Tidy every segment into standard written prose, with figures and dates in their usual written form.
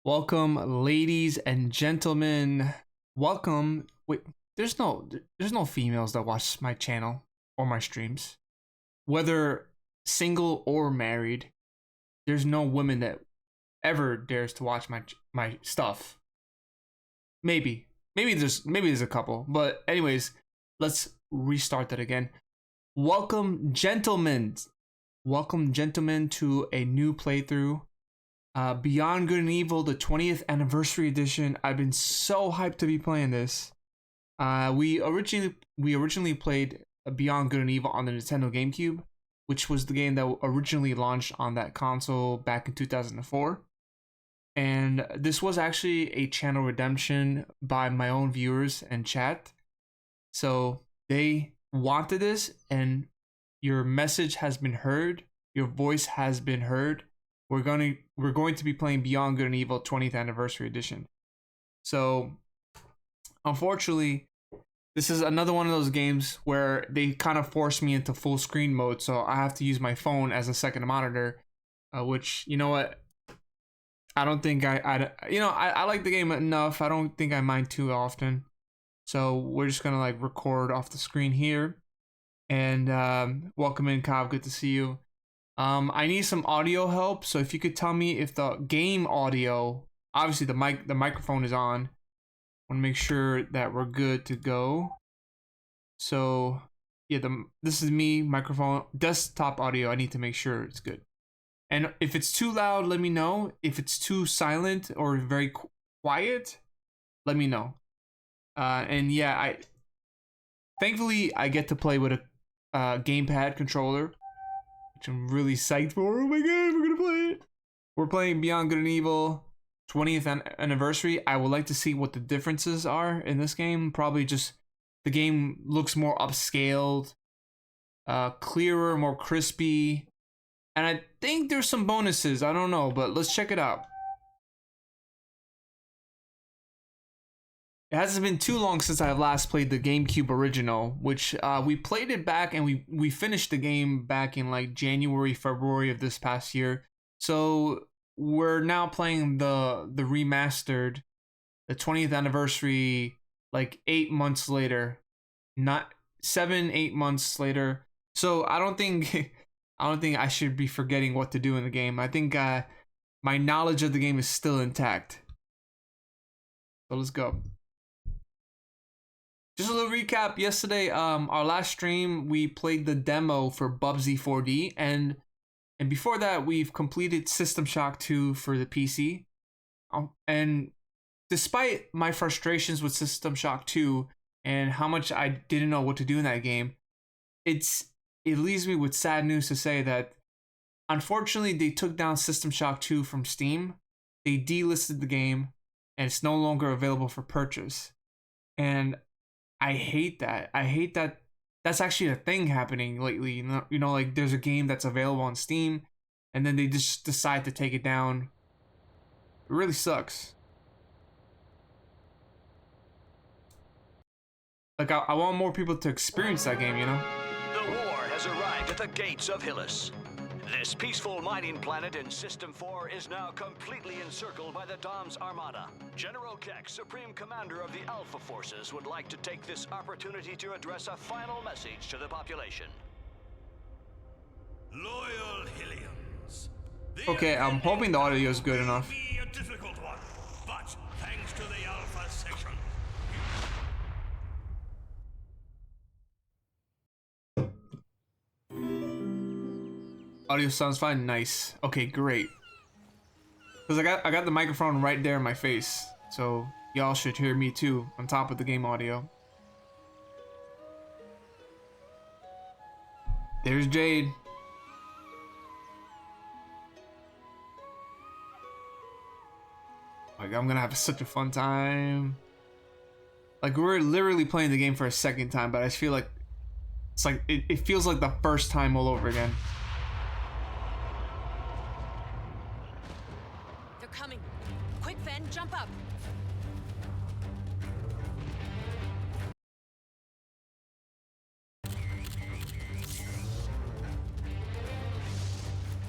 Welcome, ladies and gentlemen. Welcome. Wait, there's no females that watch my channel or my streams. Whether single or married, there's no women that ever dares to watch my stuff. Maybe there's a couple, but anyways, let's restart that again. Welcome, gentlemen. Welcome, gentlemen, to a new playthrough. Beyond Good and Evil, the 20th anniversary edition. I've been so hyped to be playing this. We originally played Beyond Good and Evil on the Nintendo GameCube, which was the game that originally launched on that console back in 2004. And this was actually a channel redemption by my own viewers and chat. So they wanted this, and your message has been heard. Your voice has been heard. We're going to be playing Beyond Good and Evil 20th Anniversary Edition. So, unfortunately, this is another one of those games where they kind of force me into full screen mode, so I have to use my phone as a second monitor, which, you know what, I don't think I like the game enough. I don't think I mind too often. So we're just gonna like record off the screen here. And welcome in, Cobb, good to see you. I need some audio help, so if you could tell me if the game audio, obviously the microphone is on. I want to make sure that we're good to go. So yeah, this is me, microphone, desktop audio. I need to make sure it's good. And if it's too loud, let me know. If it's too silent or very quiet, let me know. And yeah, thankfully I get to play with a gamepad controller, which I'm really psyched for. Oh my god, we're gonna play it. We're playing Beyond Good and Evil 20th anniversary. I would like to see what the differences are in this game. Probably just the game looks more upscaled, clearer, more crispy. And I think there's some bonuses. I don't know, but let's check it out. It hasn't been too long since I last played the GameCube original, which we played it back, and we finished the game back in like January, February of this past year. So we're now playing the remastered, the 20th anniversary, like 8 months later, not 7-8 months later. So I don't think I should be forgetting what to do in the game. I think my knowledge of the game is still intact. So let's go. Just a little recap. Yesterday, our last stream, we played the demo for Bubsy 4D, and before that, we've completed System Shock 2 for the PC. And despite my frustrations with System Shock 2 and how much I didn't know what to do in that game, it leaves me with sad news to say that unfortunately they took down System Shock 2 from Steam. They delisted the game, and it's no longer available for purchase. And I hate that. I hate that that's actually a thing happening lately. You know, like there's a game that's available on Steam, and then they just decide to take it down. It really sucks. Like I want more people to experience that game, you know? The war has arrived at the gates of Hillis. This peaceful mining planet in System 4 is now completely encircled by the Dom's Armada. General Keck, Supreme Commander of the Alpha Forces, would like to take this opportunity to address a final message to the population. Loyal Hillians. Okay, I'm hoping the audio is good enough. Be a difficult one, but thanks to the Alpha section. Audio sounds fine. Nice. Okay, great. Cause I got the microphone right there in my face, so y'all should hear me too on top of the game audio. There's Jade. Like I'm gonna have such a fun time. Like we're literally playing the game for a second time, but I just feel like it feels like the first time all over again. Coming. Quick, Ben, jump up.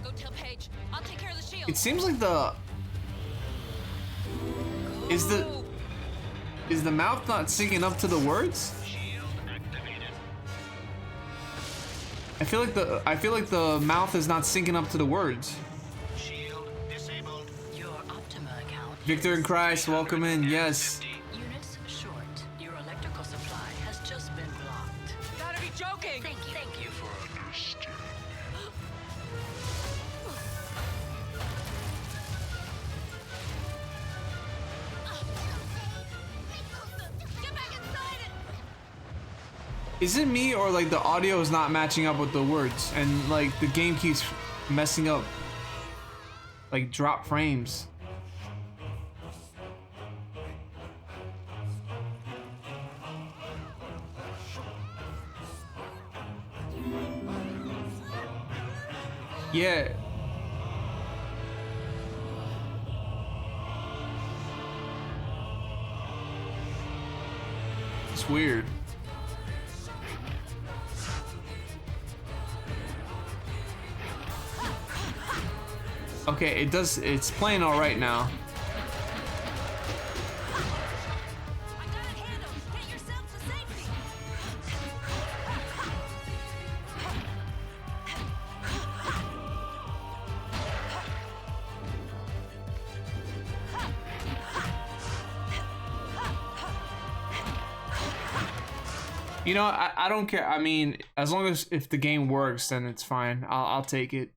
Go tell Paige. I'll take care of the shield. It seems like the Is the mouth not syncing up to the words? I feel like the mouth is not syncing up to the words. Shield disabled. Your Optima account. Victor and Christ, welcome in. Yes. Units short. Your electrical supply has just been blocked. You gotta be joking! Thank you. Thank you for understanding. Get back inside it! Is it me or like the audio is not matching up with the words and like the game keeps messing up? Like drop frames. Yeah. It's weird. Okay, it's playing all right now. I got it handled. Get yourself to safety. You know, I don't care. I mean, as long as if the game works, then it's fine. I'll take it.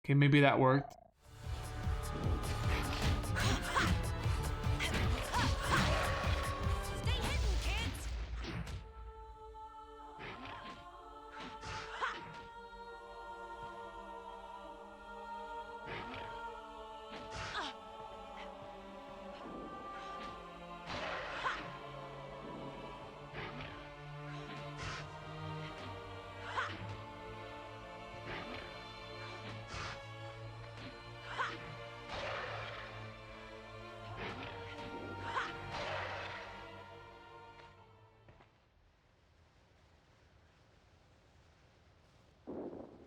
Okay, maybe that worked. Stay hidden, kids.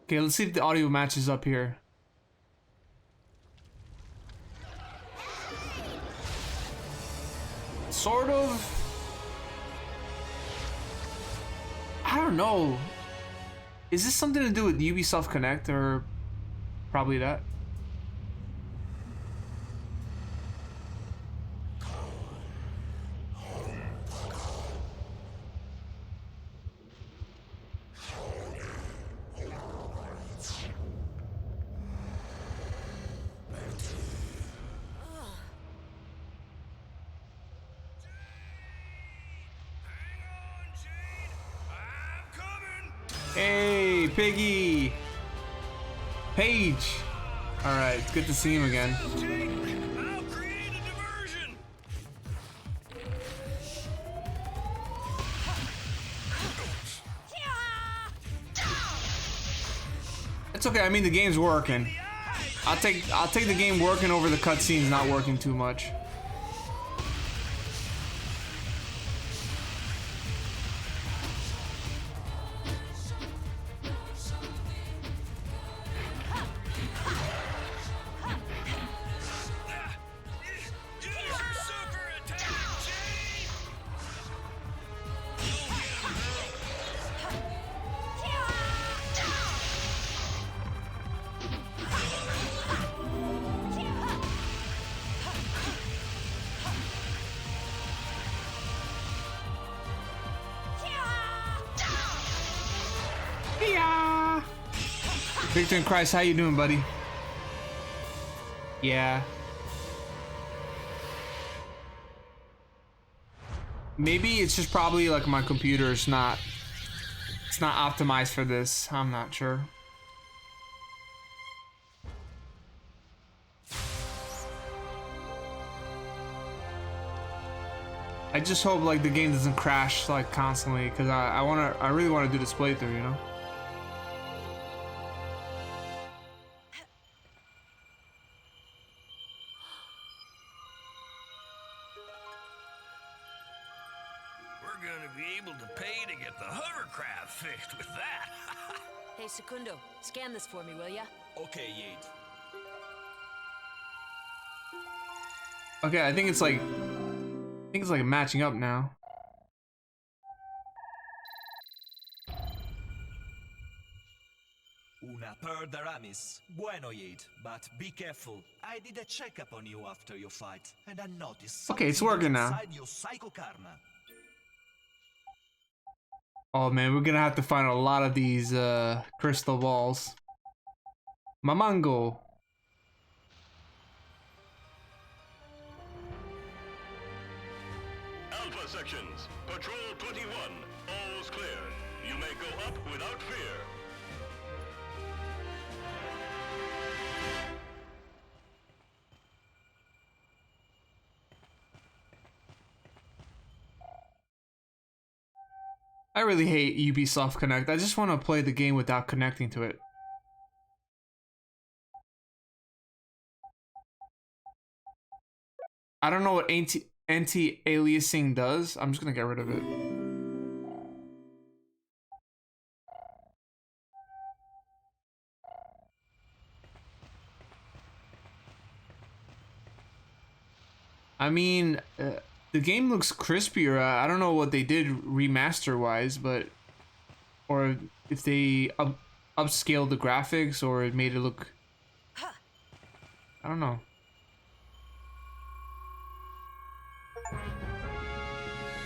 Okay, let's see if the audio matches up here. Sort of. I don't know. Is this something to do with Ubisoft Connect or probably that? Hey, Piggy! Paige! Alright, good to see him again. I'll create a diversion. It's okay, I mean the game's working. I'll take the game working over the cutscenes not working too much. Super attack, Jade. Yeah. Victor and Christ, how you doing, buddy? Yeah. Maybe it's just probably like my computer is not, it's not optimized for this. I'm not sure. I just hope like the game doesn't crash like constantly, because I really want to do this playthrough, you know. We're gonna be able to pay to get the hovercraft fixed with that. Hey, Secundo, scan this for me, will ya? Okay, Yates. Okay, I think it's like matching up now. Una per Daramis. Bueno, Yate, but be careful. I did a checkup on you after your fight, and I noticed Okay, it's something working now. inside your psycho karma. Oh man, we're gonna have to find a lot of these crystal balls. Mamango. Alpha sections, Patrol 21, all's clear. You may go up without fear. I really hate Ubisoft Connect. I just want to play the game without connecting to it. I don't know what anti-aliasing does. I'm just gonna get rid of it. I mean, the game looks crispier. I don't know what they did remaster-wise, but or if they upscaled the graphics or it made it look. I don't know.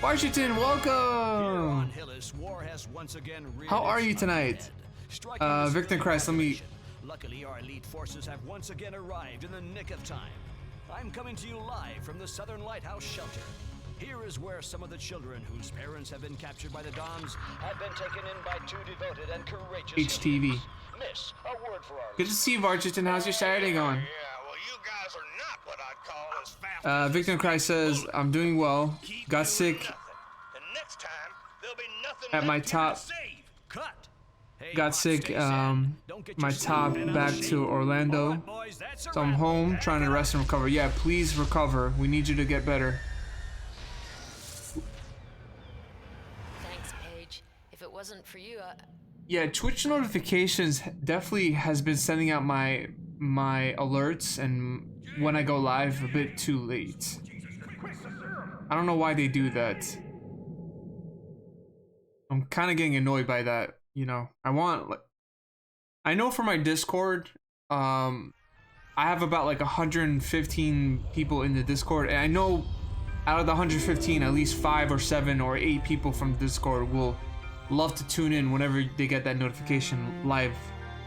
Washington, welcome. How are you tonight? Victor Christ, let me. Luckily, our elite forces have once again arrived in the nick of time. I'm coming to you live from the Southern Lighthouse Shelter. Here is where some of the children whose parents have been captured by the Doms have been taken in by two devoted and courageous HTV. heroes. Miss, a word for our Good to see you, Varchiton. How's your Saturday going? Yeah, well, you guys are not what I'd call as fast Victor Christ says, I'm doing well. Got sick and next time, there'll be nothing at my left here to top. save. cut. Hey, Got Bob, sick, stay sad. Don't get my yourself top bent out back of shape. to Orlando. All right, boys, that's a So I'm wrap. home trying to rest and recover. Yeah, please recover. We need you to get better. Thanks, Paige. If it wasn't for you, Yeah, Twitch notifications definitely has been sending out my alerts and when I go live a bit too late. I don't know why they do that. I'm kind of getting annoyed by that, you know. I know for my Discord, I have about like 115 people in the Discord, and I know out of the 115, at least 5 or 7 or 8 people from the Discord will love to tune in whenever they get that notification live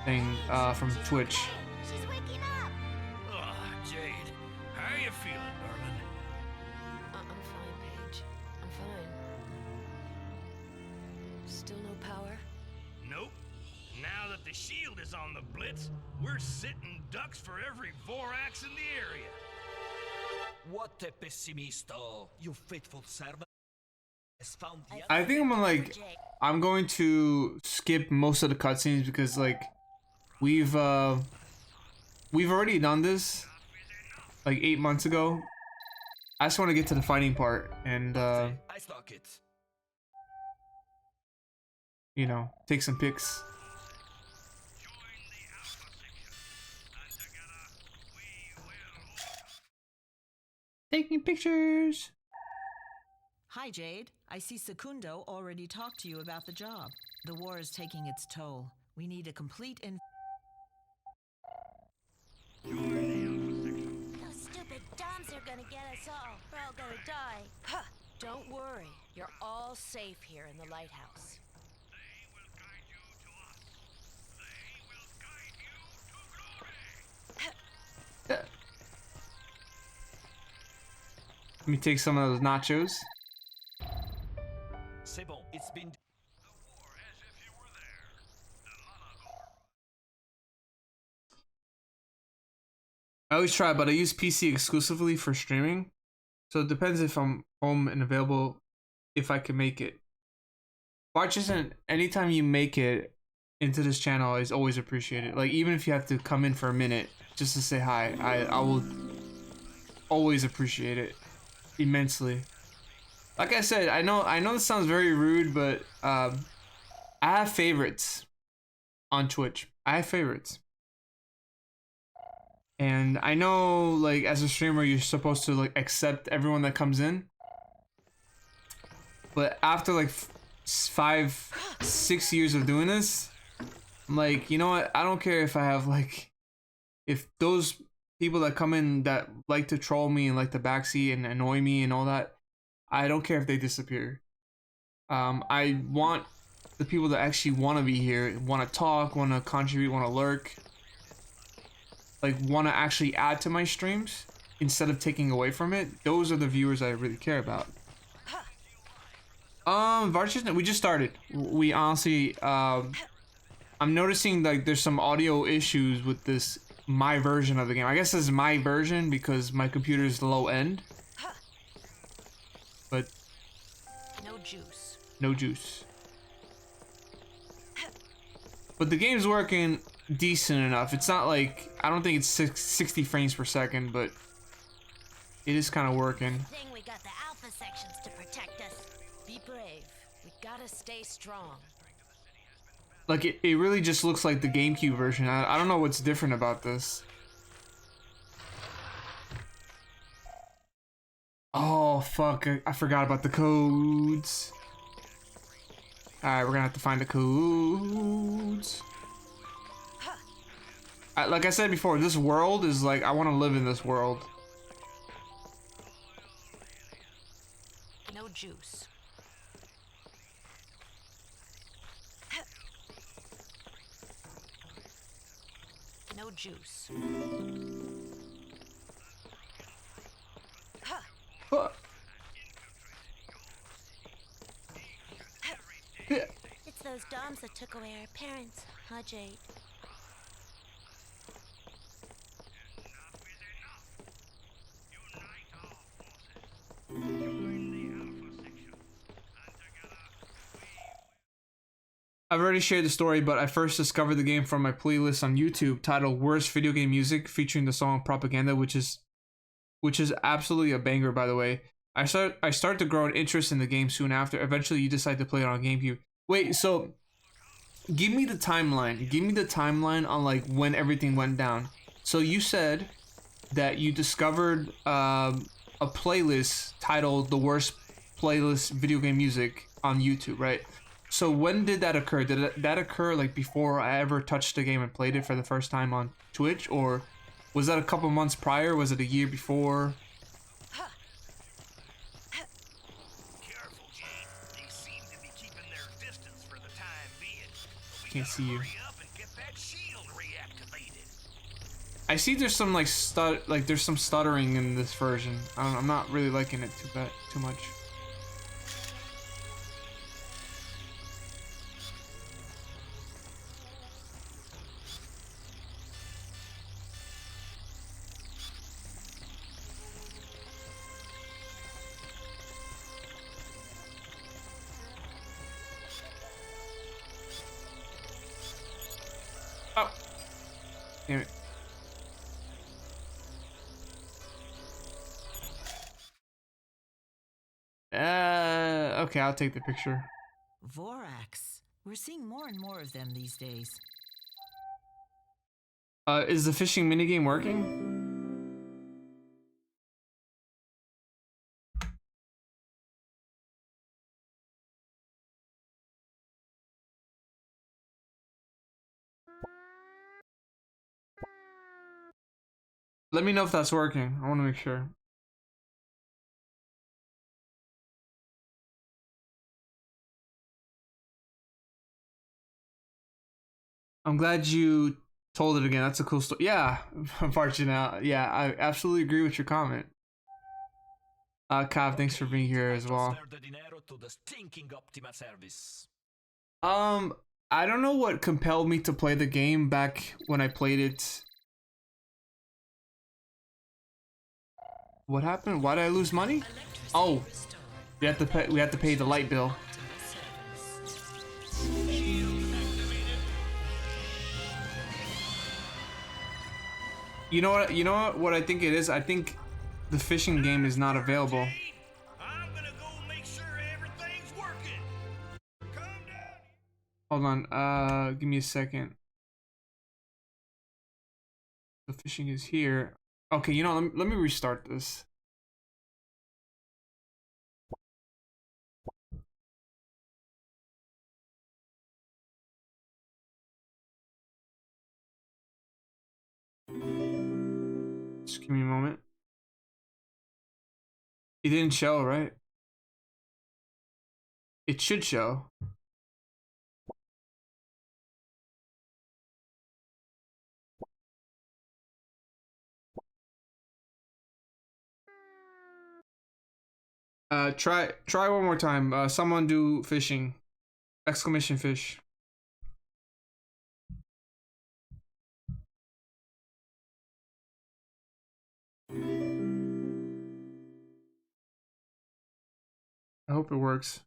thing from Twitch. she's waking up. Ugh, Jade, how are you feeling, darling? I'm fine, Paige. I'm fine. Still no power? Nope. Now that the shield is on the blitz, we're sitting ducks for every Vorax in the area. What a pessimisto, you faithful servant. Has found the I think I'm going to skip most of the cutscenes because like we've already done this like 8 months ago. I just want to get to the fighting part and I stock it. you know, take some pics. Taking pictures. Hi, Jade. I see Secundo already talked to you about the job. The war is taking its toll. We need a complete Those stupid Doms are gonna get us all. We're all gonna die. Huh. Don't worry. You're all safe here in the lighthouse. Let me take some of those nachos. C'est bon, it's been. I always try, but I use PC exclusively for streaming. So it depends if I'm home and available, if I can make it. Barchison, anytime you make it into this channel is always appreciated. Like, even if you have to come in for a minute just to say hi, I will always appreciate it immensely. Like I said, I know this sounds very rude, but I have favorites on Twitch. I have favorites. And I know, like, as a streamer, you're supposed to, like, accept everyone that comes in. But after, like, 5-6 years of doing this, I'm like, you know what? I don't care if I have, like, if those people that come in that like to troll me and like to backseat and annoy me and all that, I don't care if they disappear. I want the people that actually want to be here, want to talk, want to contribute, want to lurk, like want to actually add to my streams instead of taking away from it. Those are the viewers I really care about. Varchis, we just started. We honestly, I'm noticing like there's some audio issues with this, my version of the game. I guess this is my version because my computer is low end. But No juice. no juice. But the game's working decent enough. It's not like, I don't think it's 60 frames per second, but it is kind of working. Thing we got the alpha sections to protect us. Be brave. We gotta stay strong. Like, it really just looks like the GameCube version. I don't know what's different about this. Oh, fuck. I forgot about the codes. Alright, we're gonna have to find the codes. Like I said before, this world is like, I want to live in this world. No juice. No juice. Fuck. It's those Doms that took away our parents, huh, Jade? I've already shared the story, but I first discovered the game from my playlist on YouTube titled "Worst Video Game Music," featuring the song "Propaganda," which is absolutely a banger, by the way. I started to grow an interest in the game soon after. Eventually, you decide to play it on GameCube. Wait, so give me the timeline. Give me the timeline on like when everything went down. So you said that you discovered a playlist titled "The Worst Playlist Video Game Music" on YouTube, right? So when did that occur? Did that occur like before I ever touched the game and played it for the first time on Twitch, or was that a couple months prior? Was it a year before? Careful, Jade. They seem to be keeping their distance for the time being. But we Can't gotta see you. hurry up and get that shield reactivated. I see there's some like there's some stuttering in this version. I'm not really liking it too much. Oh, damn it. Okay, I'll take the picture. Vorax. We're seeing more and more of them these days. Is the fishing minigame working? Let me know if that's working. I want to make sure. I'm glad you told it again. That's a cool story. Yeah, unfortunately, yeah, I absolutely agree with your comment. Kav, thanks for being here as well. I don't know what compelled me to play the game back when I played it. What happened? Why did I lose money? Oh, we have to pay. We have to pay the light bill. You know what? You know what? What I think it is? I think the fishing game is not available. I'm gonna go make sure everything's working. Come down. Hold on. Give me a second. The fishing is here. Okay, you know, let me restart this. Just give me a moment. It didn't show, right? It should show. Try one more time. Someone do fishing. Exclamation fish. I hope it works.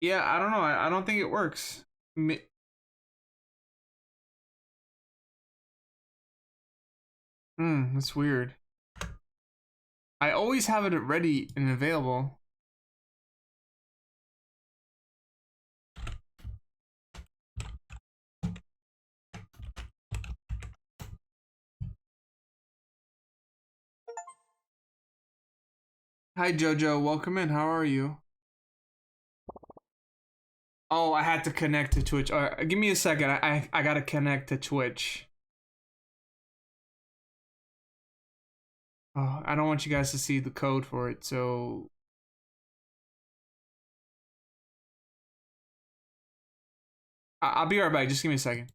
Yeah, I don't know. I don't think it works. That's weird. I always have it ready and available. Hi Jojo, welcome in. How are you? Oh, I had to connect to Twitch. All right, give me a second. I gotta connect to Twitch. Oh, I don't want you guys to see the code for it, so I'll be right back. Just give me a second.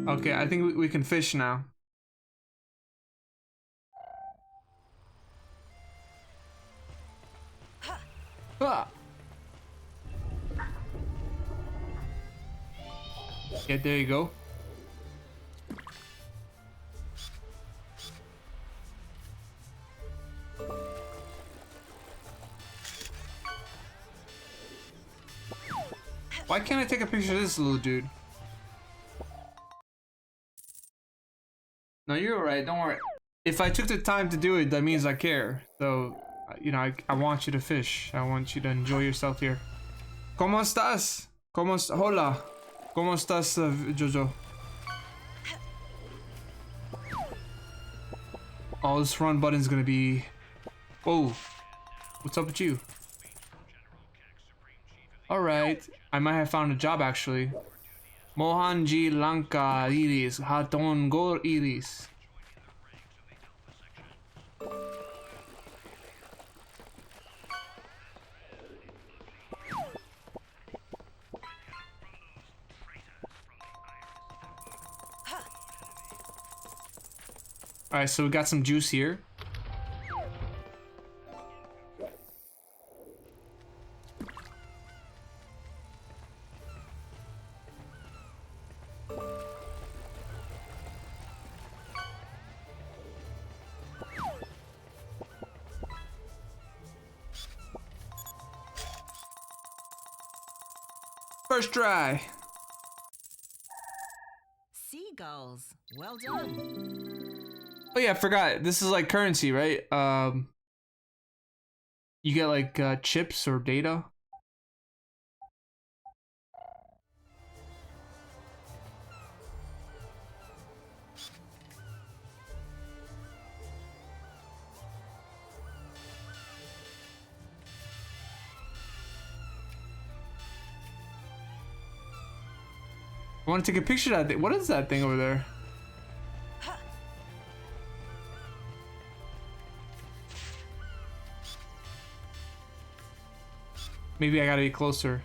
Okay, I think we can fish now. Ah. Yeah, there you go. Why can't I take a picture of this little dude? No, you're alright. Don't worry. If I took the time to do it, that means I care. So, you know, I want you to fish. I want you to enjoy yourself here. ¿Cómo estás? Hola. ¿Cómo estás, Jojo? Oh, this run button's gonna be... Whoa. What's up with you? Alright. I might have found a job, actually. Mohanji Lanka Iris. Haton Gor Iris. Alright, so we got some juice here. First try. Seagulls. Well done. Oh yeah, I forgot. This is like currency, right? You get like chips or data. I want to take a picture of that thing. What is that thing over there? Maybe I gotta be closer.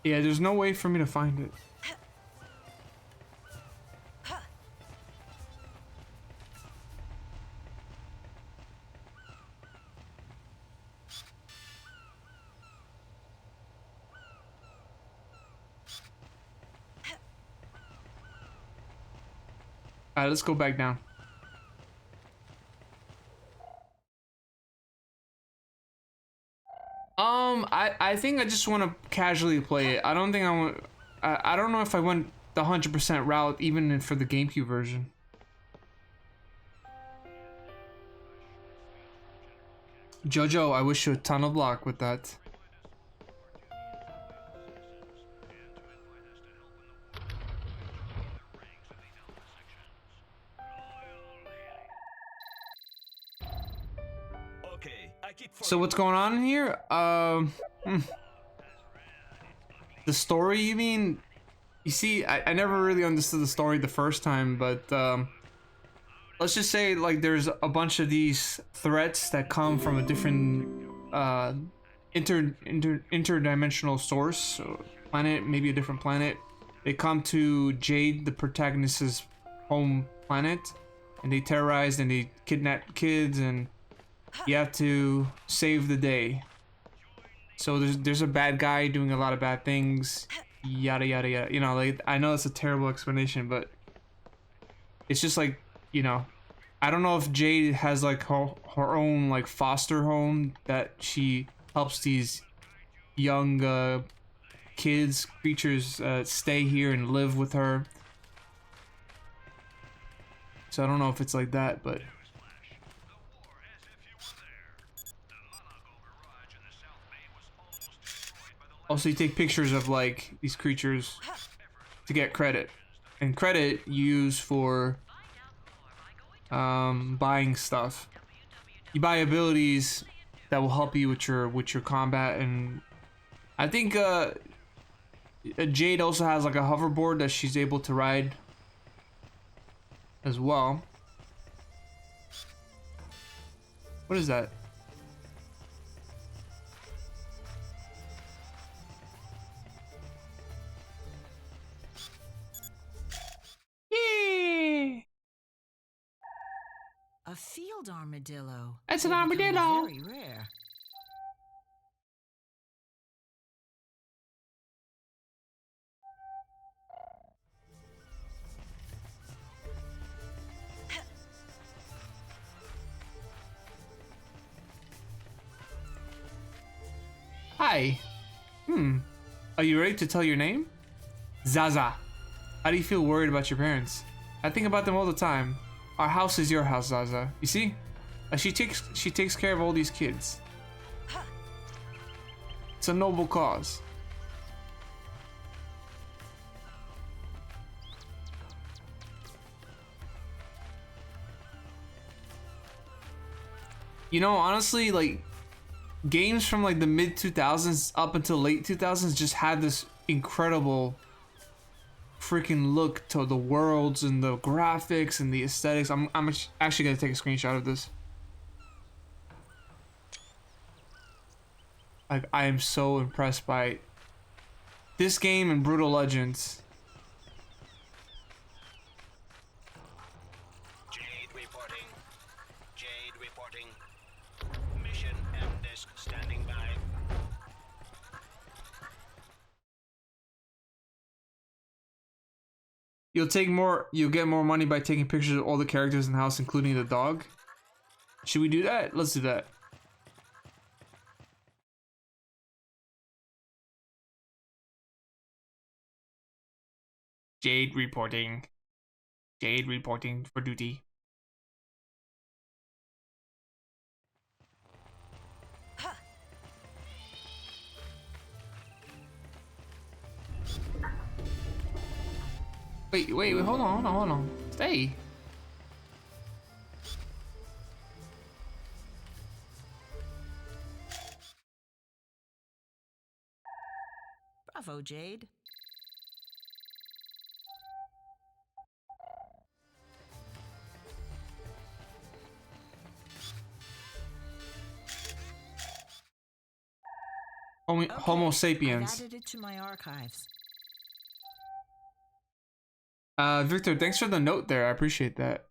Yeah, there's no way for me to find it. Alright, let's go back down. I think I just want to casually play it. I don't think I want. I don't know if I went the 100% route even for the GameCube version. Jojo, I wish you a ton of luck with that. Okay, I keep So what's going on in here? The story, you mean? You see, I never really understood the story the first time, but let's just say like there's a bunch of these threats that come from a different interdimensional source, so planet, maybe a different planet. They come to Jade, the protagonist's home planet, and they terrorize and they kidnap kids, and you have to save the day. So there's a bad guy doing a lot of bad things, yada yada yada. You know, like, I know it's a terrible explanation, but it's just like, you know, I don't know if Jade has like her own like foster home that she helps these young kids, creatures stay here and live with her. So I don't know if it's like that, but also you take pictures of like these creatures to get credit, and credit you use for buying stuff. You buy abilities that will help you with your combat, and I think Jade also has like a hoverboard that she's able to ride as well. What is that? Yeah! A field armadillo. It's an They're becoming armadillo. Very rare. Hi. Are you ready to tell your name? Zaza. How do you feel worried about your parents? I think about them all the time. Our house is your house, Zaza. You see? She takes care of all these kids. It's a noble cause. You know, honestly, like, games from like the mid 2000s up until late 2000s just had this incredible freaking look to the worlds and the graphics and the aesthetics. I'm actually gonna take a screenshot of this. Like, I am so impressed by this game and Brutal Legends. Jade reporting. Jade reporting. Mission M disk standing by. You'll get more money by taking pictures of all the characters in the house, including the dog. Should we do that? Let's do that. Jade reporting. Jade reporting for duty. Wait, hold on. Stay. Bravo, Jade. Homo I've sapiens. added it to my archives. Victor, thanks for the note there. I appreciate that.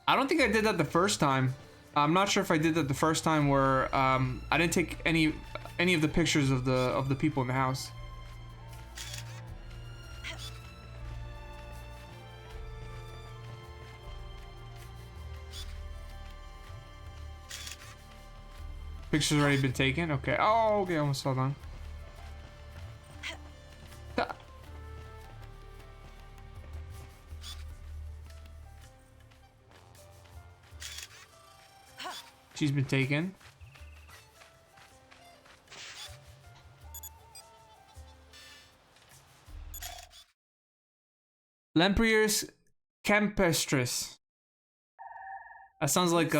I don't think I did that the first time. I'm not sure if I did that the first time where I didn't take any of the pictures of the people in the house. Pictures already been taken. Okay. Oh, okay. Almost all done. She's been taken. Lemprier's Campestris. That sounds like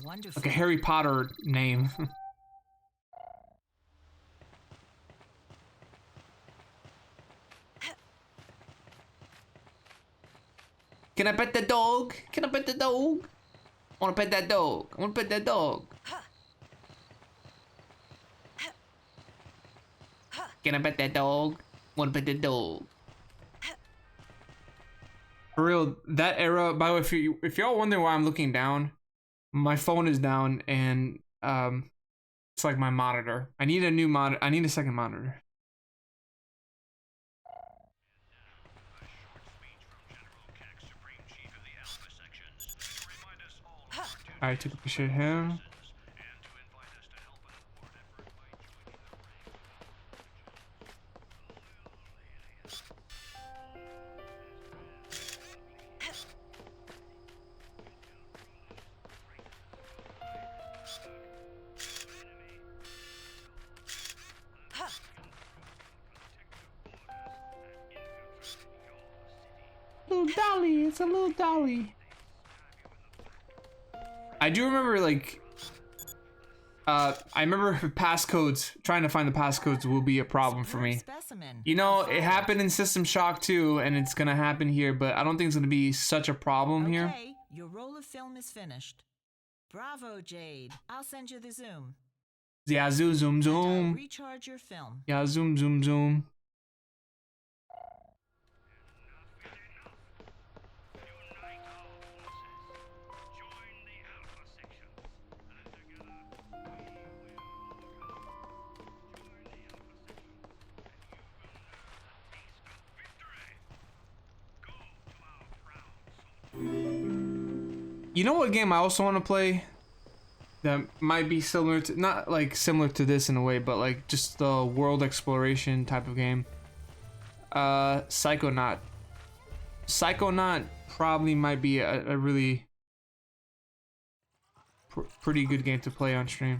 Wonderful. a Harry Potter name. Can I pet the dog? Can I pet the dog? I wanna pet that dog. I wanna pet that dog. Can I pet that dog? Wanna pet the dog. For real, that era. By the way, if y'all wonder why I'm looking down, my phone is down and it's like my monitor. I need a new monitor. I need a second monitor. I took a picture of him. Little dolly, it's a little dolly. I do remember, like, I remember passcodes. Trying to find the passcodes will be a problem for me. Specimen. You know, it happened in System Shock 2, and it's gonna happen here, but I don't think it's gonna be such a problem here. Okay, your roll of film is finished. Bravo, Jade. I'll send you the Zoom. Yeah, zoom, zoom, And I'll zoom. recharge your film. Yeah, zoom, zoom, zoom. You know what game I also want to play that might be similar to, not like similar to this in a way, but like just the world exploration type of game? Psychonaut. Psychonaut probably might be a really pretty good game to play on stream.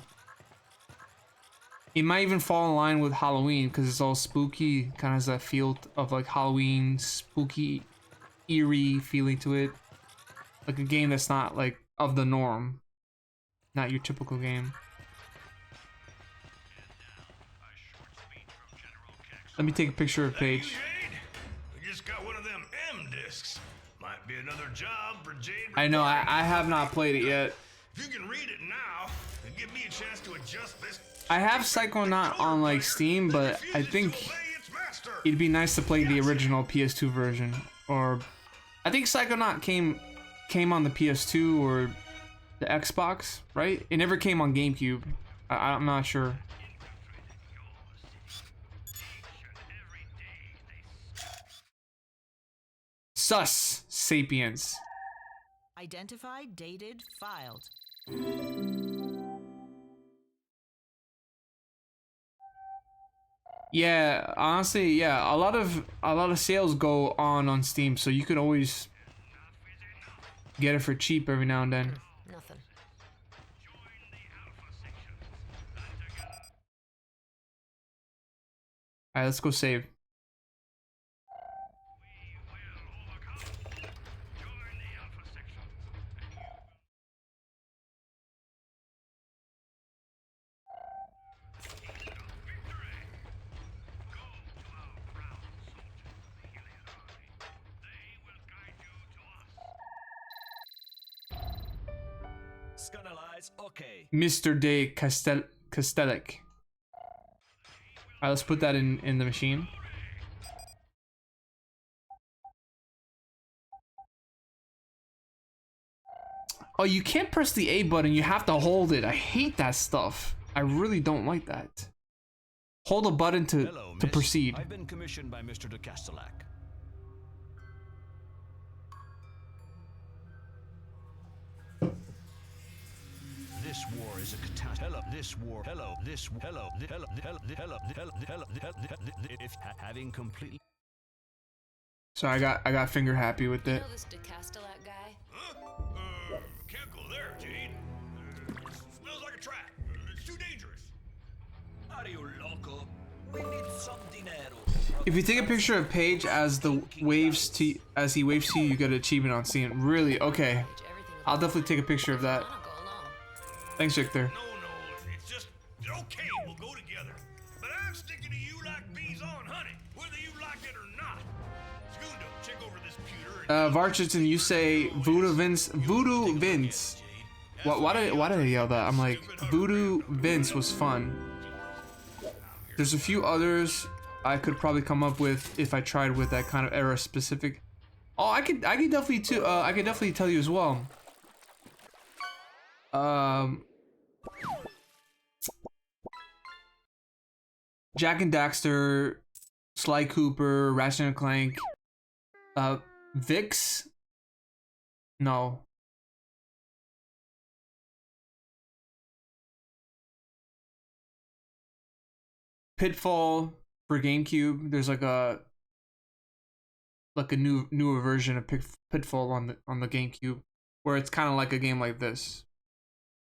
It might even fall in line with Halloween because it's all spooky, kind of has that feel of like Halloween, spooky, eerie feeling to it. Like a game that's not like of the norm, not your typical game. Let me take a picture of Paige. Jade, we just got one of them M discs. Might be another job for Jade. I know, I have not played it yet. If you can read it now, and give me a chance to adjust this. I have Psychonaut on like Steam, but I think it'd be nice to play the original PS2 version. Or I think Psychonaut came on the PS2 or the Xbox, right? It never came on GameCube. I'm not sure. Sus Sapiens. Identified, dated, filed. Yeah, honestly, yeah, a lot of sales go on Steam, so you could always get it for cheap every now and then. Nothing. Alright, let's go save. Just gonna lies, okay. Mr. De Castellic. Alright, let's put that in the machine. Oh, you can't press the A button, you have to hold it. I hate that stuff. I really don't like that. Hold a button to Miss. proceed. I've been commissioned by Mr. de Castellac. This war is a catastrophe. Hello, this war. Hello, this. Hello, if having completely. So I got finger happy with You it. know this DeCastellac guy? Huh? Can't go there, Jade. Smells like a trap. It's too dangerous. Are you loco? We need some dinero. If you take a picture of Paige as he waves to you, you get an achievement on seeing. Really? Okay. I'll definitely take a picture of that. Wanna go along? Thanks, Victor. No, it's just okay. We'll go together. But I'm sticking to you like bees on honey, whether you like it or not. Segundo, check over this pewter. Varchiton, you say Voodoo Vince. Why did I yell that? I'm like, Voodoo Vince was fun. There's a few others I could probably come up with if I tried with that kind of era specific. Oh, I could definitely too. I could definitely tell you as well. Jak and Daxter, Sly Cooper, Ratchet and Clank, Vix. No. Pitfall for GameCube. There's like a newer version of Pitfall on the GameCube, where it's kind of like a game like this.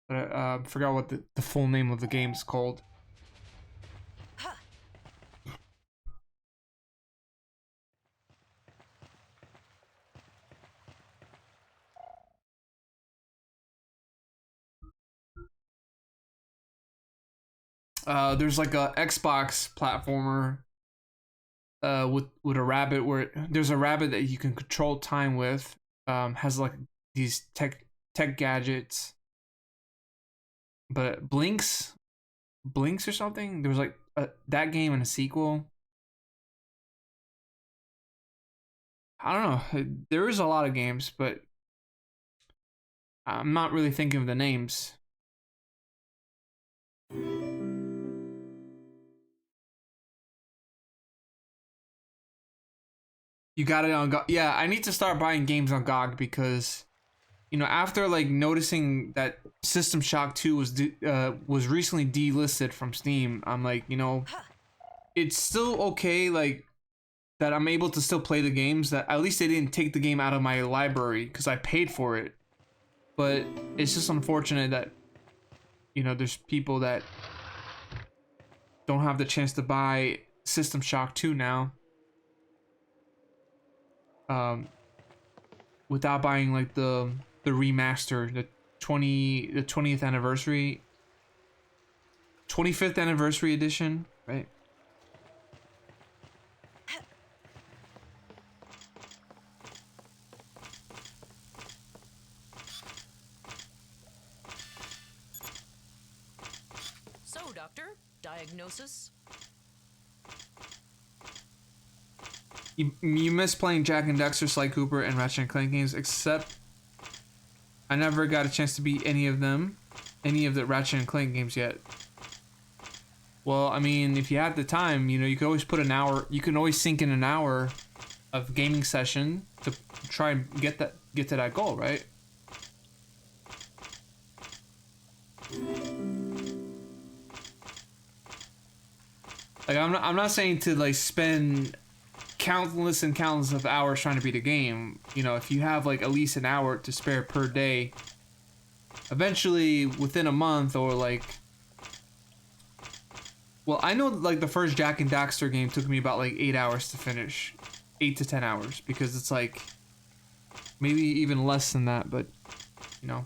But I forgot what the full name of the game's called. There's like a Xbox platformer with a rabbit, where there's a rabbit that you can control time with, has like these tech gadgets, but blinks or something. There was like that game and a sequel. I don't know, there is a lot of games, but I'm not really thinking of the names. You got it on GOG. Yeah, I need to start buying games on GOG because, you know, after like noticing that System Shock 2 was recently delisted from Steam, I'm like, you know, it's still okay, like, that I'm able to still play the games, that at least they didn't take the game out of my library because I paid for it. But it's just unfortunate that, you know, there's people that don't have the chance to buy System Shock 2 now. Without buying like the remaster, the 20th anniversary, 25th anniversary edition, right? So, doctor, diagnosis? You miss playing Jak and Daxter, Sly Cooper, and Ratchet and Clank games, except I never got a chance to beat any of the Ratchet and Clank games yet. Well, I mean, if you have the time, you know, you can always put an hour, you can always sink in an hour of gaming session to try and get to that goal, right? Like, I'm not saying to like spend countless and countless of hours trying to beat a game. You know, if you have like at least an hour to spare per day, eventually within a month, or like, well, I know like the first Jak and Daxter game took me about like 8 hours to finish, 8 to 10 hours, because it's like maybe even less than that. But you know,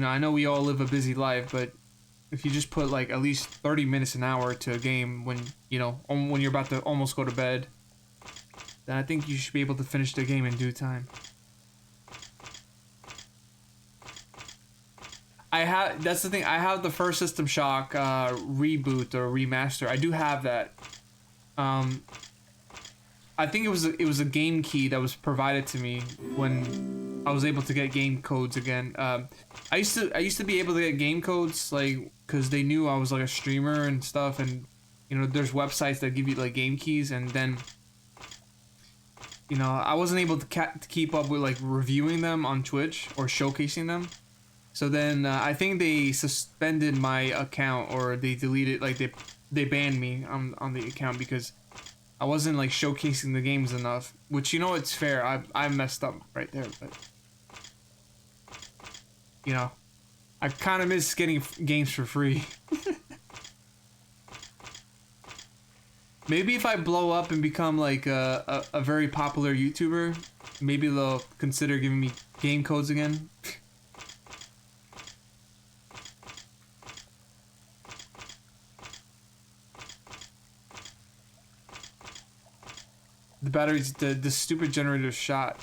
I know we all live a busy life, but if you just put like at least 30 minutes an hour to a game when, you know, when you're about to almost go to bed, then I think you should be able to finish the game in due time. that's the thing. I have the first System Shock reboot or remaster. I do have that. I think it was a game key that was provided to me when I was able to get game codes again. I used to be able to get game codes like because they knew I was like a streamer and stuff, and you know there's websites that give you like game keys, and then you know I wasn't able to keep up with like reviewing them on Twitch or showcasing them. So then I think they suspended my account or they deleted, like they banned me on the account because I wasn't like showcasing the games enough. Which, you know, it's fair. I messed up right there, but you know, I kind of miss getting games for free. Maybe if I blow up and become like a very popular YouTuber, maybe they'll consider giving me game codes again. The batteries, the stupid generator shot.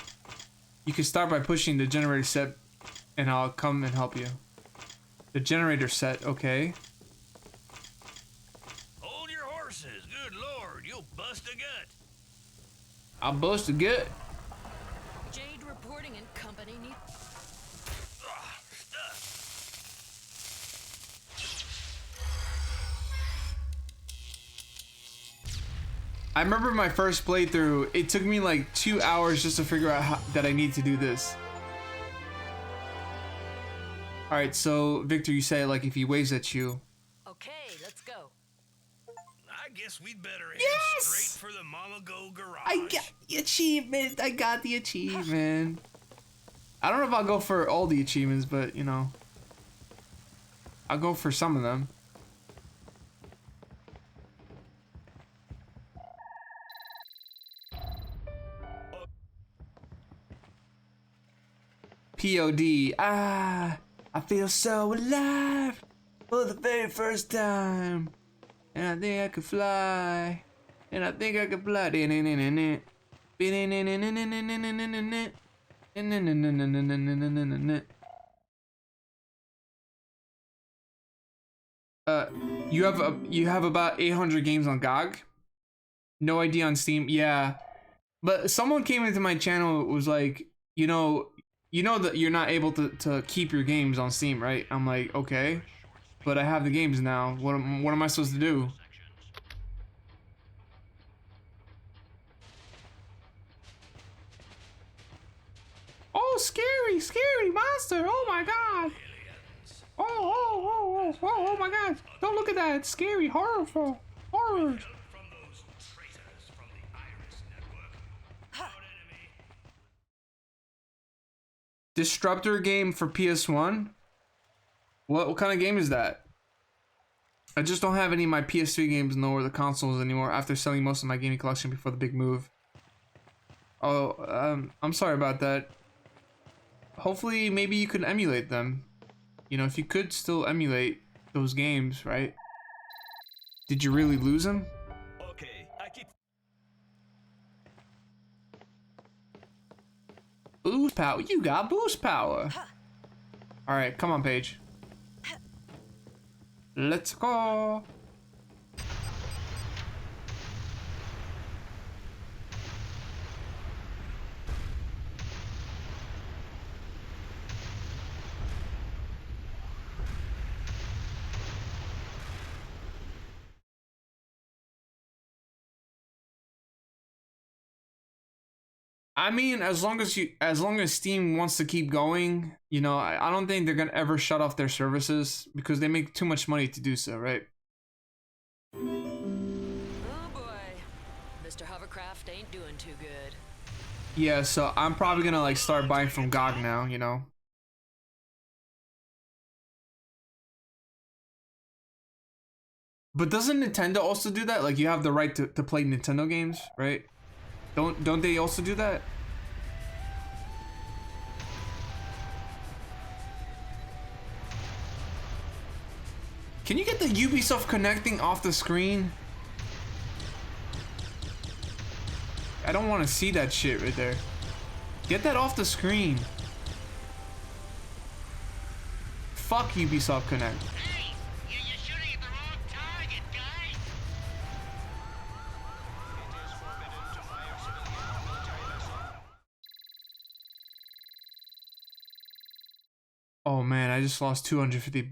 You can start by pushing the generator set and I'll come and help you. The generator set, okay. Hold your horses. Good lord, you'll bust a gut. I'll bust a gut. Jade reporting in company need. Stuff. I remember my first playthrough, it took me like 2 hours just to figure out that I need to do this. Alright, so Victor, you say like if he waves at you. Okay, let's go. I guess we'd better head Yes! straight for the Mama Go garage. I got the achievement! I got the achievement! I don't know if I'll go for all the achievements, but you know. I'll go for some of them. POD. Ah, I feel so alive for the very first time. And I think I could fly. And I think I could fly. You have about 800 games on GOG? No idea on Steam? Yeah. But someone came into my channel, was like, you know that you're not able to keep your games on Steam, right? I'm like, okay, but I have the games now. What am I supposed to do? Oh, scary monster! Oh my god! Oh my god! Don't look at that! It's scary, horror. From those traitors from the Iris Network. Out enemy. Disruptor game for PS1? What kind of game is that? I just don't have any of my PS3 games nor the consoles anymore after selling most of my gaming collection before the big move. Oh, I'm sorry about that. Hopefully, maybe you could emulate them. You know, if you could still emulate those games, right? Did you really lose them? Okay, I keep. Boost power. You got boost power. Alright, come on, Paige. Let's go. I mean, as long as Steam wants to keep going, you know, I don't think they're gonna ever shut off their services because they make too much money to do so, right? Oh boy, Mr. Hovercraft ain't doing too good. Yeah, so I'm probably gonna like start buying from GOG now, you know. But doesn't Nintendo also do that? Like you have the right to play Nintendo games, right? Don't they also do that? Can you get the Ubisoft connecting off the screen? I don't want to see that shit right there. Get that off the screen. Fuck Ubisoft Connect. Hey, you're shooting at the wrong target, guys. It is forbidden to fire civilian or military vessel. Oh man, I just lost $250.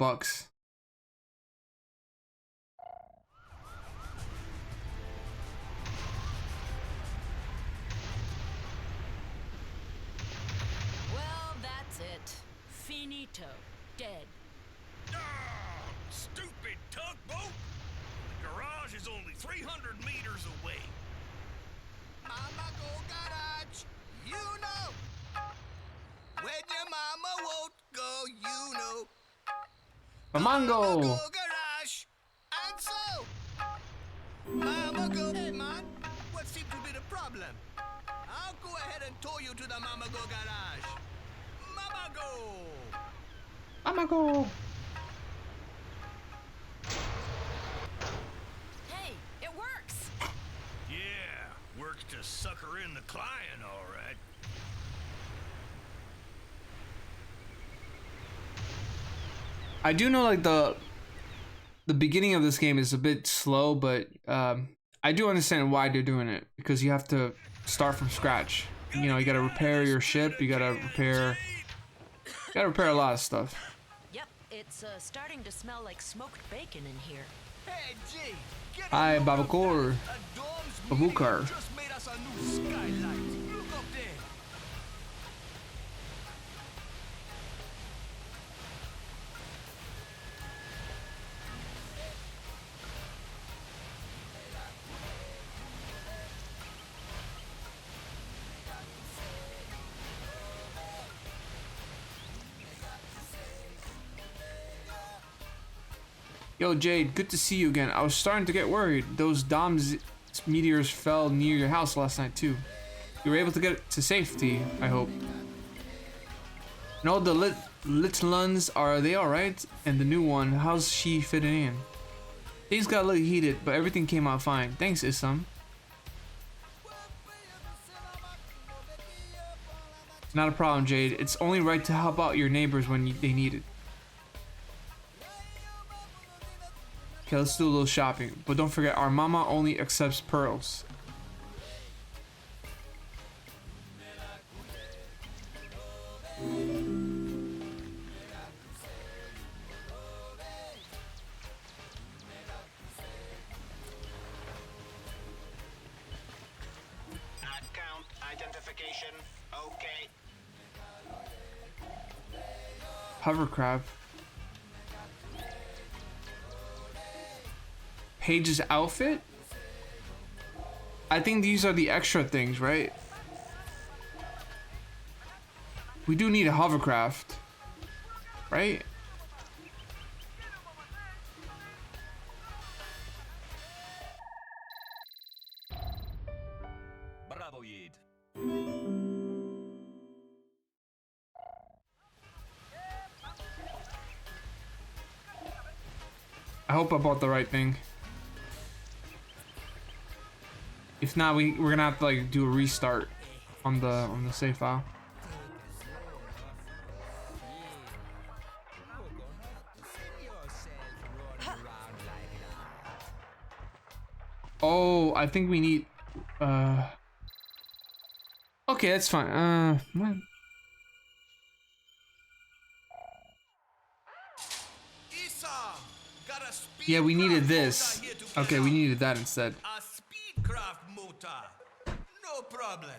Well, that's it. Finito. Dead. Ah, stupid tugboat. The garage is only 300 meters away. Mama go garage, you know. When your mama won't go, you know. Mamango! Garage, and so. Mama go. Hey man, what seems to be the problem? I'll go ahead and tow you to the Mama Go garage. Mama Go. Mamango! Hey, it works! Yeah, works to sucker in the client, all right. I do know like the beginning of this game is a bit slow, but I do understand why they're doing it, because you have to start from scratch. You know, you gotta repair your ship, you gotta repair a lot of stuff. Yep, it's starting to smell like smoked bacon in here. Hey, G, get Hi, a look up Babakor. there. A Dom's Babukar. meteor just made us a new skylight. Look up there. Yo, Jade, good to see you again. I was starting to get worried. Those Dom's meteors fell near your house last night, too. You were able to get to safety, I hope. No, the little ones, are they alright? And the new one, how's she fitting in? Things got a little heated, but everything came out fine. Thanks, Isam. Not a problem, Jade. It's only right to help out your neighbors when they need it. Okay, let's do a little shopping. But don't forget, our mama only accepts pearls. Account identification. Okay. Hovercraft. Paige's outfit? I think these are the extra things, right? We do need a hovercraft, right? Bravo, Yid. I hope I bought the right thing. If not, we're gonna have to like do a restart on the save file. Oh, I think we need okay, that's fine. Yeah, we needed this. Okay, we needed that instead. A speedcraft motor. No problem.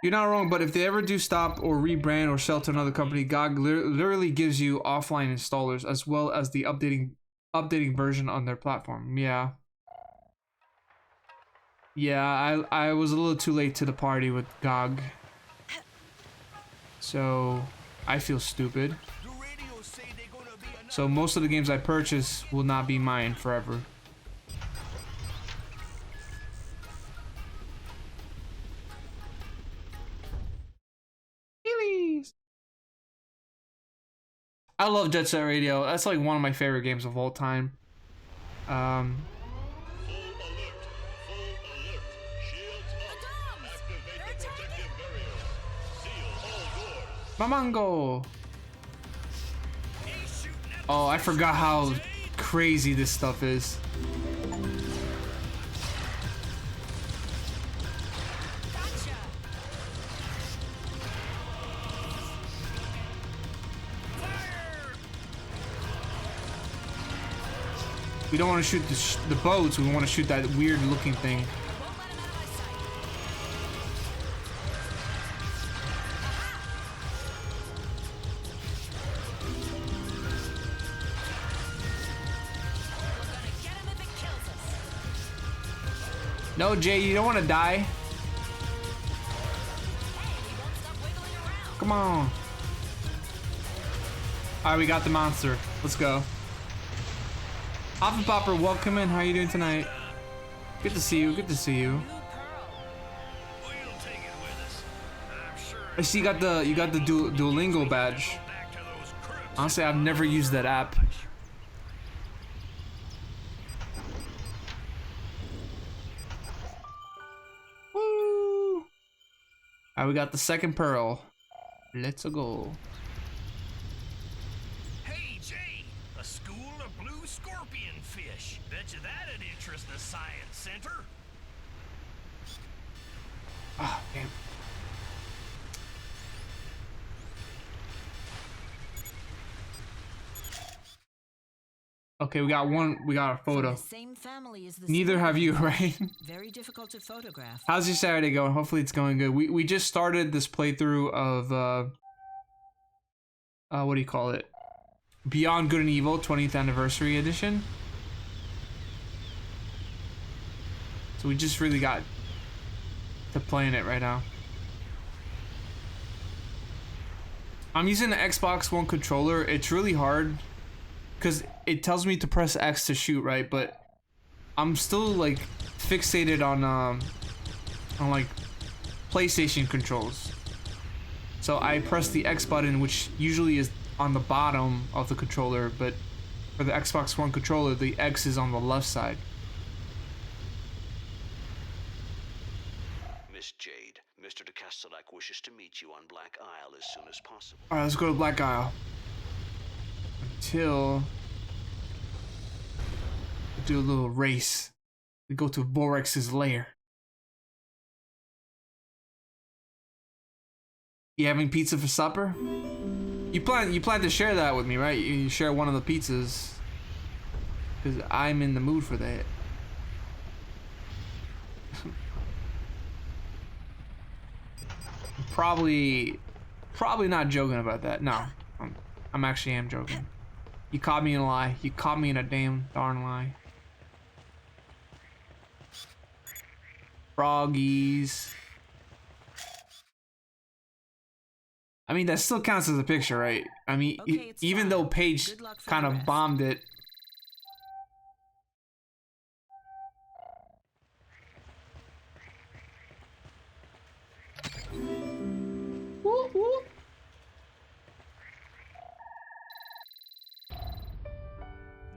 You're not wrong, but if they ever do stop or rebrand or sell to another company, GOG literally gives you offline installers as well as the updating version on their platform. Yeah. Yeah, I was a little too late to the party with GOG. So, I feel stupid. The radio say they're gonna be another. So most of the games I purchase will not be mine forever. I love Jet Set Radio. That's like one of my favorite games of all time. Full alert. Shields up. Doms! Activate They're the protective barrier. Seal all doors. Mamango. Oh, I forgot how crazy this stuff is. Gotcha. We don't want to shoot the boats. We want to shoot that weird looking thing. Won't let him out of my sight. We're gonna get him if it kills us. No, Jay, you don't want to die. Hey, we won't stop wiggling around. Come on. All right, we got the monster. Let's go. Alpha Popper, welcome in. How you doing tonight? Good to see you. Good to see you. New pearl. We'll take it with us. I'm sure I see you got the Duolingo badge. back to those crooks. Honestly, I've never used that app. Woo! Alright, we got the second pearl. Let's go. Hey, Jay, a school of blue scorpion fish. Bet you that'd interest the science center. Ah, damn. Okay, we got a From photo. the same family as the Neither have you, right? Very difficult to photograph. How's your Saturday going? Hopefully it's going good. We just started this playthrough of what do you call it? Beyond Good and Evil 20th Anniversary Edition. So we just really got to playing it right now. I'm using the Xbox One controller. It's really hard because it tells me to press X to shoot, right? But I'm still like fixated on like PlayStation controls. So I press the X button, which usually is on the bottom of the controller, but for the Xbox One controller, the X is on the left side. Miss Jade, Mr. de Castellac wishes to meet you on Black Isle as soon as possible. All right, let's go to Black Isle. Until we do a little race. We go to Vorex's lair. You having pizza for supper? You plan to share that with me, right? You share one of the pizzas, because I'm in the mood for that. Probably not joking about that. No, I'm actually am joking. You caught me in a lie. You caught me in a damn darn lie. Froggies. I mean, that still counts as a picture, right? I mean, Okay, it's even fine. though Paige Good luck for kind the of rest. bombed it. Whoop, whoop.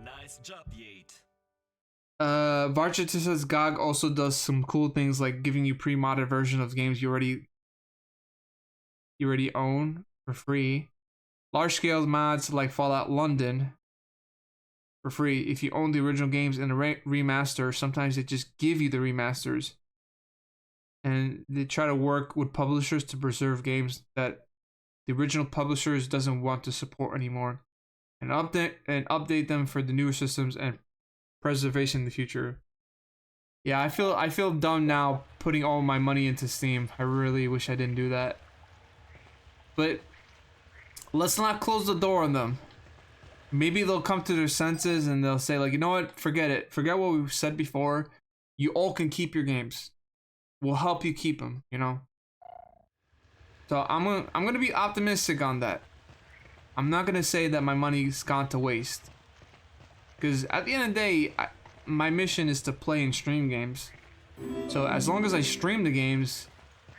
Nice job, Yate. Varchester says GOG also does some cool things like giving you pre-modded version of games you already own for free. Large scale mods like Fallout London for free. If you own the original games in a remaster, sometimes they just give you the remasters. And they try to work with publishers to preserve games that the original publishers doesn't want to support anymore, and update them for the newer systems and preservation in the future. Yeah, I feel dumb now putting all my money into Steam. I really wish I didn't do that. But let's not close the door on them. Maybe they'll come to their senses and they'll say, like, you know what? Forget it. Forget what we've said before. You all can keep your games. We'll help you keep them, you know? So I'm gonna be optimistic on that. I'm not gonna say that my money's gone to waste. Because at the end of the day, my mission is to play and stream games. So as long as I stream the games,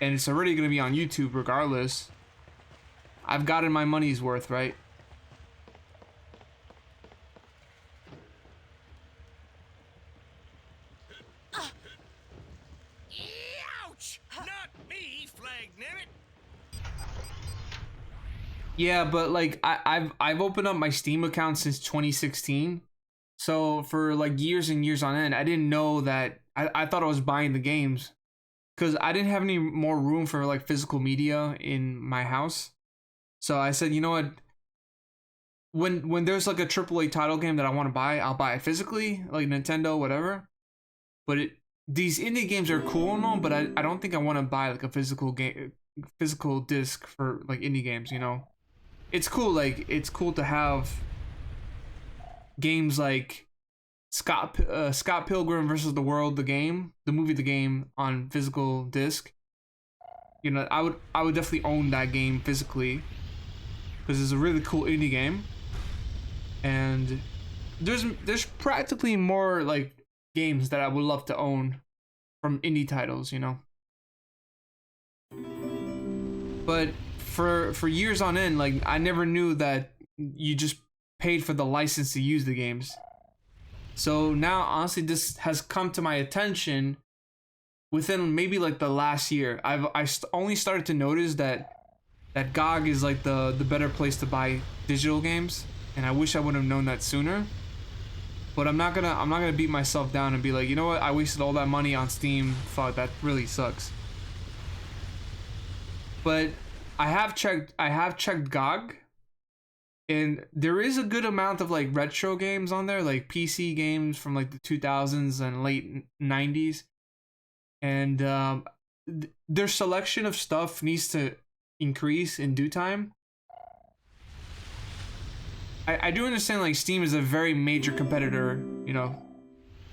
and it's already gonna be on YouTube regardless, I've gotten my money's worth, right? Ouch! Not me, flag nabbit! Yeah, but like I've opened up my Steam account since 2016. So for like years and years on end, I didn't know that I thought I was buying the games because I didn't have any more room for like physical media in my house. So I said, you know what? When there's like a AAA title game that I want to buy, I'll buy it physically, like Nintendo, whatever. But these indie games are cool and all, but I don't think I want to buy like a physical disc for like indie games, you know. It's cool, like it's cool to have games like Scott Pilgrim versus the World, the movie, the game on physical disc. You know, I would definitely own that game physically because it's a really cool indie game, and there's practically more like games that I would love to own from indie titles, you know. But for years on end, like I never knew that you just paid for the license to use the games. So now, honestly, this has come to my attention within maybe like the last year. Only started to notice that GOG is like the better place to buy digital games, and I wish I would have known that sooner. But I'm not gonna beat myself down and be like, you know what, I wasted all that money on Steam. Fuck, that really sucks. But I have checked GOG. And there is a good amount of like retro games on there, like PC games from like the 2000s and late 90s. And their selection of stuff needs to increase in due time. I do understand like Steam is a very major competitor, you know,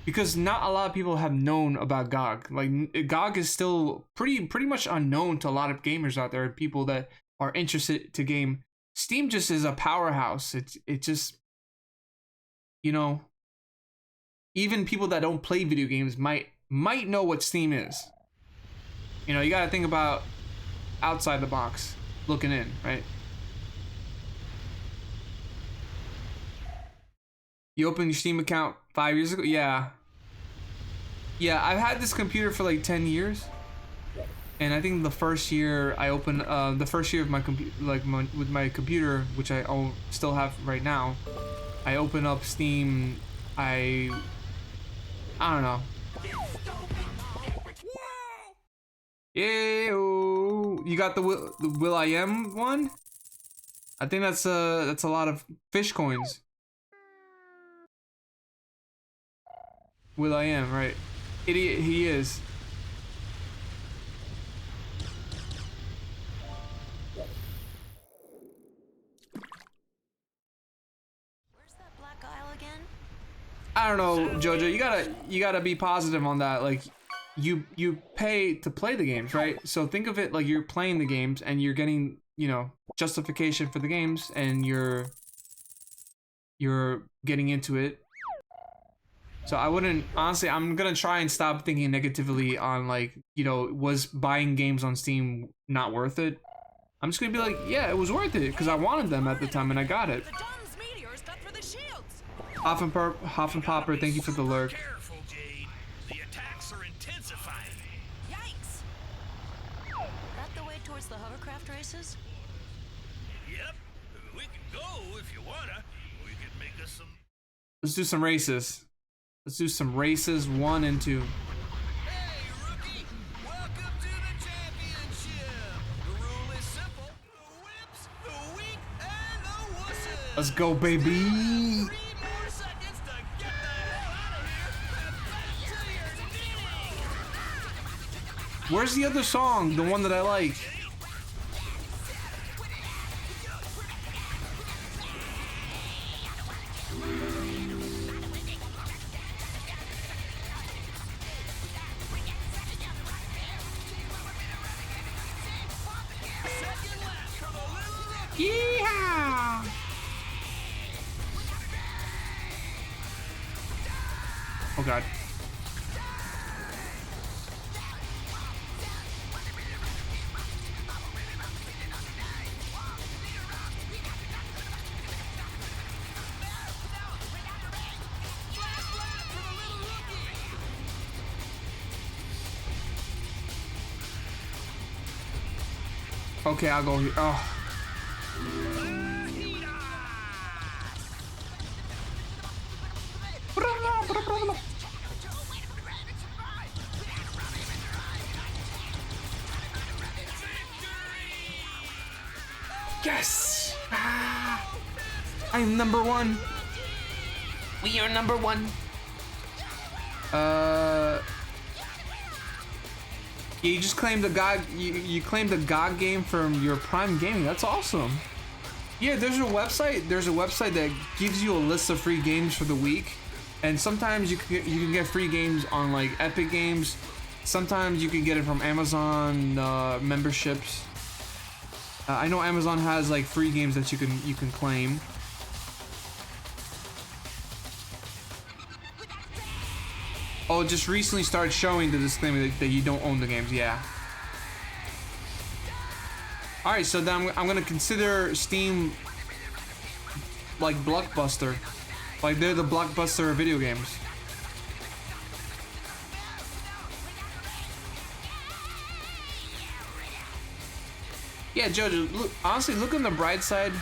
because not a lot of people have known about GOG. Like GOG is still pretty much unknown to a lot of gamers out there, people that are interested to game. Steam just is a powerhouse. It just, you know, even people that don't play video games might know what Steam is. You know, you gotta think about outside the box, looking in, right? You opened your Steam account 5 years ago? Yeah. Yeah, I've had this computer for like 10 years. And I think the first year I opened, the first year of my with my computer, which I still have right now, I opened up Steam. I don't know. Ew, you got the Will I Am one? I think that's a lot of fish coins. Will I Am, right? Idiot, he is. I don't know, Jojo. You gotta be positive on that. Like, you pay to play the games, right? So think of it like you're playing the games and you're getting, you know, justification for the games, and you're getting into it. So I wouldn't, honestly, I'm gonna try and stop thinking negatively on like, you know, was buying games on Steam not worth it? I'm just gonna be like, yeah, it was worth it because I wanted them at the time and I got it. Hoffenpopper, thank you for the lurk. Careful, Jade. The attacks are intensifying. Yikes! That the way towards the hovercraft races? Yep. We can go if you wanna. We can make us some. Let's do some races. Let's do some races 1 and 2. Hey, rookie! Welcome to the championship. The rule is simple: the whips, the weak, and the wusses. Let's go, baby. 3 more seconds to get the hell out of here and back to your knitting. Where's the other song? The one that I like. Yeehaw! Oh god. Okay, I'll go here. Oh. I'm number one. We are number one. You just claimed the GOG. You claimed the GOG game from your Prime Gaming. That's awesome. Yeah, there's a website. There's a website that gives you a list of free games for the week, and sometimes you can get free games on like Epic Games. Sometimes you can get it from Amazon memberships. I know Amazon has like free games that you can claim. Oh, it just recently started showing the disclaimer that you don't own the games. Yeah. All right, so then I'm gonna consider Steam like Blockbuster, like they're the Blockbuster of video games. Yeah, Jojo, look, honestly, look on the bright side,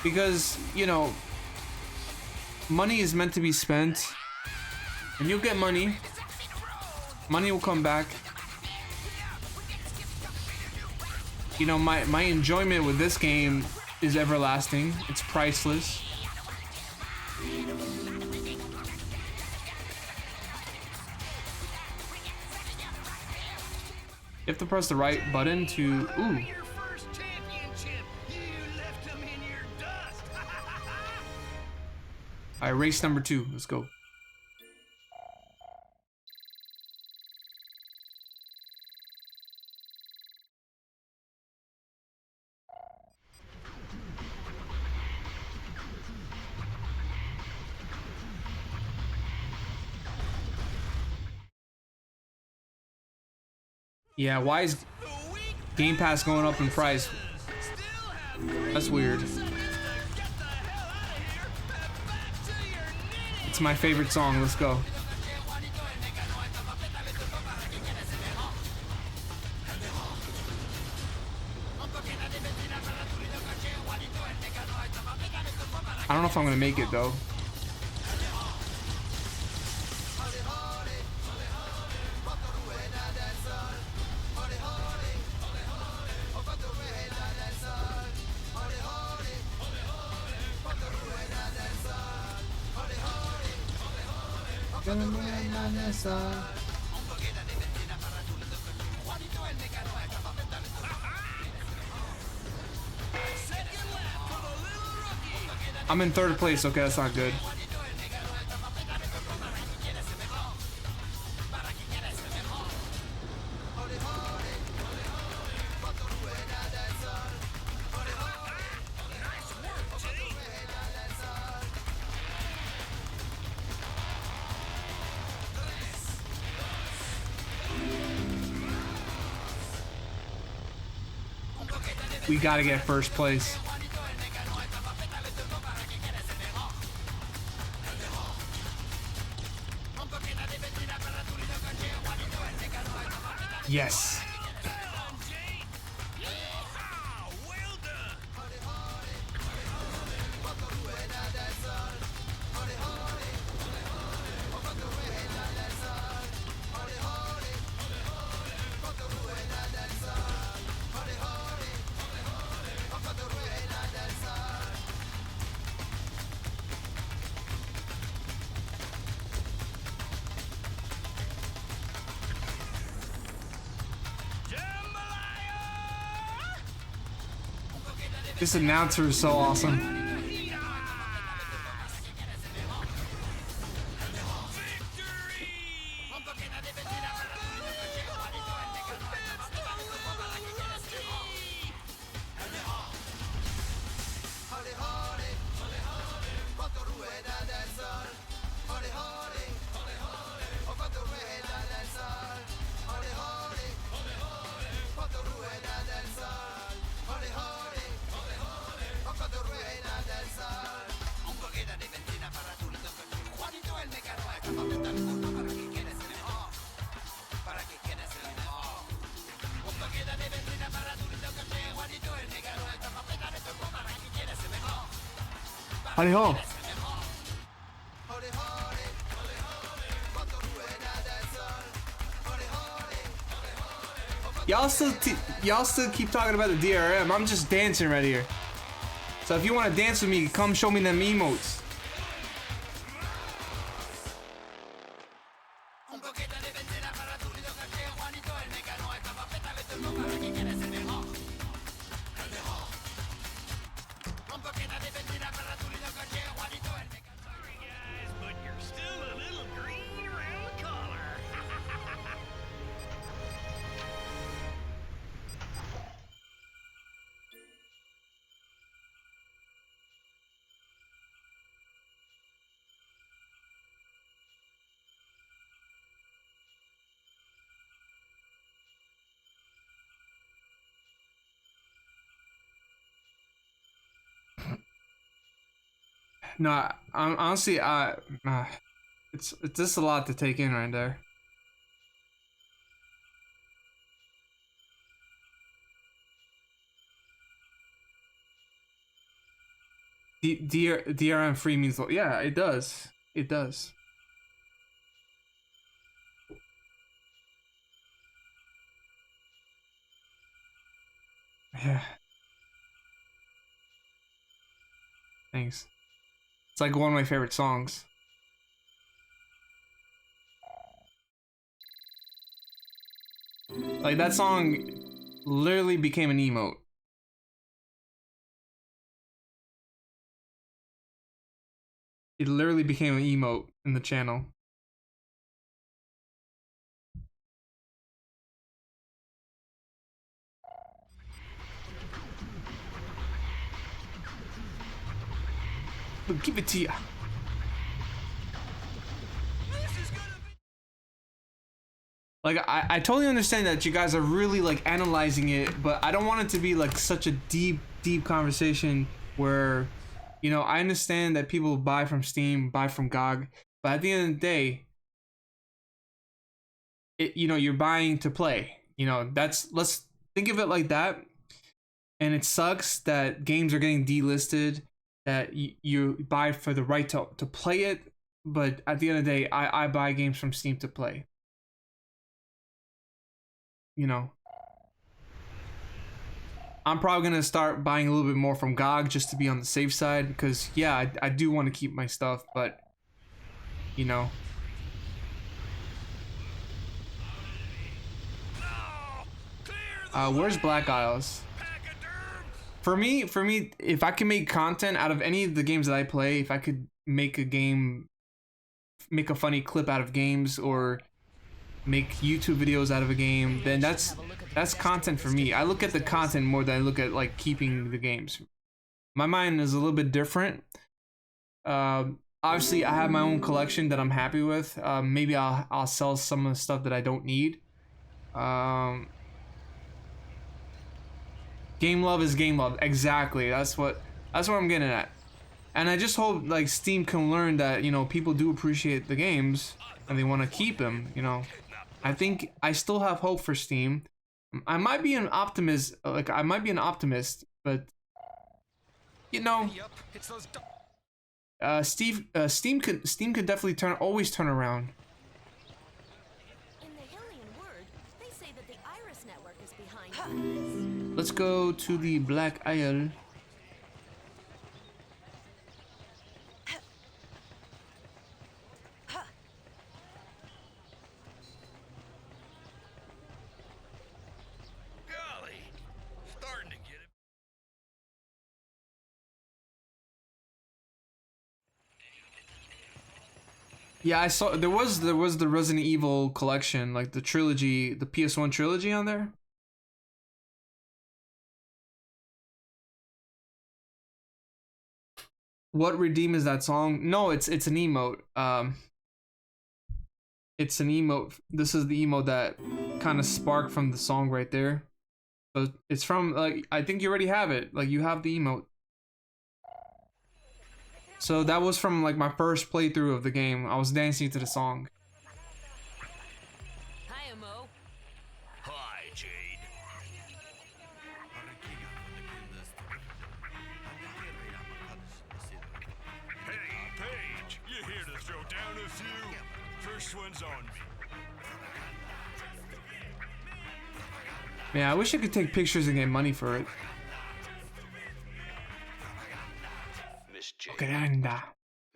because, you know, money is meant to be spent, and you'll get money. Money will come back. You know, my enjoyment with this game is everlasting. It's priceless. You have to press the right button to... Ooh. Alright, race number 2. Let's go. Yeah, why is Game Pass going up in price? That's weird. It's my favorite song. Let's go. I don't know if I'm gonna make it though. I'm in 3rd place. Okay, that's not good. We gotta get 1st place. Yes. This announcer is so awesome. Howdy ho. Y'all still keep talking about the DRM. I'm just dancing right here. So if you want to dance with me, come show me them emotes. But you're still a little green around the collar. No, I'm honestly, it's just a lot to take in right there. DRM free means, yeah, it does. It does. Yeah. Thanks. It's like one of my favorite songs. Like that song literally became an emote. It literally became an emote in the channel. We'll give it to ya. Like I totally understand that you guys are really like analyzing it, but I don't want it to be like such a deep conversation where, you know, I understand that people buy from Steam, buy from GOG, but at the end of the day, you know, you're buying to play. You know, let's think of it like that. And it sucks that games are getting delisted, that you buy for the right to play it, but at the end of the day, I buy games from Steam to play. You know, I'm probably gonna start buying a little bit more from GOG just to be on the safe side, because yeah, I do want to keep my stuff, but you know. Where's Black Isles? For me, if I can make content out of any of the games that I play, if I could make a funny clip out of games, or make YouTube videos out of a game, then that's content for me. I look at the content more than I look at like keeping the games. My mind is a little bit different. Obviously I have my own collection that I'm happy with. Maybe I'll sell some of the stuff that I don't need. Game love is game love. Exactly. That's what I'm getting at. And I just hope like Steam can learn that, you know, people do appreciate the games and they want to keep them, you know. I think I still have hope for Steam. I might be an optimist, but you know, Steam could definitely always turn around. In the Hylian word, they say that the Iris network is behind this. Let's go to the Black Isle. Yeah, I saw there was the Resident Evil collection, like the trilogy, the PS1 trilogy on there. What Redeem is that song? No, it's an emote. It's an emote. This is the emote that kind of sparked from the song right there. So it's from, like, I think you already have it. Like, you have the emote. So that was from like my first playthrough of the game. I was dancing to the song. Hi, Mo. Hi, Jade. Hey, Paige, you here to throw down a few? First one's on me. Man, I wish I could take pictures and get money for it. grande.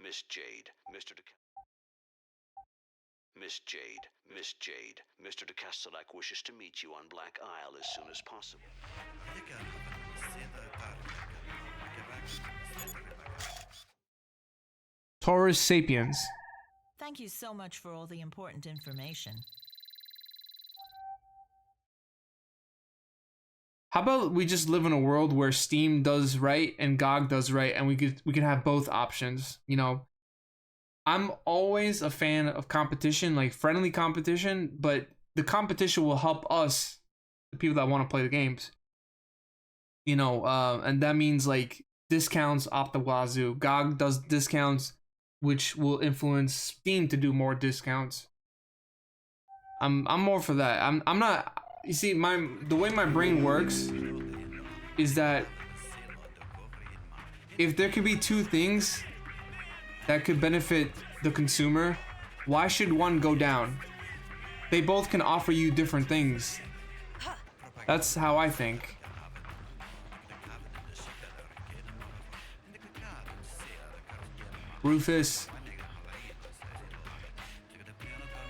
Miss Jade, Miss Jade, Miss Jade, Mr. de Castellac wishes to meet you on Black Isle as soon as possible. Taurus sapiens. Thank you so much for all the important information. How about we just live in a world where Steam does right and GOG does right, and we can have both options. You know, I'm always a fan of competition, like friendly competition, but the competition will help us, the people that want to play the games. You know, and that means like discounts off the wazoo. GOG does discounts, which will influence Steam to do more discounts. I'm more for that. I'm not. You see, the way my brain works is that if there could be two things that could benefit the consumer, why should one go down? They both can offer you different things. That's how I think. Rufus.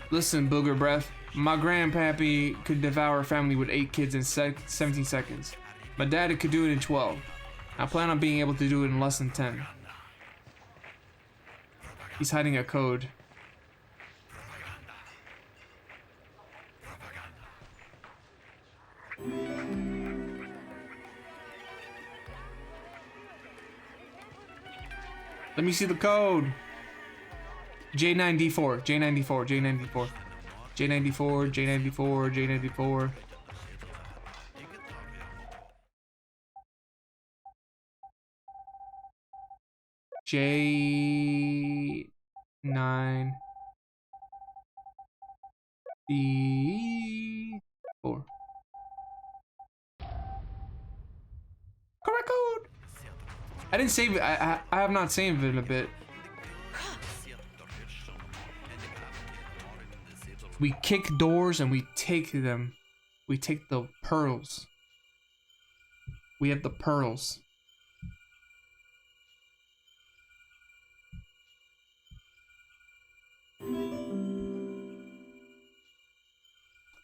Listen, booger breath. My grandpappy could devour a family with 8 kids in 17 seconds. My dad could do it in 12. I plan on being able to do it in less than 10. He's hiding a code. Let me see the code. J9D4, J94, J94. J94, J94, J94. J9D4. Correct code. I didn't save it. I have not saved it in a bit. We kick doors and we take them. We take the pearls. We have the pearls.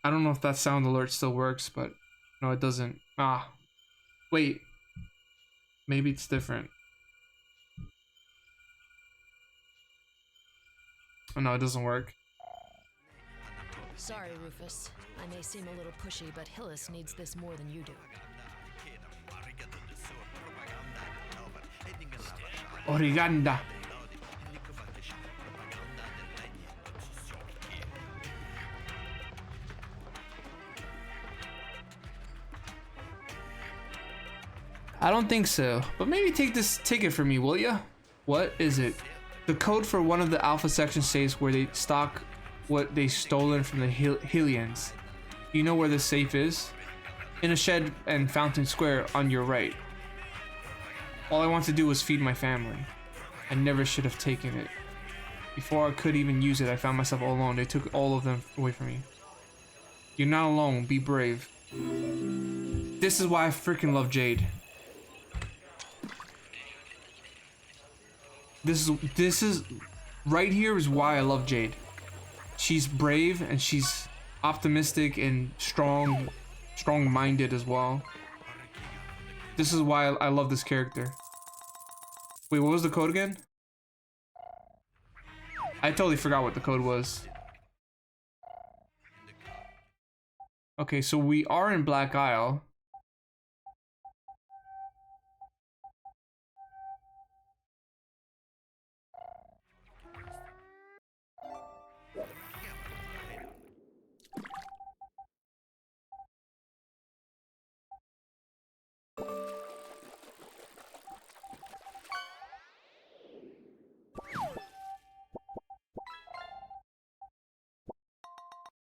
I don't know if that sound alert still works, but no, it doesn't. Ah, wait. Maybe it's different. Oh no, it doesn't work. Sorry, Rufus. I may seem a little pushy, but Hillis needs this more than you do. Origanda. I don't think so, but maybe take this ticket for me, will ya? What is it? The code for one of the Alpha sections states where they stock what they stolen from the Hylians. Do you know where the safe is? In a shed and Fountain Square on your right. All I want to do was feed my family. I never should have taken it. Before I could even use it, I found myself all alone. They took all of them away from me. You're not alone. Be brave. This is why I freaking love Jade. This is right here is why I love Jade. She's brave and she's optimistic and strong-minded as well. This is why I love this character. Wait, what was the code again? I totally forgot what the code was. Okay, so we are in Black Isle.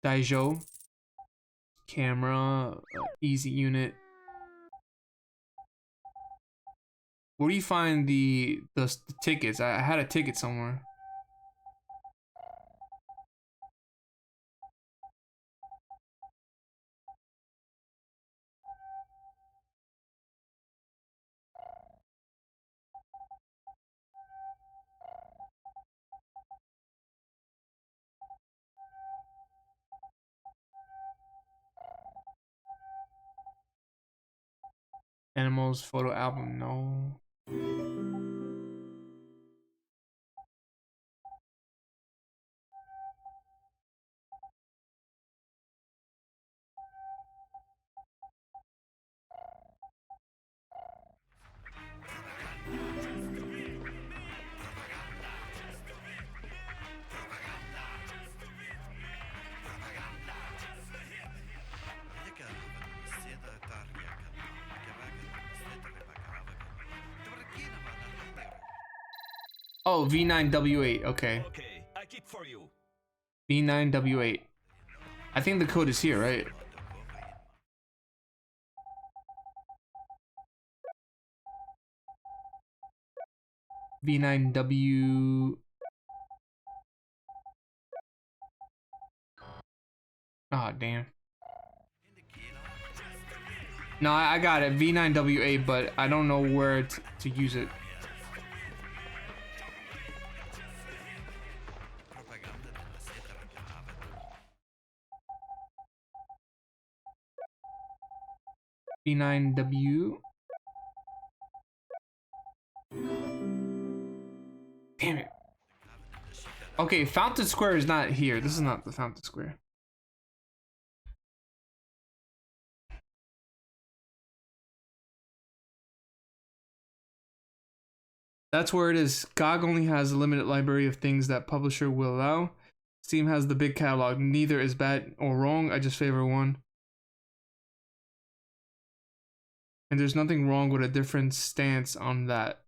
Daijo. Camera. Easy unit. Where do you find the tickets? I had a ticket somewhere. Animals photo album, no. Oh, V9W8, okay. Okay, I keep for you. V9W8. I think the code is here, right? V9W. Oh, damn. No, I got it. V9W8, but I don't know where to use it. V9W. Damn it. Okay, Fountain Square is not here. This is not the Fountain Square. That's where it is. GOG only has a limited library of things that publisher will allow. Steam has the big catalog. Neither is bad or wrong. I just favor one. And there's nothing wrong with a different stance on that.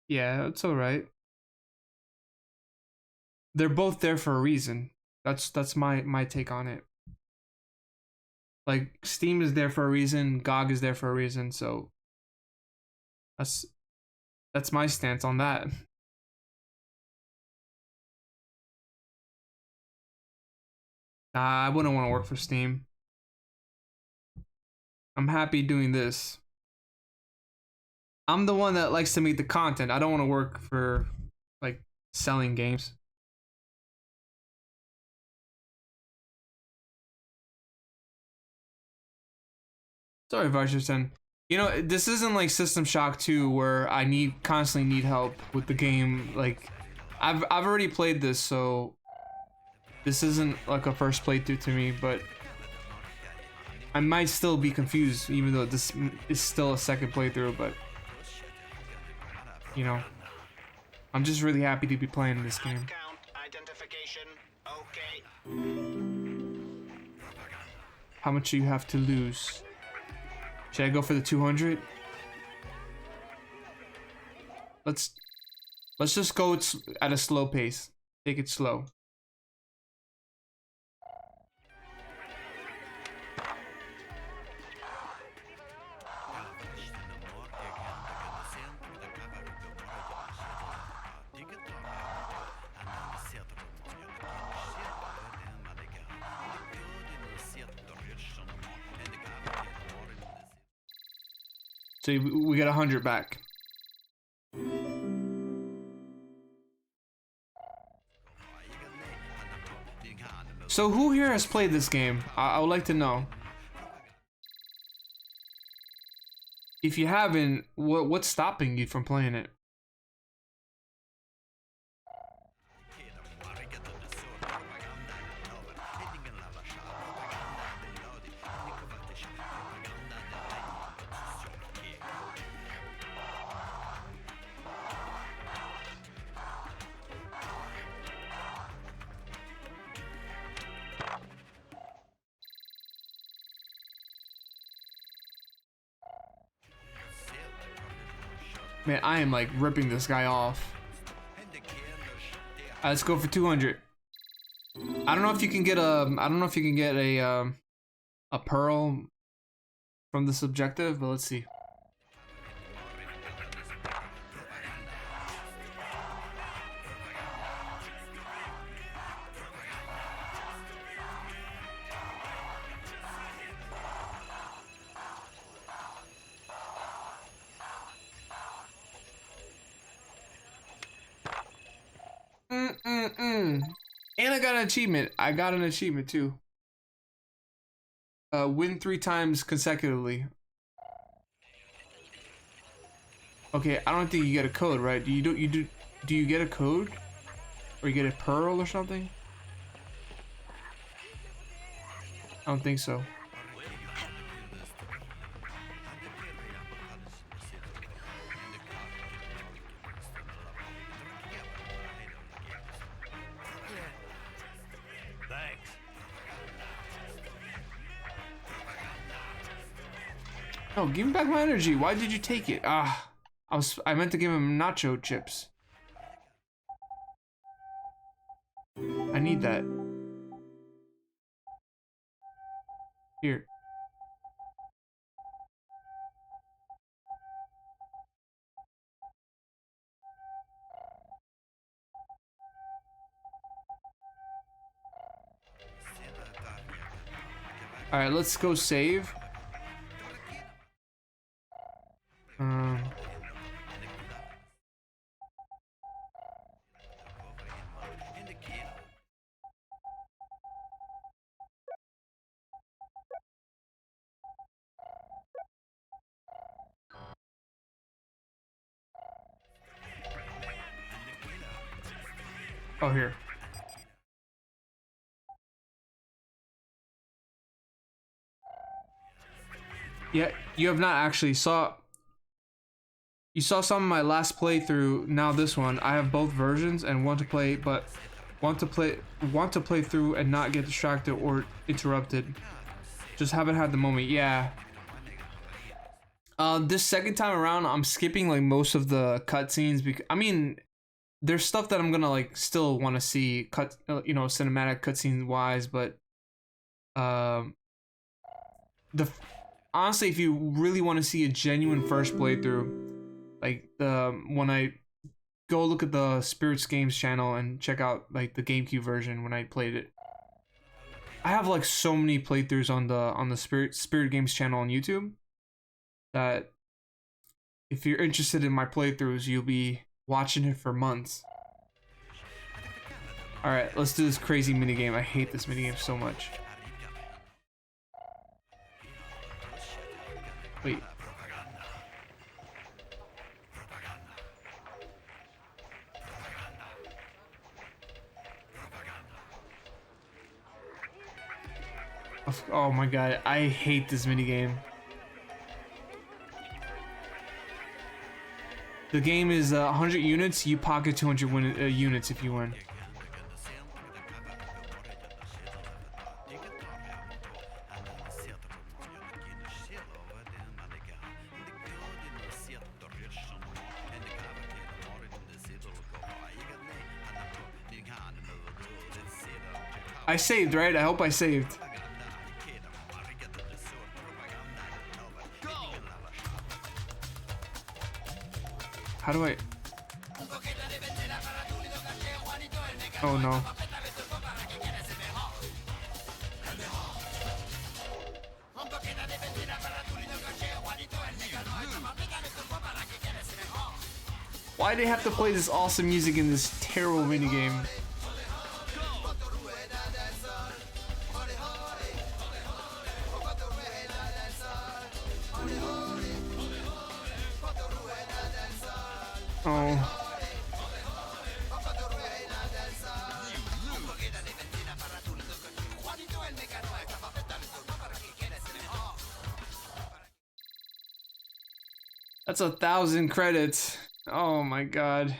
Yeah, it's alright. They're both there for a reason. That's my take on it. Like, Steam is there for a reason, GOG is there for a reason, so that's my stance on that. I wouldn't want to work for Steam. I'm happy doing this. I'm the one that likes to make the content. I don't want to work for, like, selling games. Sorry, Varsherson. You know, this isn't like System Shock 2 where I constantly need help with the game. Like, I've already played this, so this isn't like a first playthrough to me, but I might still be confused even though this is still a second playthrough, but you know, I'm just really happy to be playing this game. Identification. Okay. How much do you have to lose? Should I go for the 200? Let's just go at a slow pace. Take it slow. So we got 100 back. So who here has played this game? I would like to know. If you haven't, what's stopping you from playing it? Man, I am like ripping this guy off. Let's go for 200. I don't know if you can get a pearl from this objective, but let's see. And I got an achievement. I got an achievement too. Win 3 times consecutively. Okay, I don't think you get a code, right? Do you get a code? Or you get a pearl or something? I don't think so. Thanks. No, give me back my energy. Why did you take it? Ah, I meant to give him nacho chips. I need that. Here. All right, let's go save. Um, oh, here. Yeah, you have not actually saw. You saw some of my last playthrough. Now this one, I have both versions and want to play, but want to play through and not get distracted or interrupted. Just haven't had the moment. Yeah. This second time around, I'm skipping like most of the cutscenes because I mean, there's stuff that I'm gonna like still want to see cinematic cutscene wise, but um, the honestly, if you really want to see a genuine first playthrough, like when I go look at the Spirits Games channel and check out like the GameCube version when I played it. I have like so many playthroughs on the Spirit Games channel on YouTube that if you're interested in my playthroughs, you'll be watching it for months. All right, let's do this crazy minigame. I hate this minigame so much. Wait. Oh my god, I hate this minigame. The game is 100 units, you pocket 200 units if you win. I saved, right? I hope I saved. How do I... Oh no. Why do they have to play this awesome music in this terrible minigame? Oh. That's 1,000 credits. Oh my god.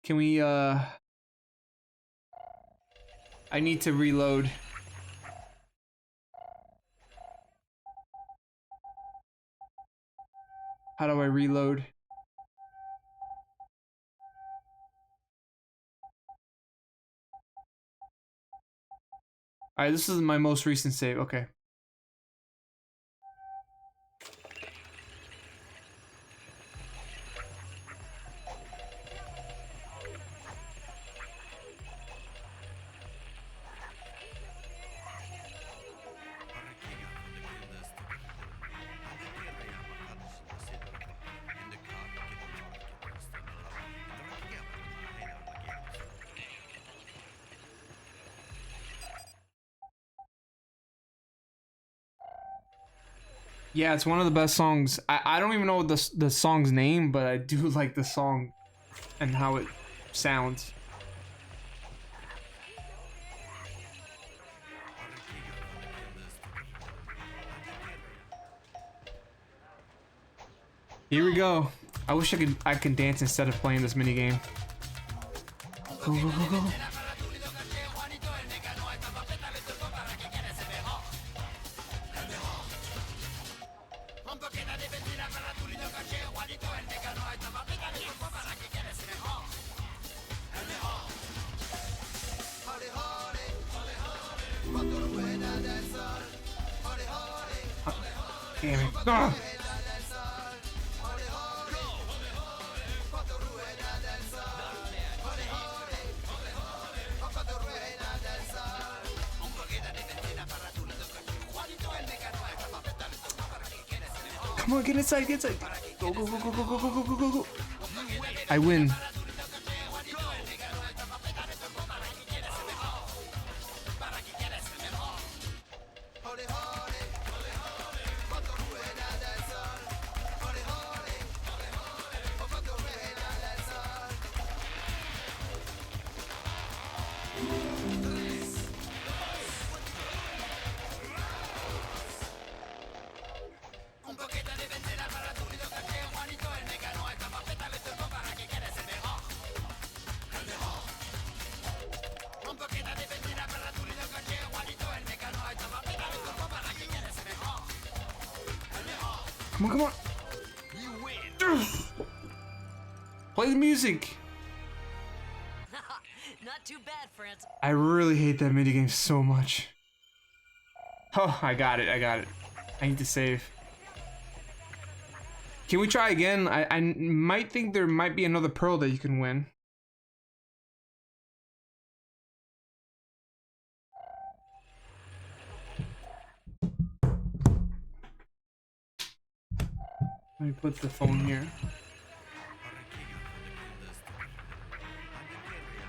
Can we, I need to reload. How do I reload? Alright, this is my most recent save. Okay. Yeah, it's one of the best songs. I don't even know the song's name, but I do like the song and how it sounds. Here we go. I wish I could dance instead of playing this mini game. Go go go go. Damn it. Ah! Come on, get inside, get inside. Go, go, go, go, go, go, go, go, go, go. I win. Come on, come on. Play the music. Not too bad, France. I really hate that minigame so much. Oh, I got it. I got it. I need to save. Can we try again? I might think there might be another pearl that you can win. Let me put the phone here.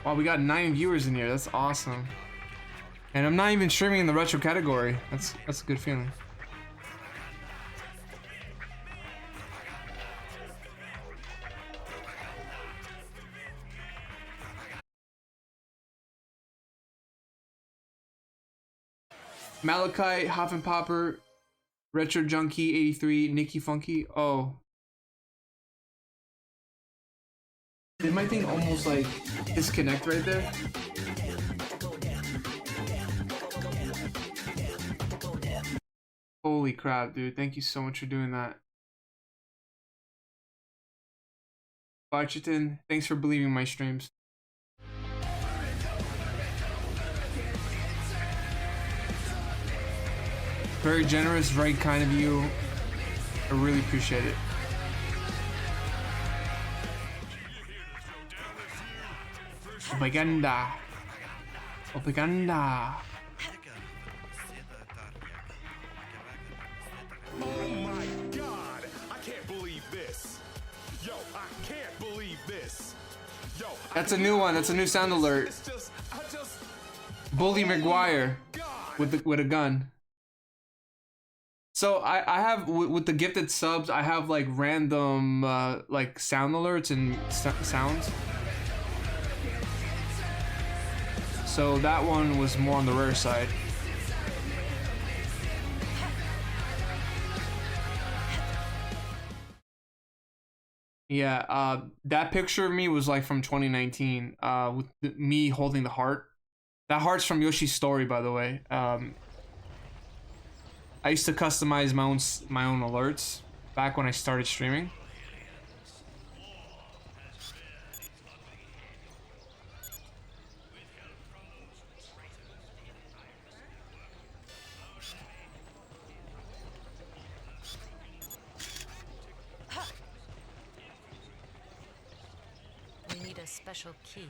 Wow, we got 9 viewers in here. That's awesome. And I'm not even streaming in the retro category. That's a good feeling. Malachi, Hoffenpopper, Retro Junkie 83, Nikki Funky. Oh. Did my thing almost like disconnect right there? Holy crap, dude. Thank you so much for doing that. Barchiton, thanks for believing my streams. Very generous, very kind of you. I really appreciate it. Opaganda. Opaganda. Oh my god! I can't believe this! Yo, I can't believe this! Yo, That's a new one. That's a new sound alert. Bully McGuire with a gun. So I have with the gifted subs, I have like random like sound alerts and sounds. So that one was more on the rare side. Yeah, that picture of me was like from 2019, with me holding the heart. That heart's from Yoshi's Story, by the way. I used to customize my own alerts back when I started streaming. We need a special key.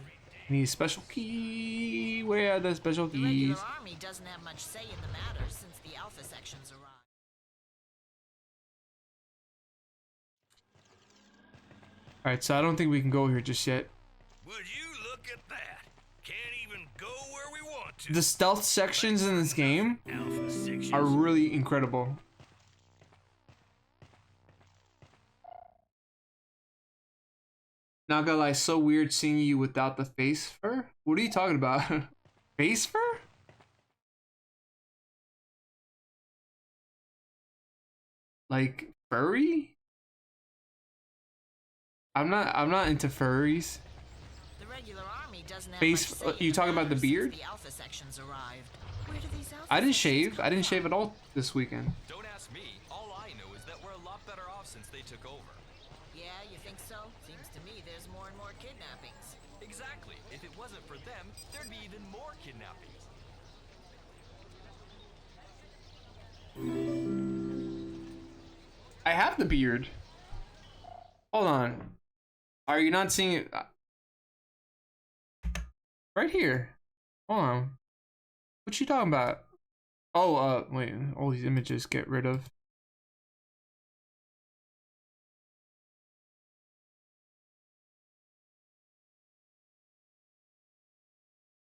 Need a special key. Where are the special The keys? regular army doesn't have much say in the matter since the Alpha sections arrived. Alright, so I don't think we can go here just yet. Would you look at that? Can't even go where we want to. The stealth sections in this game Alpha sections. are really incredible. Not gonna lie, so weird seeing you without the face fur. What are you talking about? Face fur? Like furry? I'm not into furries. The regular army doesn't have Face much say in you the talking about the matter since beard? the alpha sections arrived. Where do these alpha I didn't sections shave. come I didn't from? shave at all this weekend. Don't ask me. All I know is that we're a lot better off since they took over. Yeah, you think so? Seems to me there's more and more kidnappings. Exactly. If it wasn't for them, there'd be even more kidnappings. I have the beard. Hold on. Are you not seeing it? Right here. Hold on. What you talking about? Oh, wait. All these images get rid of.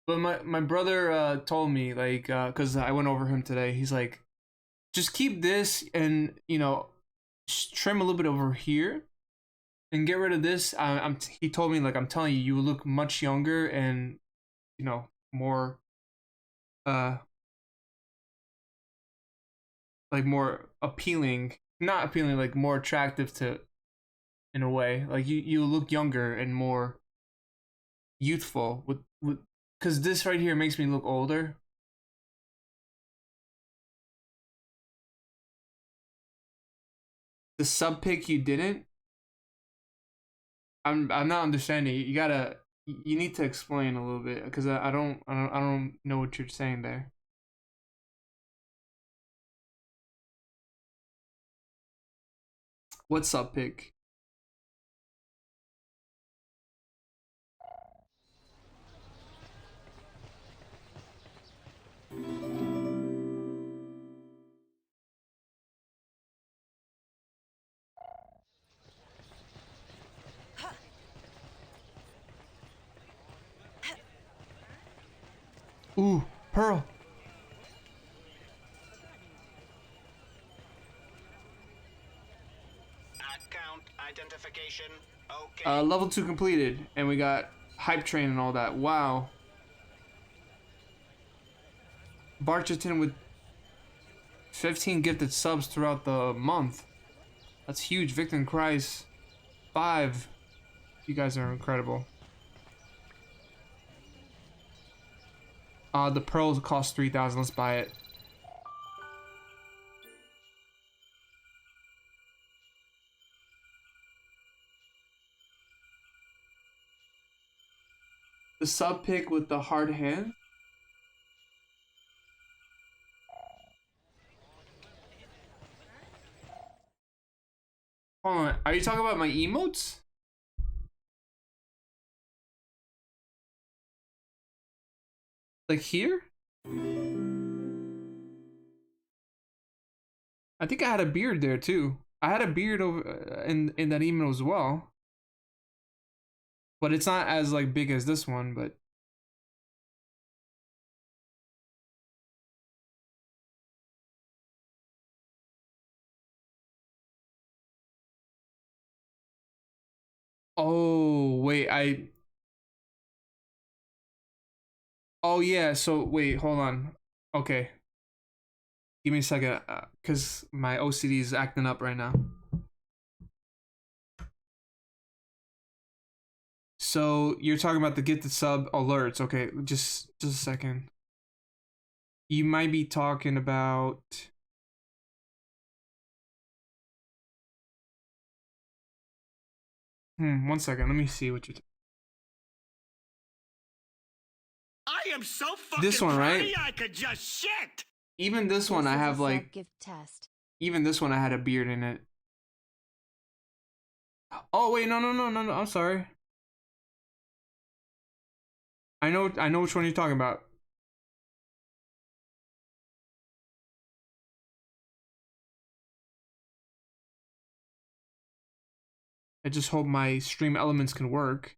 But my brother told me, like, cause I went over him today. He's like, just keep this and trim a little bit over here and get rid of this. He told me, like, I'm telling you, you will look much younger and more like more appealing, not appealing, like more attractive to, in a way, like you look younger and more youthful with because this right here makes me look older. The sub pick you didn't. I'm not understanding. You need to explain a little bit because I don't know what you're saying there. What sub pick? Ooh, Pearl. Account identification. Okay. Level 2 completed, and we got hype train and all that. Wow. Barcherton with 15 gifted subs throughout the month. That's huge. Victor Christ 5. You guys are incredible. The pearls cost 3,000. Let's buy it. The sub pick with the hard hand. Hold on. Are you talking about my emotes? Like here? I think I had a beard there too. I had a beard over in that email as well. But it's not as like big as this one, but oh, wait, oh yeah, so wait, hold on. Okay. Give me a second, cuz my OCD is acting up right now. So you're talking about the get the sub alerts. Okay, just a second. You might be talking about one second. Let me see what you're I am so fucking this one, right? I could just shit. Even this one I have like gift test. even this one I had a beard in it. Oh wait, no, I'm sorry. I know which one you're talking about. I just hope my stream elements can work.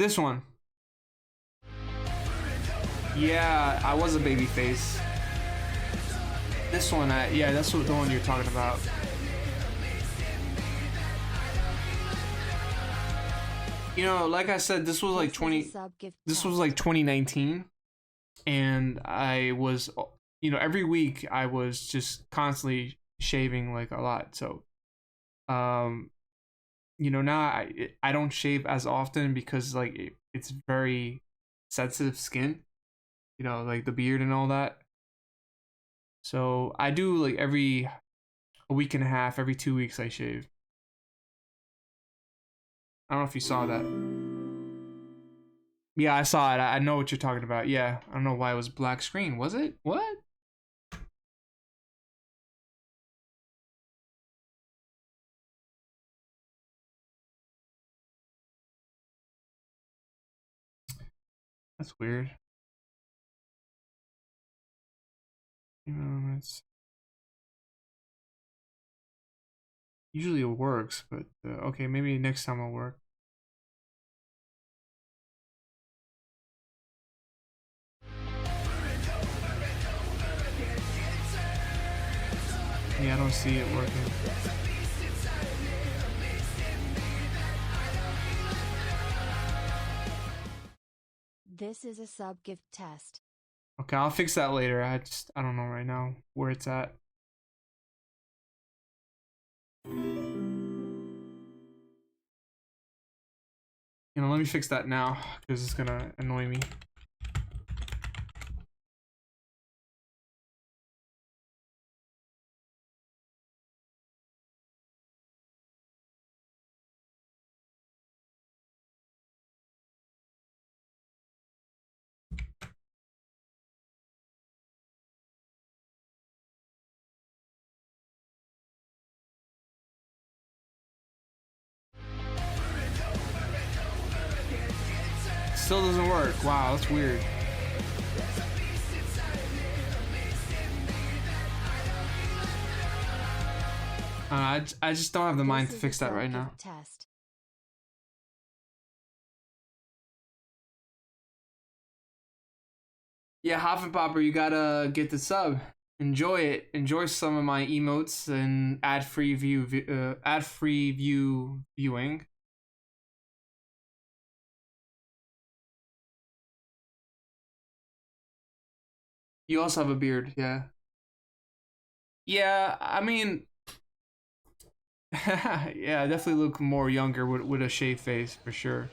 This one. Yeah, I was a baby face. This one, yeah, that's the one you're talking about. You know, like I said, this was like 2019, and I was, you know, every week I was just constantly shaving like a lot. So, you know, now I don't shave as often because like it's very sensitive skin, you know, like the beard and all that. So I do like every a week and a half, every 2 weeks I shave. I don't know if you saw that. Yeah, I saw it. I know what you're talking about. Yeah, I don't know why it was black screen. Was it? What? That's weird. It's usually it works, but okay, maybe next time it'll work. Yeah, I don't see it working. This is a sub gift test. Okay, I'll fix that later. I don't know right now where it's at. You know, let me fix that now because it's gonna annoy me. Still doesn't work. Wow, that's weird. I just don't have the mind to fix that right now. Test. Yeah, Hoffenpopper, you gotta get the sub. Enjoy it. Enjoy some of my emotes and ad-free view viewing. You also have a beard, yeah. Yeah, I mean, yeah, I definitely look more younger with a shaved face for sure.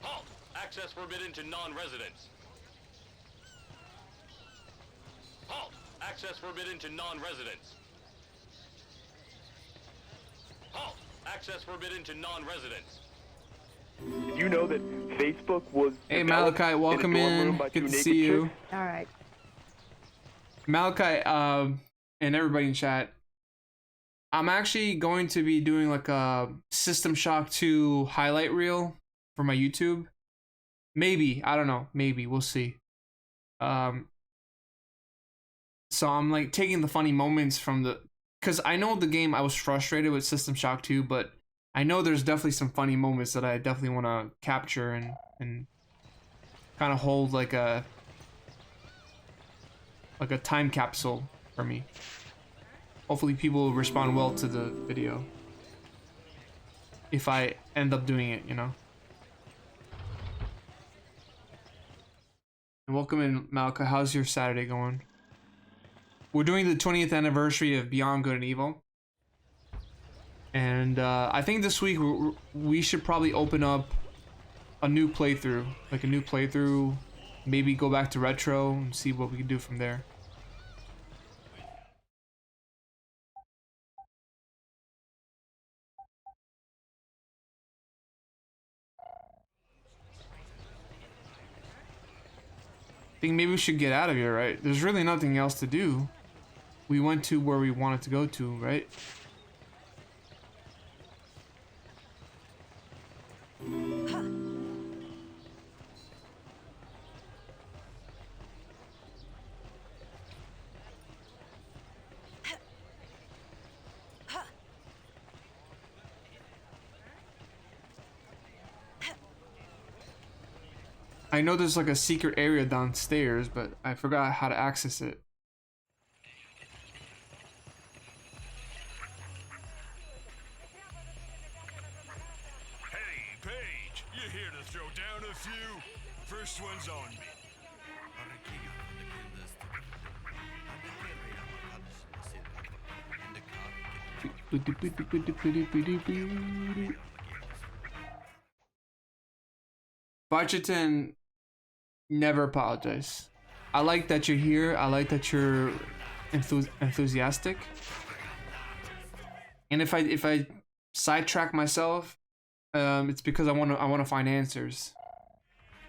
Halt! Access forbidden to non-residents. Halt! Access forbidden to non-residents. Halt! Access forbidden to non-residents. Did you know that Facebook was Hey Malachi, welcome in. Good to see you. All right. Malachi, and everybody in chat. I'm actually going to be doing like a System Shock 2 highlight reel for my YouTube. Maybe, I don't know. Maybe, we'll see. So I'm like taking the funny moments from the, because I know the game I was frustrated with System Shock 2, but I know there's definitely some funny moments that I definitely want to capture and kind of hold like a time capsule for me. Hopefully people will respond well to the video if I end up doing it, you know. And welcome in, Malka. How's your Saturday going? We're doing the 20th anniversary of Beyond Good and Evil. And I think this week we should probably open up a new playthrough. Like a new playthrough. Maybe go back to retro and see what we can do from there. I think maybe we should get out of here, right? There's really nothing else to do. We went to where we wanted to go to, right? I know there's like a secret area downstairs, but I forgot how to access it. Hey, Paige, you here to throw down a few? First one's on me. Barchiton, never apologize. I like that you're here. I like that you're enthusiastic. And if I sidetrack myself, it's because I wanna find answers.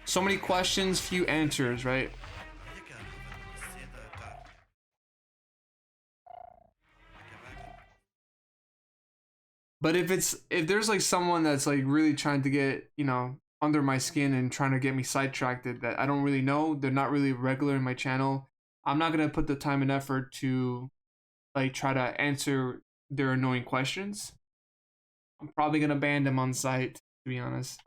So many questions, few answers, right? But if there's like someone that's like really trying to get, you know, under my skin and trying to get me sidetracked that I don't really know, they're not really regular in my channel, I'm not gonna put the time and effort to like try to answer their annoying questions. I'm probably gonna ban them on site, to be honest.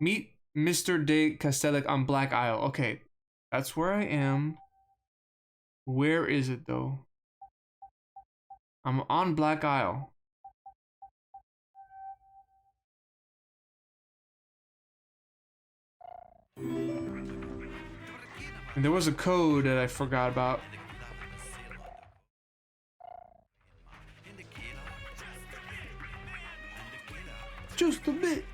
Meet Mr. De Castellic on Black Isle. Okay, that's where I am. Where is it though? I'm on Black Isle. And there was a code that I forgot about. Just a bit.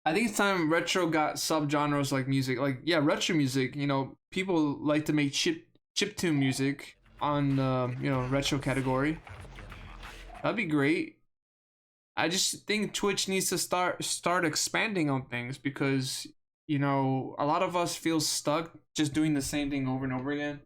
I think it's time retro got subgenres like music. Like, yeah, retro music, you know, people like to make chiptune music on you know, retro category. That'd be great. I just think Twitch needs to start expanding on things because, you know, a lot of us feel stuck just doing the same thing over and over again.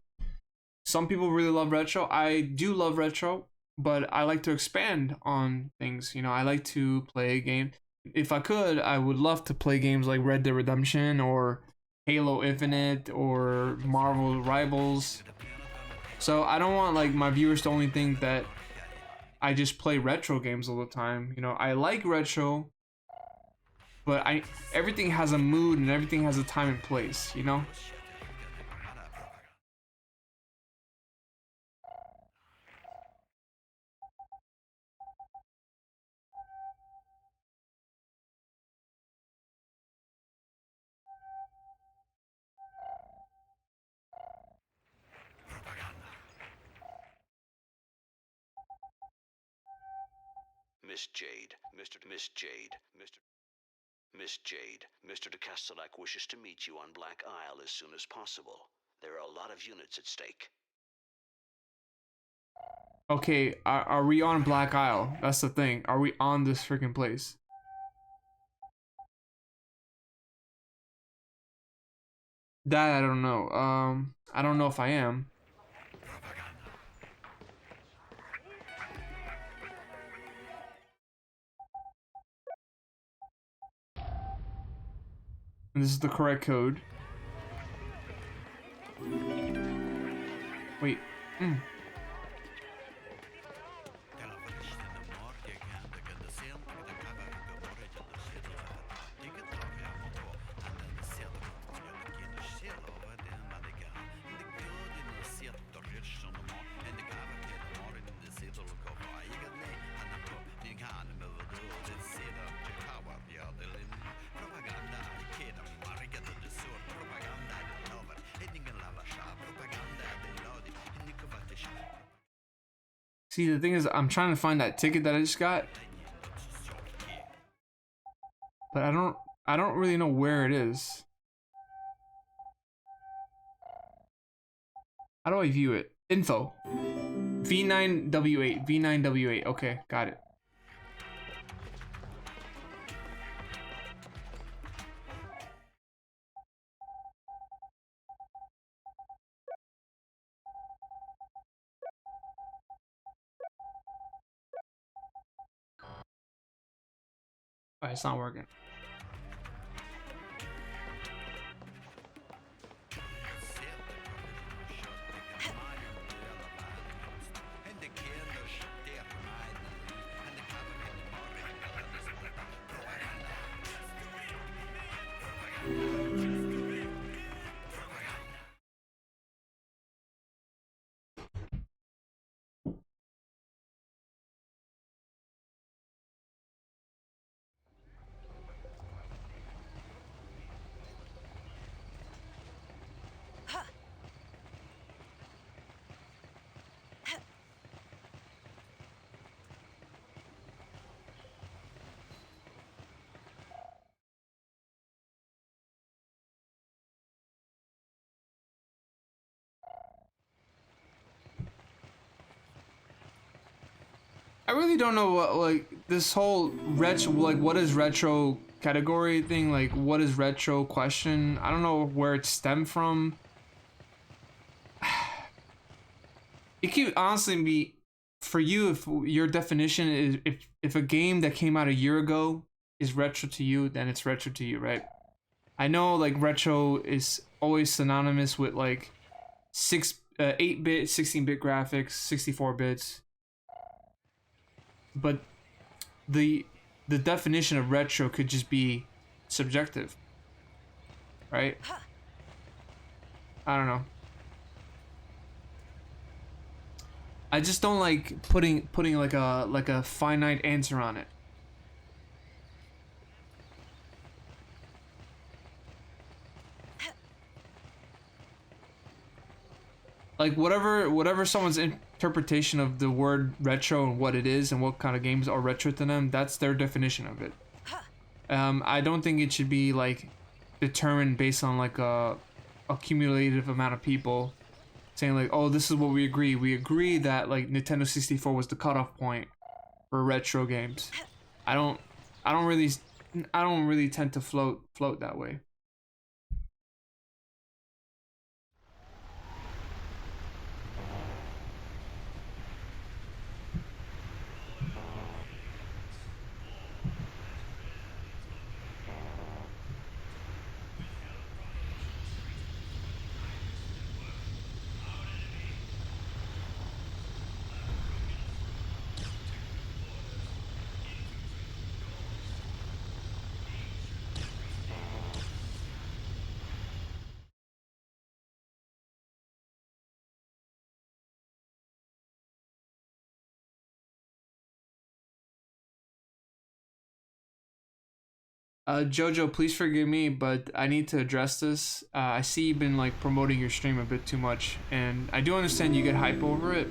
Some people really love retro. I do love retro, but I like to expand on things. You know, I like to play a game. If I could, I would love to play games like Red Dead Redemption or Halo Infinite or Marvel Rivals. So I don't want like my viewers to only think that I just play retro games all the time. You know, I like retro, but everything has a mood and everything has a time and place, you know? Miss Jade, Miss Jade, Miss Jade, Mr. de Castellac wishes to meet you on Black Isle as soon as possible. There are a lot of units at stake. Okay, are we on Black Isle? That's the thing. Are we on this freaking place? That I don't know. I don't know if I am. And this is the correct code. Wait. See, the thing is, I'm trying to find that ticket that I just got, but I don't really know where it is. How do I view it? Info. V9W8. V9W8. Okay, got it. Alright, it's not working. I really don't know what, like, this whole retro, like, what is retro category thing, like, what is retro question? I don't know where it stemmed from. It could honestly be, for you, if your definition is, if a game that came out a year ago is retro to you, then it's retro to you, right? I know, like, retro is always synonymous with, like, 8-bit, 16-bit graphics, 64 bits. But the definition of retro could just be subjective, right? I don't know. I just don't like putting like a finite answer on it. Like whatever someone's interpretation of the word retro and what it is and what kind of games are retro to them, that's their definition of it. I don't think it should be like determined based on like a cumulative amount of people saying like, oh, this is what we agree. We agree that like Nintendo 64 was the cutoff point for retro games. I don't really tend to float that way. Jojo, please forgive me, but I need to address this. I see you've been like promoting your stream a bit too much, and I do understand you get hype over it,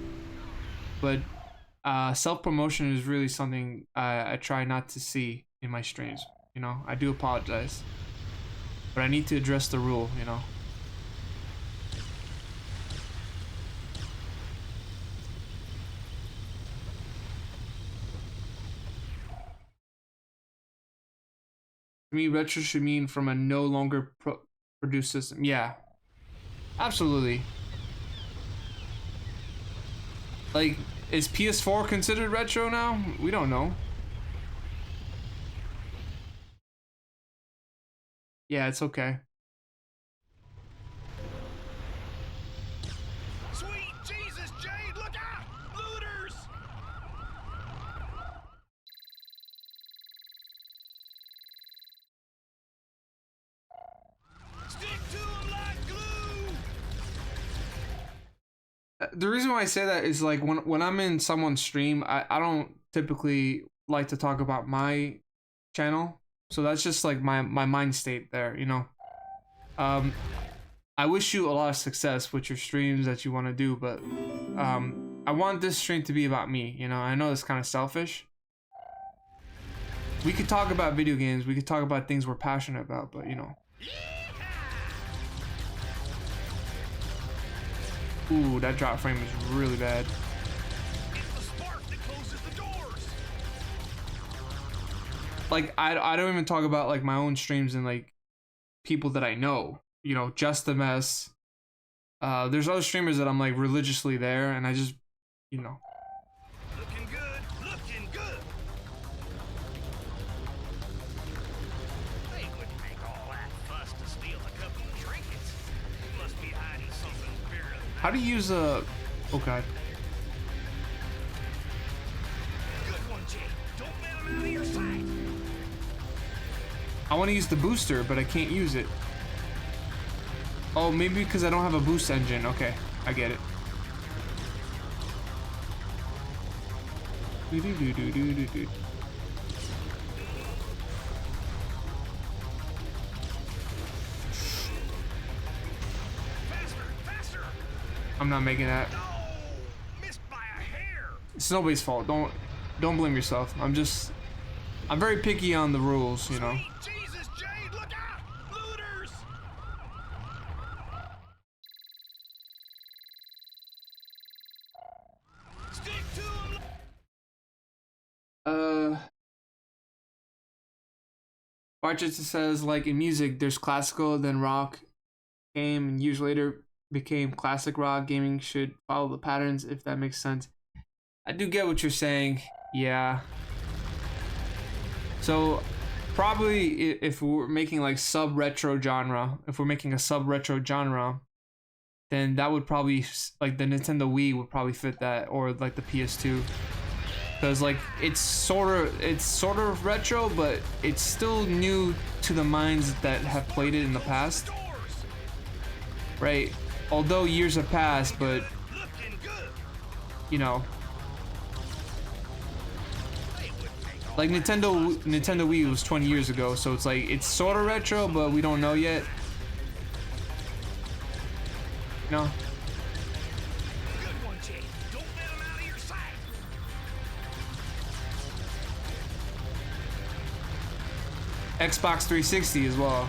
but self-promotion is really something I try not to see in my streams. You know, I do apologize, but I need to address the rule, you know. To me, retro should mean from a no longer produced system. Yeah, absolutely. Like, is PS4 considered retro now? We don't know. Yeah, it's okay. Sweet Jesus, Jade, look out! Looters! Stick to 'em like glue! The reason why I say that is like when I'm in someone's stream, I don't typically like to talk about my channel. So that's just like my mind state there, you know. I wish you a lot of success with your streams that you want to do, but I want this stream to be about me, you know. I know it's kind of selfish. We could talk about video games, we could talk about things we're passionate about, but you know. Ooh, that drop frame is really bad. It's the spark that closes the doors! Like I don't even talk about like my own streams and like people that I know, you know, Just a Mess. There's other streamers that I'm like religiously there, and I just, you know. Looking good, looking good! How do you use a... Oh god. Good one, Jade. Don't let him out of your sight. I want to use the booster, but I can't use it. Oh, maybe because I don't have a boost engine. Okay, I get it. I'm not making that. Missed by a hair. It's nobody's fault. Don't blame yourself. I'm very picky on the rules, you know. Jesus, Jade, look out! Looters! Stick to him. Barchester says, like in music, there's classical, then rock came, and years later became classic rock. Gaming should follow the patterns, if that makes sense. I do get what you're saying. Yeah. So probably if we're making like sub-retro genre, if we're making a sub-retro genre, then that would probably, like the Nintendo Wii would probably fit that, or like the PS2. Because like it's sort of retro, but it's still new to the minds that have played it in the past. Right? Although years have passed, but you know, like Nintendo Wii was 20 years ago, so it's like it's sort of retro, but we don't know yet. No. Xbox 360 as well.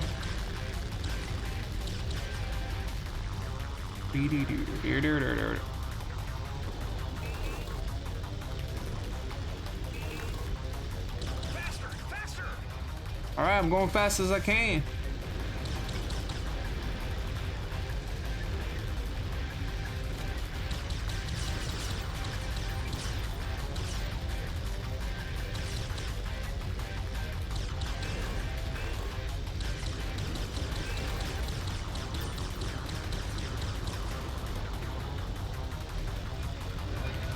Alright, I'm going fast as I can.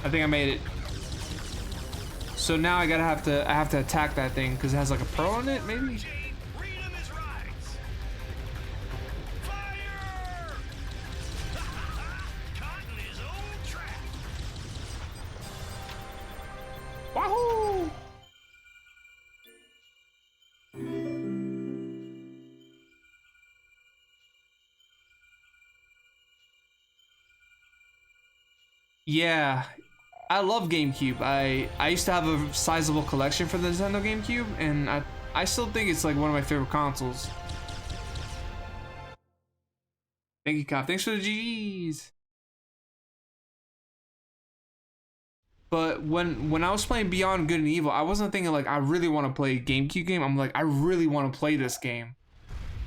I think I made it. So now I have to attack that thing because it has like a pearl on it, maybe. Wahoo! Yeah. I love GameCube. I used to have a sizable collection for the Nintendo GameCube, and I still think it's like one of my favorite consoles. Thank you, Cop. Thanks for the GGs. But when I was playing Beyond Good and Evil, I wasn't thinking like I really want to play a GameCube game. I'm like, I really want to play this game,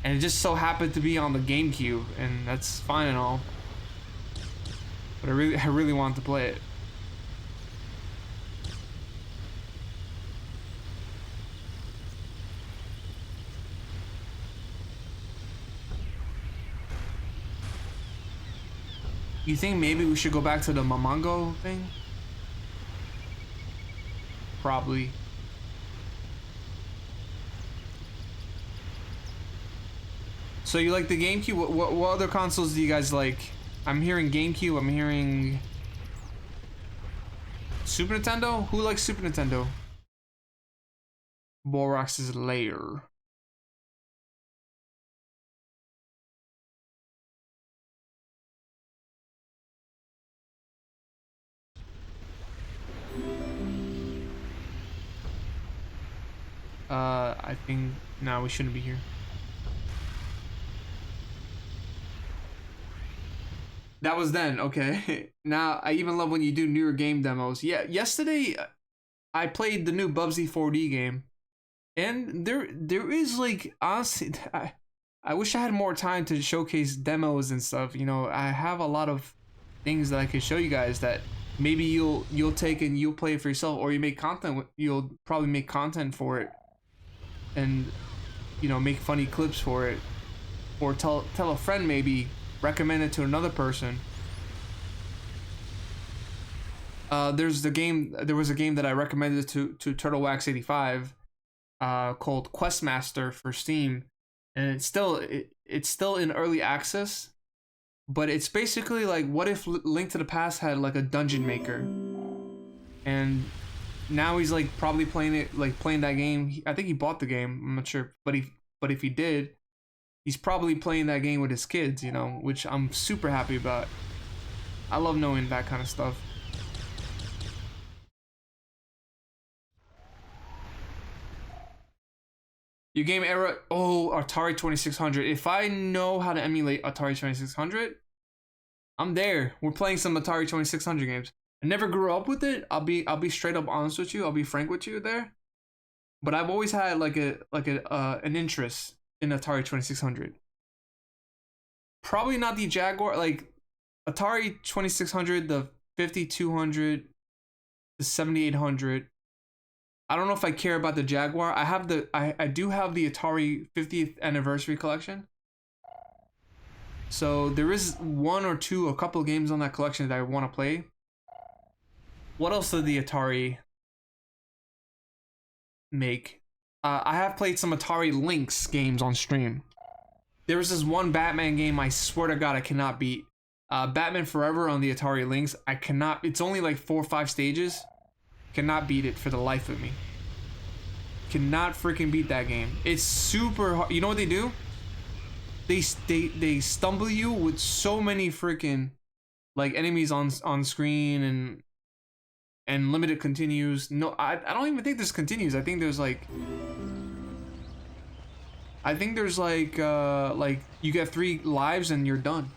and it just so happened to be on the GameCube, and that's fine and all. But I really wanted to play it. You think maybe we should go back to the Momongo thing? Probably. So you like the GameCube? What other consoles do you guys like? I'm hearing GameCube. I'm hearing Super Nintendo. Who likes Super Nintendo? Borax's Lair. I think no, we shouldn't be here. That was then, okay. Now I even love when you do newer game demos. Yeah, yesterday I played the new Bubsy 4D game, and there is like honestly, I wish I had more time to showcase demos and stuff. You know, I have a lot of things that I could show you guys that maybe you'll take and you'll play it for yourself, or you make content. You'll probably make content for it, and you know, make funny clips for it, or tell a friend, maybe recommend it to another person. There was a game that I recommended to TurtleWax85 called Questmaster for Steam, and it's still in early access, but it's basically like, what if Link to the Past had like a dungeon maker, and now he's like probably playing that game. I think he bought the game, I'm not sure, but if he did, he's probably playing that game with his kids, you know, which I'm super happy about. I love knowing that kind of stuff. Your game era, oh, Atari 2600. If I know how to emulate Atari 2600, I'm there. We're playing some Atari 2600 games. I never grew up with it. I'll be straight up honest with you. I'll be frank with you there. But I've always had an interest in Atari 2600. Probably not the Jaguar, like Atari 2600, the 5200, the 7800. I don't know if I care about the Jaguar. I do have the Atari 50th anniversary collection. So there is a couple of games on that collection that I want to play. What else did the Atari make? I have played some Atari Lynx games on stream. There was this one Batman game, I swear to God, I cannot beat. Batman Forever on the Atari Lynx. I cannot. It's only like 4 or 5 stages. Cannot beat it for the life of me. Cannot freaking beat that game. It's super hard. You know what they do? They stumble you with so many freaking like enemies on screen and limited continues. No, I don't even think there's continues. I think there's like you get 3 lives and you're done.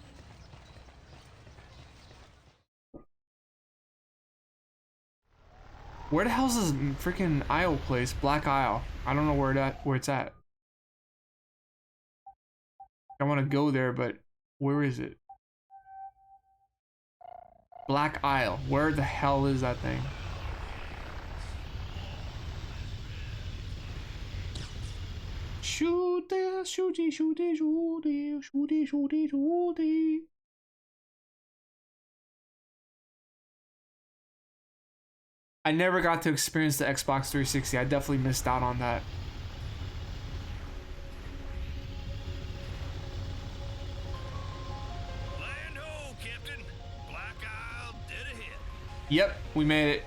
Where the hell's this freaking Isle place? Black Isle. I don't know where it's at. I want to go there, but where is it? Black Isle. Where the hell is that thing? Shoot it, shoot it, shoot it, shoot it, shoot it, shoot it, shoot it. I never got to experience the Xbox 360. I definitely missed out on that. Land ho, Captain. Black Isle dead ahead. Yep, we made it.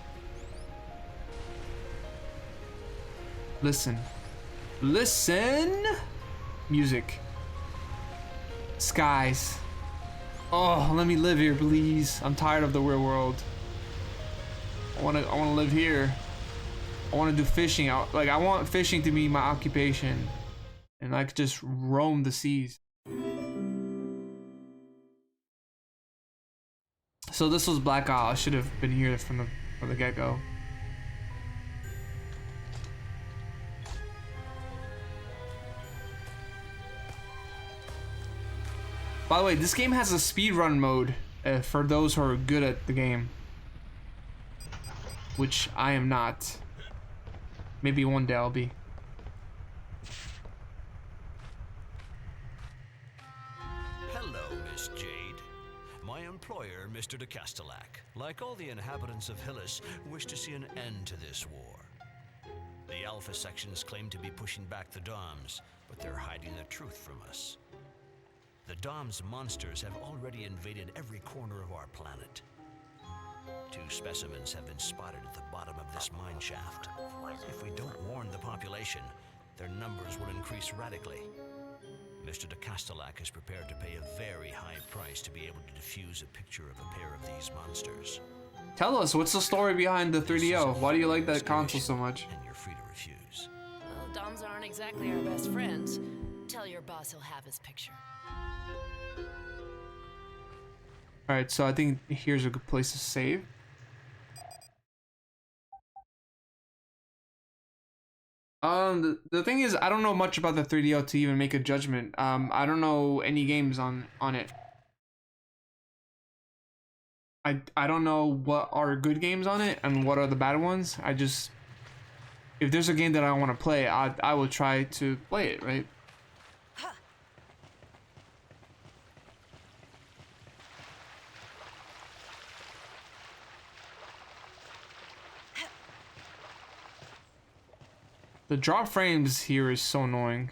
Listen. Listen. Music. Skies. Oh, let me live here, please. I'm tired of the real world. I wanna live here. I wanna do fishing. I want fishing to be my occupation, and I could just roam the seas. So this was Black Isle. I should have been here from the get-go. By the way, this game has a speedrun mode for those who are good at the game. Which I am not. Maybe one day I'll be. Hello, Miss Jade. My employer, Mr. de Castellac, like all the inhabitants of Hillis, wish to see an end to this war. The Alpha sections claim to be pushing back the Doms, but they're hiding the truth from us. The Dom's monsters have already invaded every corner of our planet. 2 specimens have been spotted at the bottom of this mine shaft. If we don't warn the population, their numbers will increase radically. Mr. de Castellac is prepared to pay a very high price to be able to defuse a picture of a pair of these monsters. Tell us, what's the story behind the 3DO? Why do you like that console so much? And you're free to refuse. Well, Doms aren't exactly our best friends. Tell your boss he'll have his picture. Alright, so I think here's a good place to save. The thing is, I don't know much about the 3DO to even make a judgment. I don't know any games on it. I don't know what are good games on it and what are the bad ones. If there's a game that I want to play, I will try to play it, right? The drop frames here is so annoying.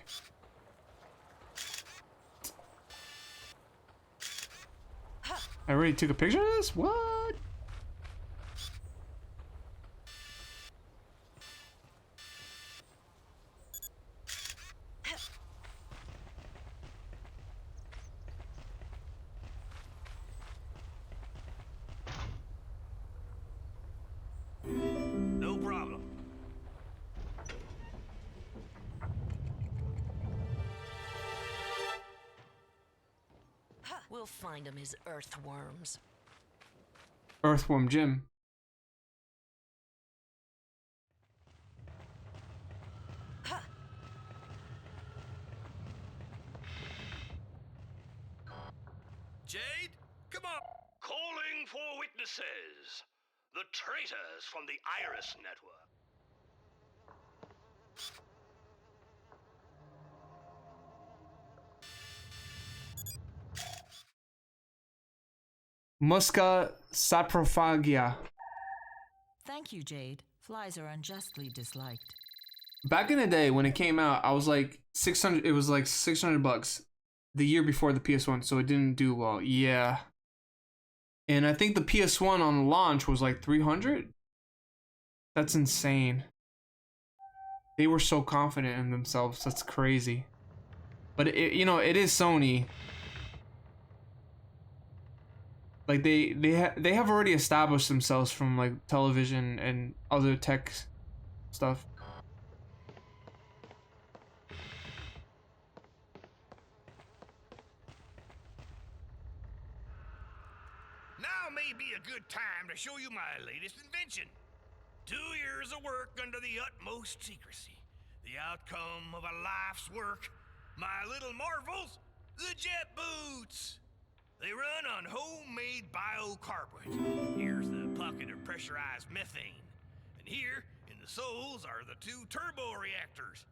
I already took a picture of this? What? No problem. We'll find him his earthworms. Earthworm Jim. Jade, come on. Calling for witnesses. The traitors from the Iris Network. Musca saprophagia. Thank you, Jade. Flies are unjustly disliked. Back in the day when it came out, I was like 600. It was like $600 the year before the PS1, so it didn't do well. Yeah. And I think the PS1 on launch was like 300. That's insane. They were so confident in themselves. That's crazy. But it, you know, it is Sony. Like they have already established themselves from like television and other tech stuff. Now may be a good time to show you my latest invention. 2 years of work under the utmost secrecy. The outcome of a life's work. My little marvels, the jet boots. They run on homemade biocarburet. Here's the pocket of pressurized methane. And here, in the soles, are the 2 turbo reactors.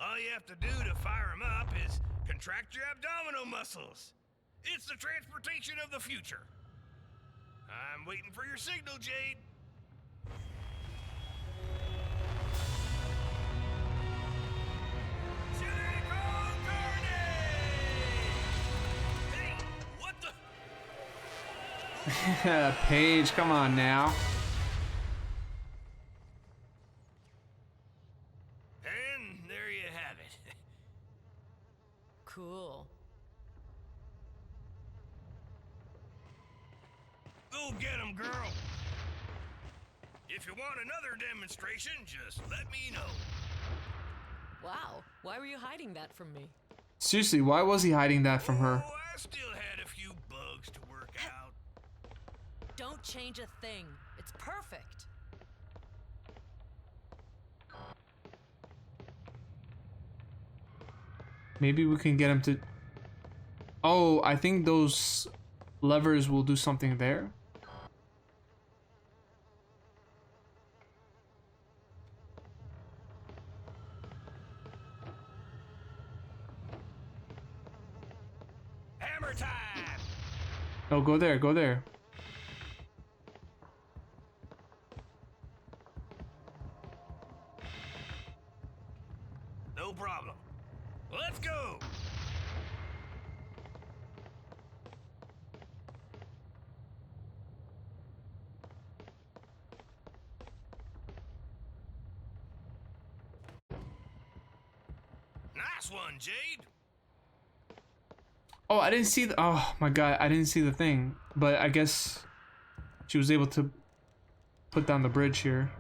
All you have to do to fire them up is contract your abdominal muscles. It's the transportation of the future. I'm waiting for your signal, Jade. Silicon Grenade! Hey, what the? Paige, come on now. And there you have it. Cool. Go get him, girl. If you want another demonstration, just let me know. Wow, why were you hiding that from me? Seriously, why was he hiding that from her? Oh, I still had a few bugs to work out. Don't change a thing. It's perfect. Maybe we can get him to... Oh, I think those levers will do something there. Hammer time! Oh, go there, go there. No problem. Let's go! Nice one, Jade. Oh, I didn't see the... Oh my god, I didn't see the thing. But I guess she was able to put down the bridge here.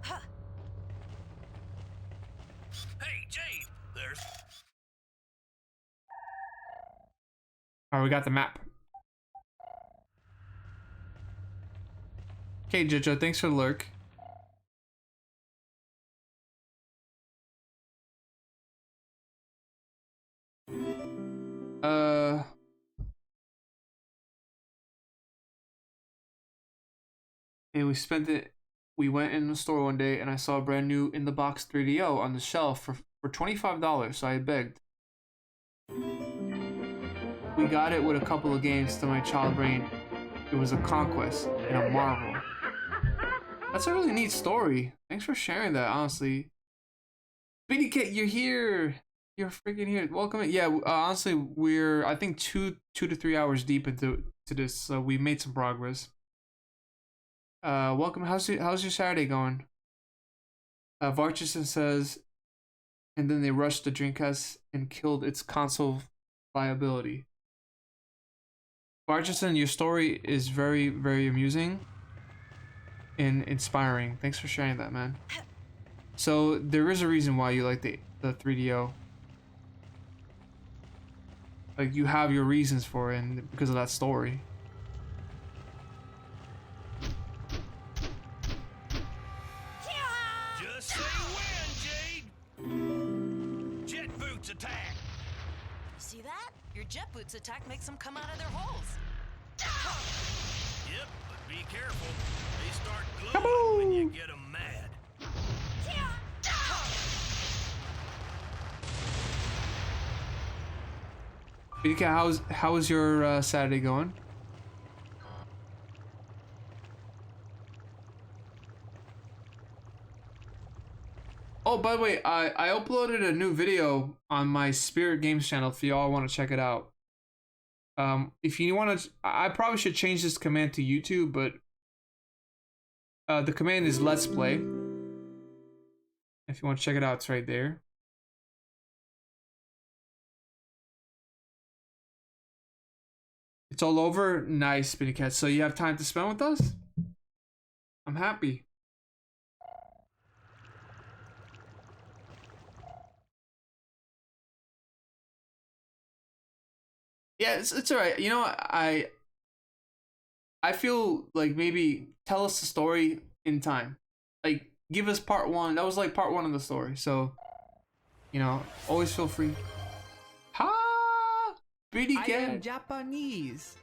Hey, Jade, there's... Alright, we got the map. Okay, Jojo, thanks for the lurk. And we went in the store one day and I saw a brand new in the box 3DO on the shelf for $25, so I begged. We got it with a couple of games to my child brain. It was a conquest and a marvel. That's a really neat story. Thanks for sharing that, honestly. BDK, you're here. You're freaking here. Welcome. Yeah, honestly, we're I think two to 3 hours deep into this, so we made some progress. Welcome. How's your Saturday going? Varchison says, and then they rushed the Dreamcast and killed its console viability. Varchison, your story is very, very amusing and inspiring. Thanks for sharing that, man. So there is a reason why you like the 3DO. Like, you have your reasons for it, and because of that story. Just say when, Jade. Jet boots attack. You see that? Your jet boots attack makes them come out of their holes. Yep, but be careful. They start glowing when you get them mad. BDK, how is your Saturday going? Oh, by the way, I uploaded a new video on my Spirit Games channel if y'all want to check it out. If you want to, I probably should change this command to YouTube, but the command is Let's Play. If you want to check it out, it's right there. It's all over. Nice, Spinny Cat. So you have time to spend with us? I'm happy. Yeah, it's all right. You know, I feel like maybe tell us the story in time. Like, give us part one. That was like part one of the story. So, you know, always feel free. Ha! BDK. I am Japanese.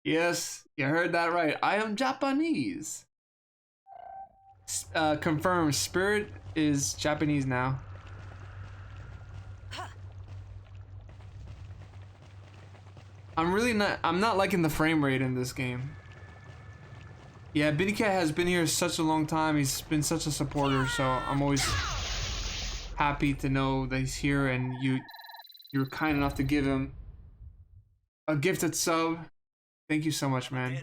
Yes, you heard that right. I am Japanese. Confirm. Spirit is Japanese now. I'm not liking the frame rate in this game. Yeah, BDK has been here such a long time. He's been such a supporter, so I'm always happy to know that he's here, and you're kind enough to give him a gifted sub. Thank you so much, man.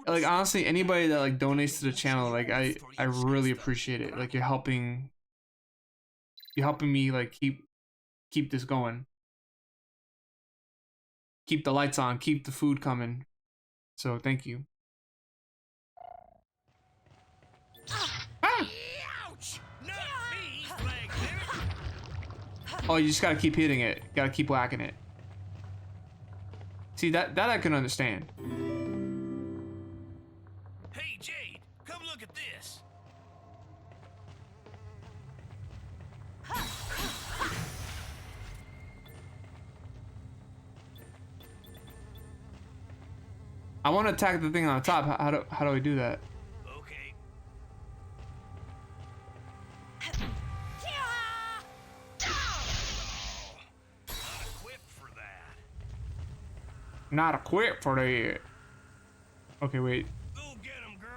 Like, honestly, anybody that like donates to the channel, like I really appreciate it. Like, you're helping me like keep this going. Keep the lights on, keep the food coming. So, thank you. Ah! Oh, you just gotta keep hitting it. Gotta keep whacking it. See, that I can understand. Hey, Jade, come look at this. I want to attack the thing on the top. How do I do that? Okay. Not equipped for that. Okay, wait. Go get him, girl.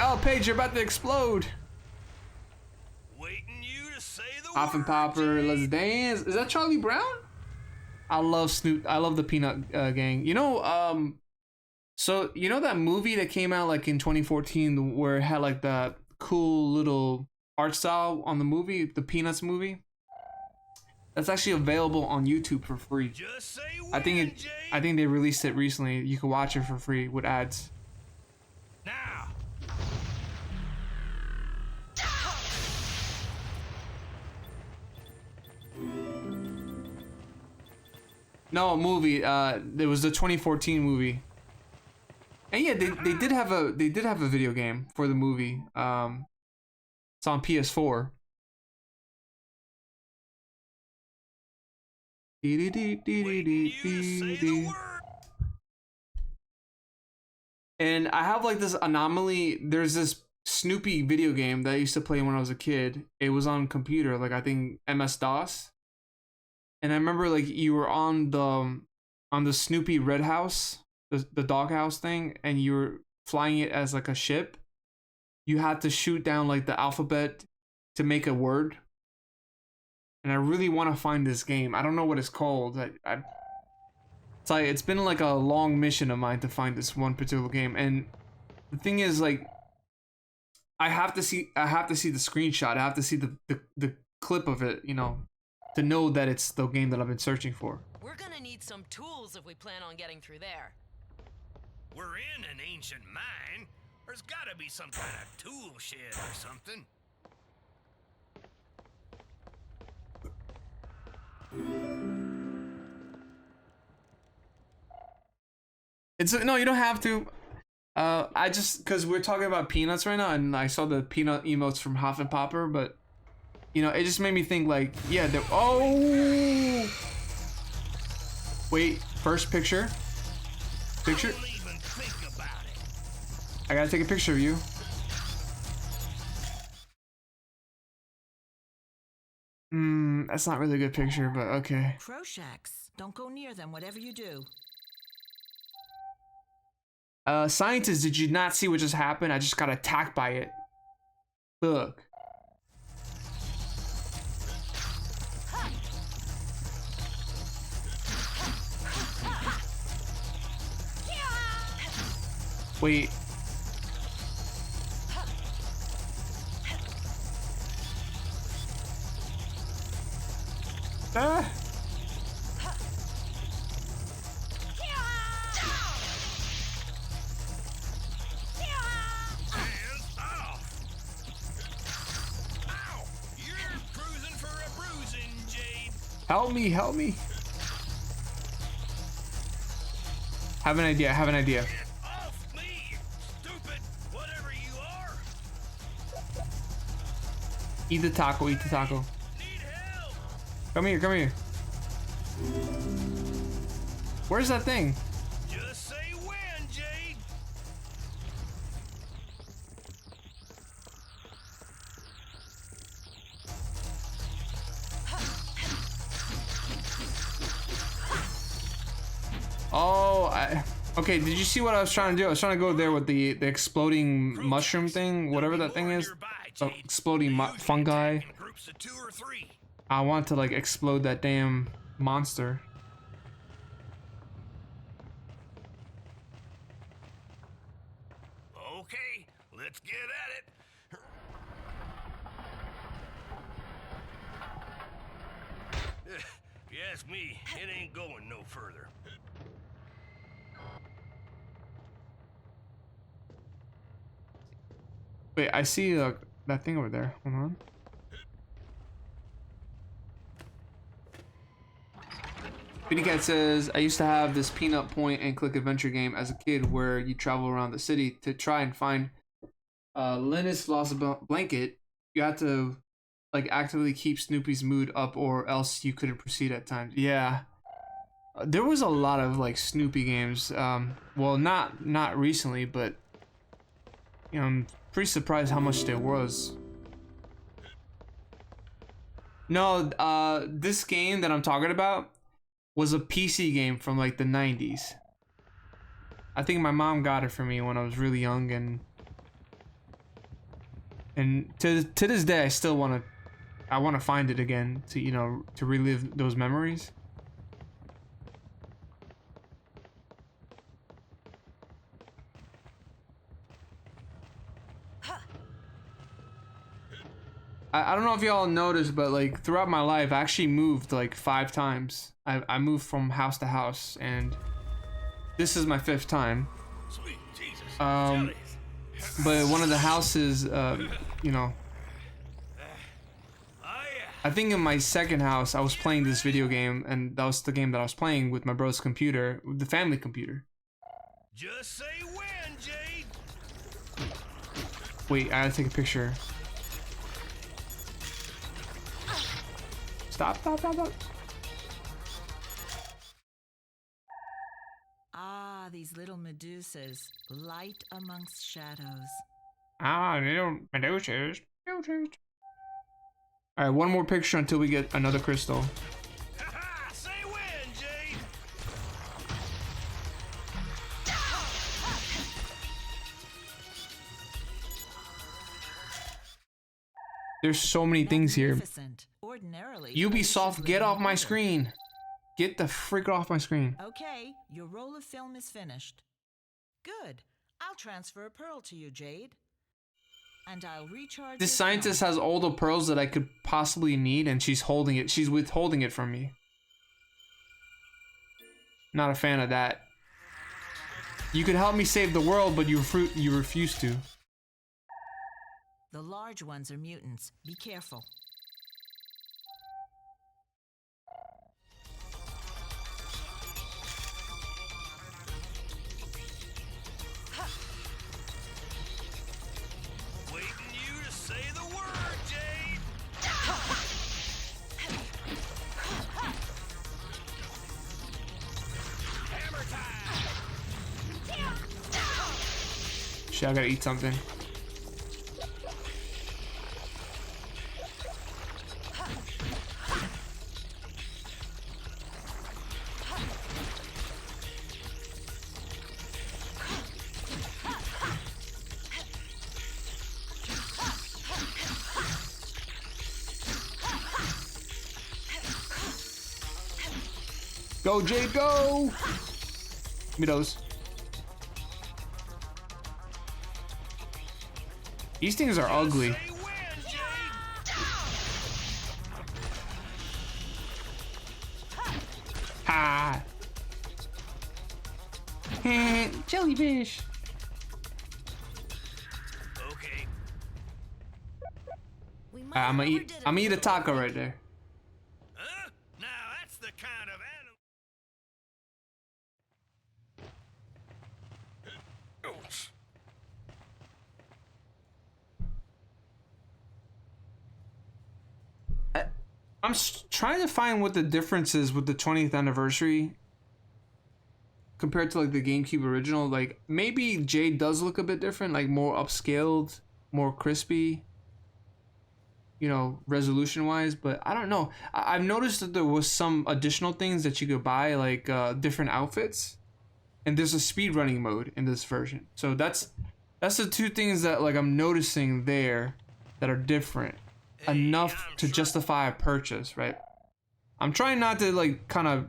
Oh, Paige, you're about to explode. Waiting you to say the Off and Popper, let's dance. Is that Charlie Brown? I love Snoop. I love the Peanut Gang. You know, so you know that movie that came out like in 2014 where it had like that cool little art style on the movie, the Peanuts movie? That's actually available on YouTube for free. Just say when, I think they released it recently. You can watch it for free with ads. Now. No, a movie. There was the 2014 movie. And yeah, they did have a video game for the movie. It's on PS4. And I have like this anomaly. There's this Snoopy video game that I used to play when I was a kid. It was on computer, like I think MS-DOS. and I remember like you were on the Snoopy Red House, the doghouse thing, and you were flying it as like a ship. You had to shoot down like the alphabet to make a word. And I really want to find this game. I don't know what it's called. It's been like a long mission of mine to find this one particular game. And the thing is, like, I have to see the screenshot. I have to see the clip of it, you know, to know that it's the game that I've been searching for. We're gonna need some tools if we plan on getting through there. We're in an ancient mine. There's gotta be some kind of tool shed or something. No, you don't have to. I just, because we're talking about peanuts right now, and I saw the peanut emotes from Huff and Popper, but you know, it just made me think like, yeah, oh, wait, first picture. I gotta take a picture of you. That's not really a good picture, but okay. Crow shacks. Don't go near them, whatever you do. Scientists, did you not see what just happened? I just got attacked by it. Look. Wait. Ah. Help me, help me. Have an idea, have an idea. Get off me, stupid, whatever you are. Eat the taco, eat the taco. Need help. Come here, come here. Where's that thing? Just say when, Jade. Oh, okay, did you see what I was trying to do? I was trying to go there with the exploding mushroom thing, whatever that thing is. The exploding fungi. Groups of 2 or 3. I want to like explode that damn monster. Okay, let's get at it. If you ask me, it ain't going no further. Wait, I see that thing over there. Hold on. Kitty Cat says, I used to have this peanut point and click adventure game as a kid where you travel around the city to try and find Linus lost blanket. You had to like actively keep Snoopy's mood up or else you couldn't proceed at times. Yeah. There was a lot of like Snoopy games. Well, not recently, but you know, I'm pretty surprised how much there was. No, this game that I'm talking about was a PC game from like the 90s. I think my mom got it for me when I was really young, and to this day I still want to find it again to, you know, to relive those memories. I don't know if y'all noticed, but like throughout my life I actually moved like 5 times. I moved from house to house, and this is my 5th time. Sweet Jesus. But one of the houses, you know, I think in my 2nd house I was playing this video game, and that was the game that I was playing with my brother's computer, the family computer. Just say when, Jade. Wait, I gotta take a picture. Stop. Ah, these little Medusas, light amongst shadows. Ah, little Medusas. Alright, one more picture until we get another crystal. Ha-ha! There's so many things here. Magnificent. Ordinarily, Ubisoft, get off my screen. Get the frick off my screen. Okay, your roll of film is finished. Good. I'll transfer a pearl to you, Jade. And I'll recharge. This your scientist film. has all the pearls that I could possibly need, and she's holding it. She's withholding it from me. Not a fan of that. You could help me save the world, but you refuse to. The large ones are mutants. Be careful. Waiting you to say the word, Jade. Hammer time. Shit, I gotta eat something. Go, Jade, go! Give me those. These things are ugly. Ha! Jellyfish. Okay. I'm gonna eat a taco right there. Huh? Now that's the kind of animal. Ouch. I'm trying to find what the difference is with the 20th anniversary compared to like the GameCube original. Like maybe Jade does look a bit different, like more upscaled, more crispy, you know, resolution wise, but I don't know. I've noticed that there was some additional things that you could buy, like different outfits, and there's a speedrunning mode in this version. So that's the two things that like I'm noticing there that are different enough to justify a purchase, right? I'm trying not to like kind of,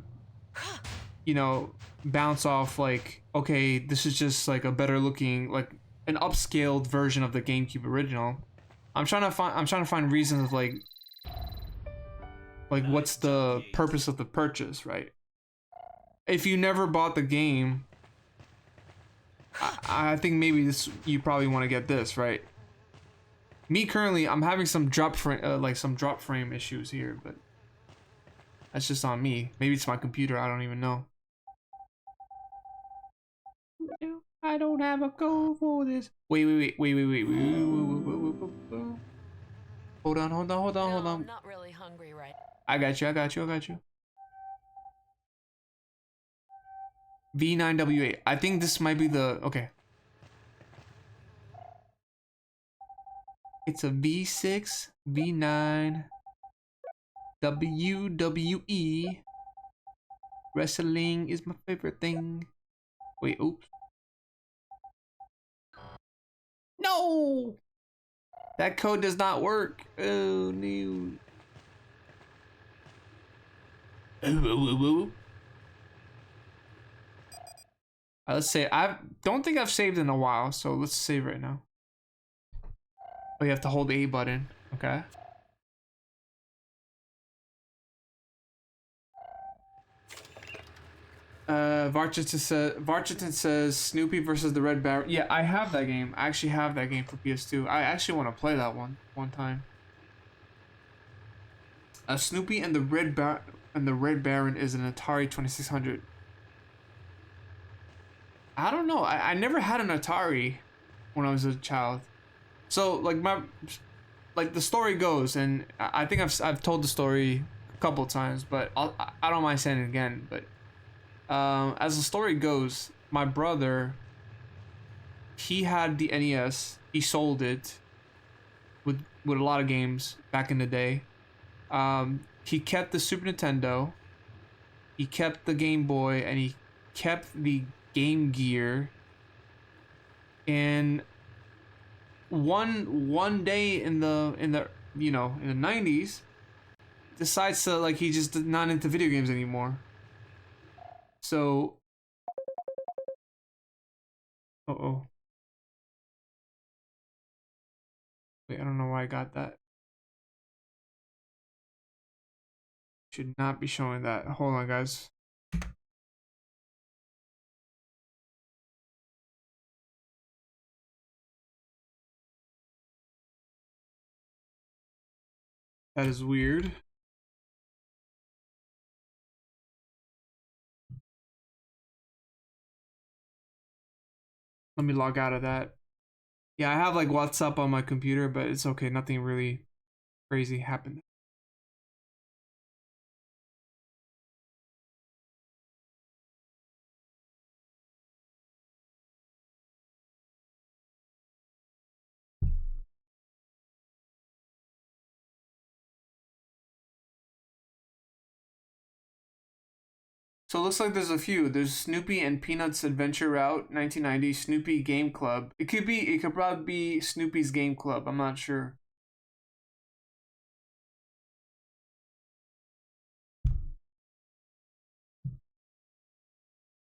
you know, bounce off like, okay, this is just like a better looking, like an upscaled version of the GameCube original. I'm trying to find reasons of like what's the purpose of the purchase, right? If you never bought the game, I think maybe you probably want to get this, right? Me currently, I'm having some drop frame issues here, but that's just on me. Maybe it's my computer. I don't even know. I don't have a code for this. Wait. Hold on. I'm not really hungry right. I got you. V9W8. I think this might be the okay. It's a V6, V9, WWE. Wrestling is my favorite thing. Wait, oops. No! That code does not work. Oh, no. Let's say I don't think I've saved in a while, so let's save right now. Oh, you have to hold the A button. Okay. Varchiton says Snoopy versus the Red Baron. Yeah, I have that game. I actually have that game for PS2. I actually want to play that one time. Snoopy and the Red Baron is an Atari 2600. I don't know. I never had an Atari when I was a child. So like the story goes, and I think I've told the story a couple times, but I don't mind saying it again. But as the story goes, my brother, he had the NES. He sold it with a lot of games back in the day. He kept the Super Nintendo. He kept the Game Boy, and he kept the Game Gear. And one day in the you know, in the 90s, decides to, like, he's just not into video games anymore. So, uh-oh. Wait, I don't know why I got that. Should not be showing that. Hold on, guys. That is weird. Let me log out of that. Yeah, I have like WhatsApp on my computer, but it's okay. Nothing really crazy happened. So it looks like there's a few. There's Snoopy and Peanuts Adventure Route, 1990, Snoopy Game Club. It could probably be Snoopy's Game Club. I'm not sure.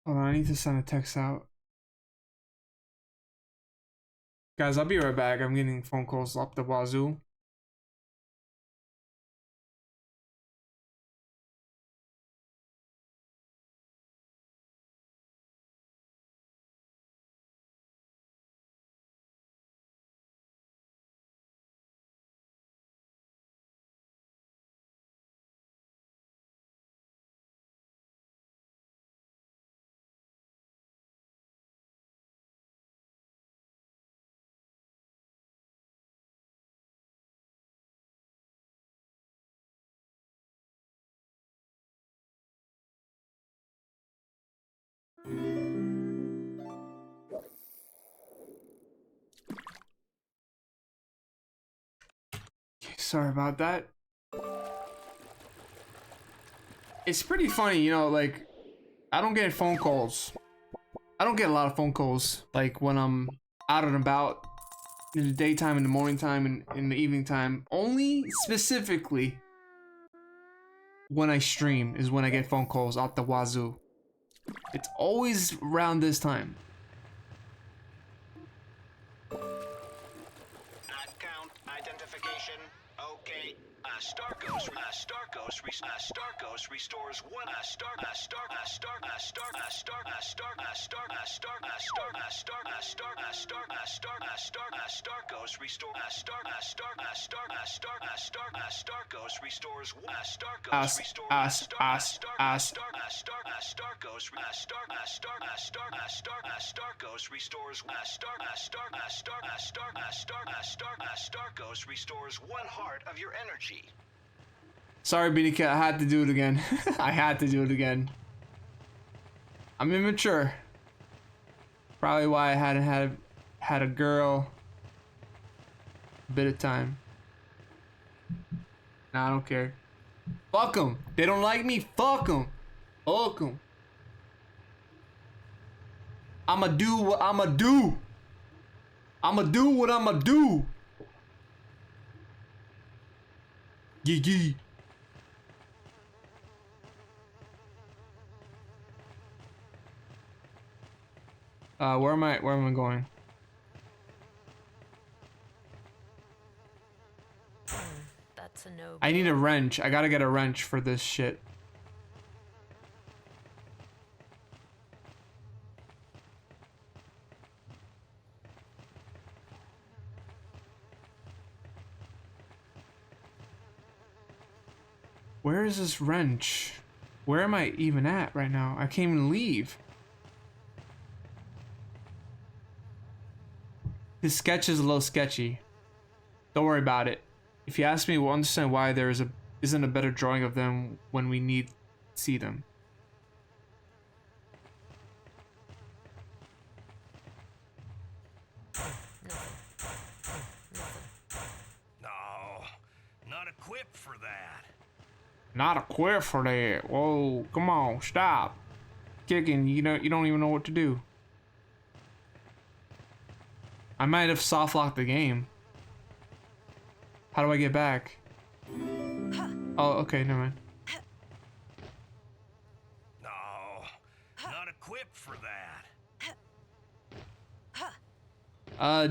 Hold on, I need to send a text out. Guys, I'll be right back. I'm getting phone calls up the wazoo. Sorry about that. It's pretty funny, you know, like, I don't get phone calls. I don't get a lot of phone calls, like, when I'm out and about in the daytime, in the morning time, and in the evening time. Only specifically when I stream is when I get phone calls out the wazoo. It's always around this time. Account identification. Okay. Starkos restores one. Starkos restores one. Starkos restores one heart of your energy. Sorry, Beanie Cat, I had to do it again. I had to do it again. I'm immature. Probably why I hadn't had a girl a bit of time. Nah, I don't care. Fuck them. They don't like me. Fuck them. Fuck them. I'ma do what I'ma do. I'ma do what I'ma do. Yee yee. Where am I going? That's a no. I need a wrench. I gotta get a wrench for this shit. Where is this wrench? Where am I even at right now? I can't even leave. His sketch is a little sketchy. Don't worry about it. If you ask me, we'll understand why there isn't a better drawing of them when we need to see them. No, not equipped for that. Not equipped for that. Whoa, come on, stop. Kicking, you don't even know what to do. I might have soft locked the game. How do I get back? Oh, okay, never mind. No, not equipped for that.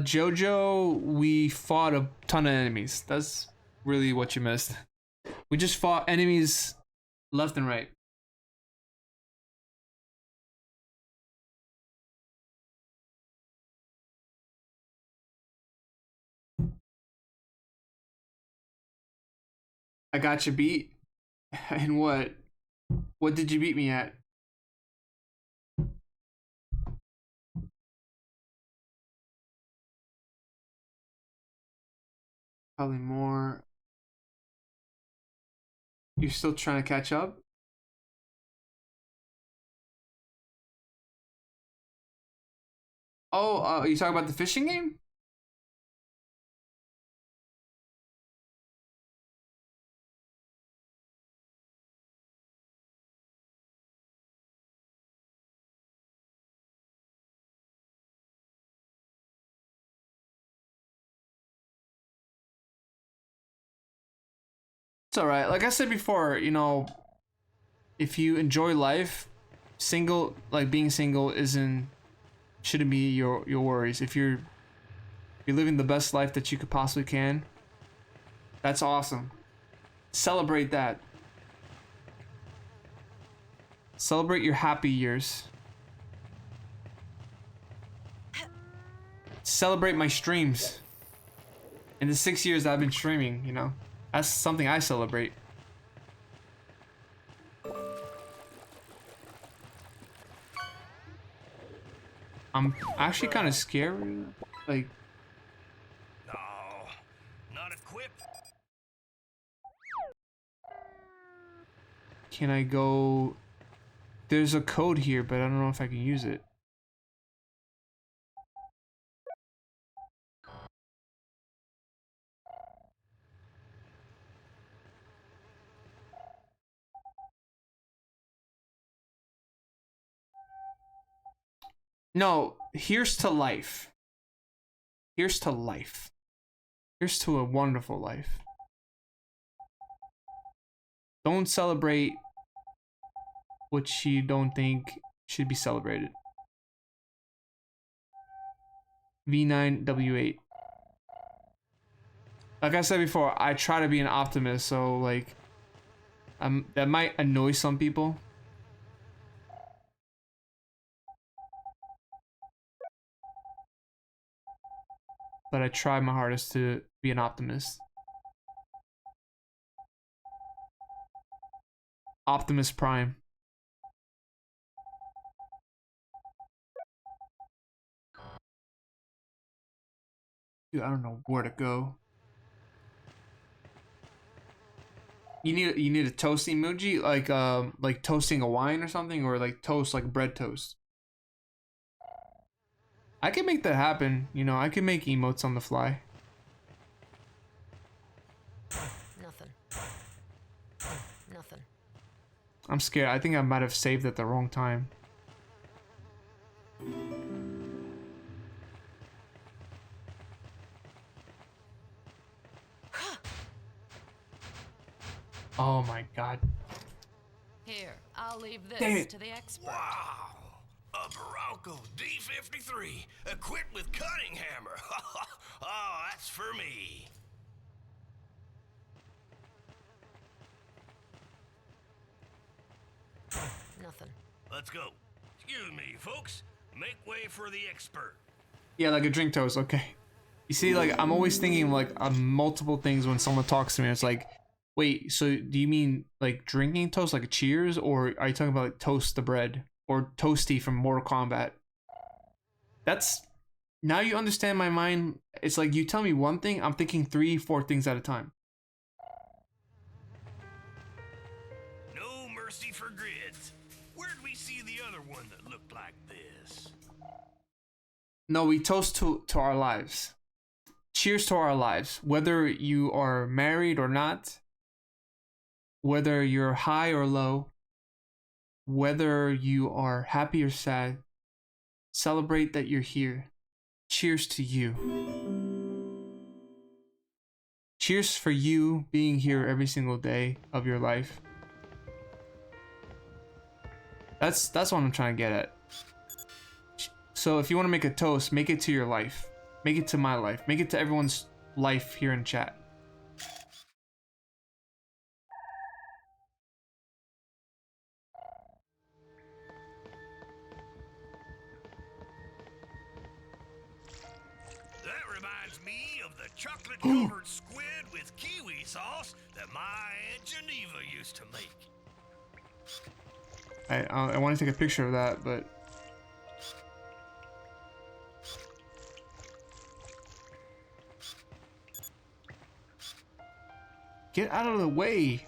Jojo, we fought a ton of enemies. That's really what you missed. We just fought enemies left and right. I got you beat. And what? What did you beat me at? Probably more. You're still trying to catch up? Oh, you talking about the fishing game? It's alright. Like I said before, you know, if you enjoy life, being single shouldn't be your worries. If you're living the best life that you could possibly can, that's awesome. Celebrate that. Celebrate your happy years. Celebrate my streams. In the 6 years that I've been streaming, you know, that's something I celebrate. I'm actually kind of scared. Like, No, not equipped. can I go? There's a code here, but I don't know if I can use it. No, here's to life. Here's to life. Here's to a wonderful life. Don't celebrate what you don't think should be celebrated. V9W8. Like I said before, I try to be an optimist, so like, that might annoy some people. But I try my hardest to be an optimist. Optimus Prime. Dude, I don't know where to go. You need a toast emoji, like toasting a wine or something, or like toast, like bread toast. I can make that happen, you know. I can make emotes on the fly. Nothing. Nothing. I'm scared. I think I might have saved at the wrong time. Oh my god. Here, I'll leave Dang this it. to the expert. Wow, a Barocco D53 equipped with cutting hammer. Oh, that's for me. Nothing. Let's go. Excuse me, folks. Make way for the expert. Yeah, like a drink toast, okay. You see, like, I'm always thinking, like, multiple things when someone talks to me. It's like, wait, so do you mean, like, drinking toast, like a cheers? Or are you talking about, like, toast the bread? Or Toasty from Mortal Kombat? That's... Now you understand my mind. It's like, you tell me one thing, I'm thinking 3, 4 things at a time. No mercy for grids. Where'd we see the other one that looked like this? No, we toast to our lives. Cheers to our lives. Whether you are married or not, whether you're high or low, whether you are happy or sad, celebrate that you're here. Cheers to you. cheers for you being here every single day of your life. That's what I'm trying to get at. So if you want to make a toast, make it to your life. Make it to my life. Make it to everyone's life here in chat. That reminds me of the chocolate-covered squid with kiwi sauce that my Aunt Geneva used to make. I want to take a picture of that, but get out of the way.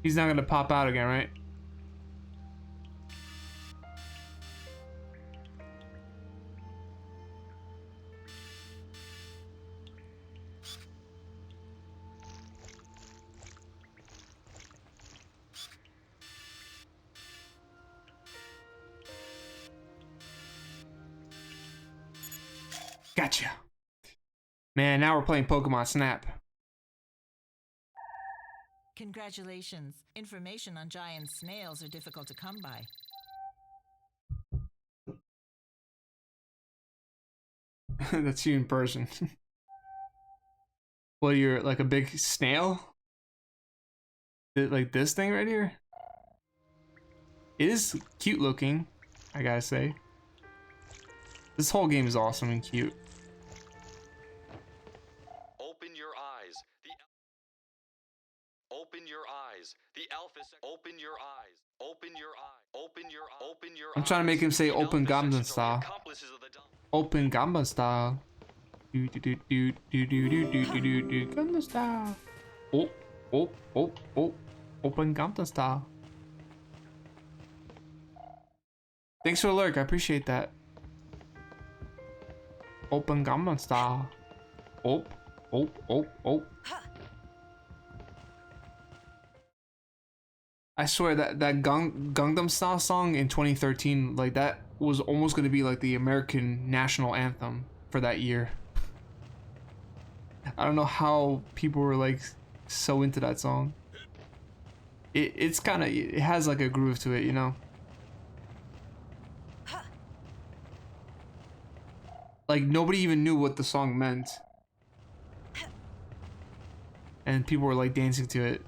He's not gonna pop out again, right? Gotcha. Man, now we're playing Pokemon Snap. Congratulations. Information on giant snails are difficult to come by. That's you in person. Well, you're like a big snail? Like this thing right here? It is cute looking, I gotta say. This whole game is awesome and cute. Open your eyes. Open your eyes. The alpha. Open your eyes. Open your eyes. Open your I'm trying to make him say open Gangnam style. Open Gangnam style. Do do do do do do do do do do do Gangnam style. Oh oh oh oh. Open Gangnam style. Thanks for the lurk. I appreciate that. Open Gangnam style. Oh oh oh oh. I swear that Gangnam Style song in 2013, like that was almost gonna be like the American national anthem for that year. I don't know how people were like so into that song. It's kind of, it has like a groove to it, you know. Like nobody even knew what the song meant, and people were like dancing to it.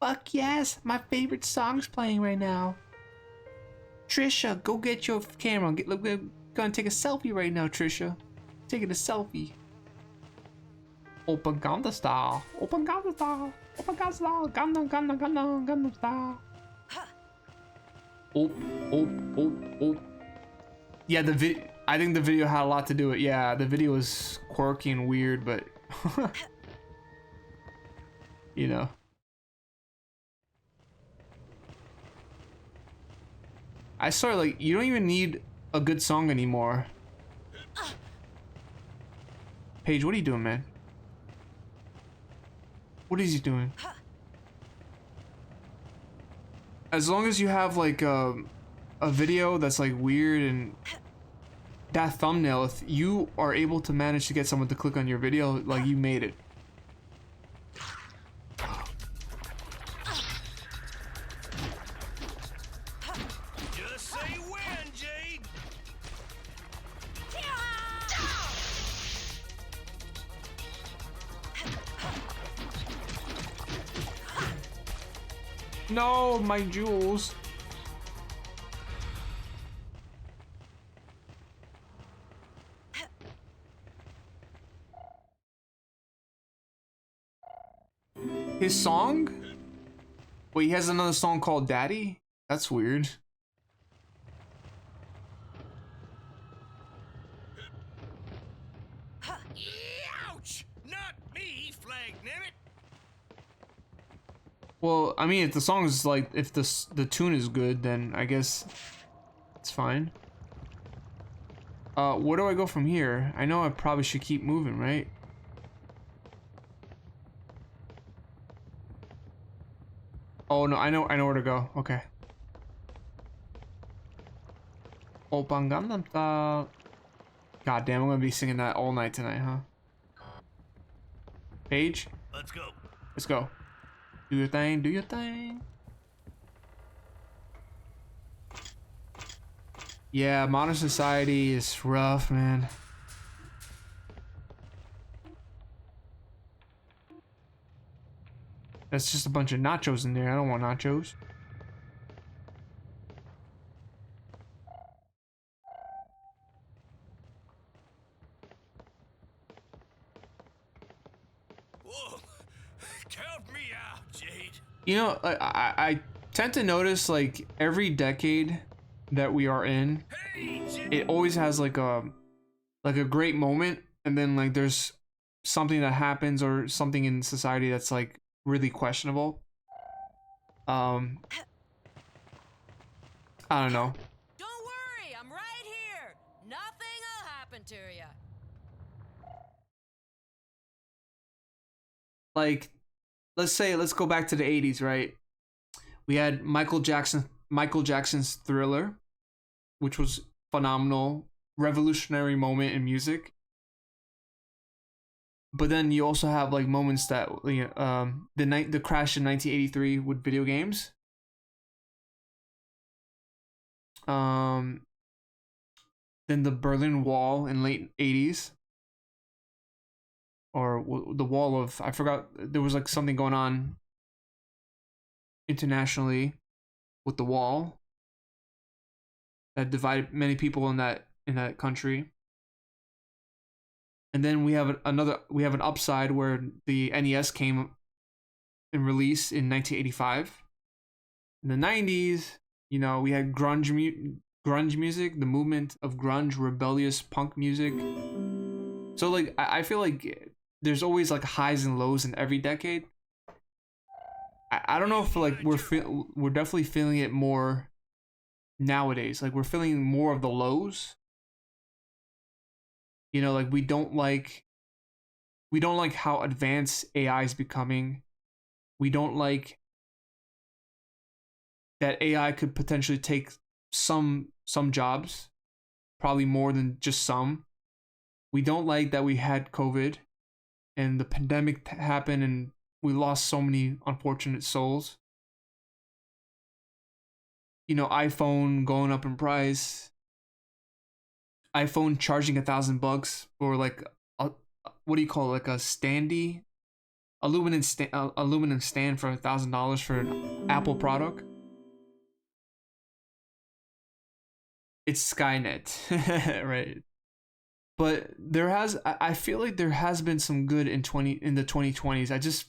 Fuck yes, my favorite song's playing right now. Trisha, go get your camera. Look, we're gonna take a selfie right now, Trisha. Taking a selfie. Open Gangnam Style. Open Gangnam Style. Open Gangnam Style. Gangnam Style. Oh, oh, oh, oh. Yeah, I think the video had a lot to do with it. Yeah, the video was quirky and weird, but you know. I swear, like, you don't even need a good song anymore. Paige, what are you doing, man? What is he doing? As long as you have, like, a video that's, like, weird and that thumbnail, if you are able to manage to get someone to click on your video, like, you made it. No, my jewels. His song? Wait, he has another song called Daddy? That's weird. Ouch! Not me, Flag Nibbit. Well, I mean, if the song is like, if the tune is good, then I guess it's fine. Where do I go from here? I know I probably should keep moving, right? Oh no, I know where to go. Okay. Opang Gangnam Style. God damn, I'm gonna be singing that all night tonight, huh? Paige? Let's go. Let's go. Do your thing, do your thing. Yeah, modern society is rough, man. That's just a bunch of nachos in there. I don't want nachos. Whoa. Count me out, Jade. You know, I tend to notice like every decade that we are in, it always has like a great moment, and then like there's something that happens or something in society that's like really questionable. I don't know. Don't worry, I'm right here. Nothing'll happen to you. Like, let's go back to the 80s, right? We had Michael Jackson's Thriller, which was phenomenal, revolutionary moment in music. But then you also have like moments that the crash in 1983 with video games. Then the Berlin Wall in late 80s. Or the wall of, I forgot, there was like something going on internationally with the wall that divided many people in that country. And then we have an upside where the NES came and released in 1985. In the 90s, you know, we had grunge music, the movement of grunge, rebellious punk music. So like I feel like there's always like highs and lows in every decade. I don't know if like we're definitely feeling it more nowadays. Like we're feeling more of the lows. You know, like we don't like how advanced AI is becoming. We don't like that AI could potentially take some jobs, probably more than just some. We don't like that we had COVID and the pandemic happened and we lost so many unfortunate souls. You know, iPhone going up in price. iPhone charging $1,000 for like what do you call it? Like a standee aluminum stand for $1,000 for an Apple product. It's Skynet, right? But I feel like there has been some good in the 2020s.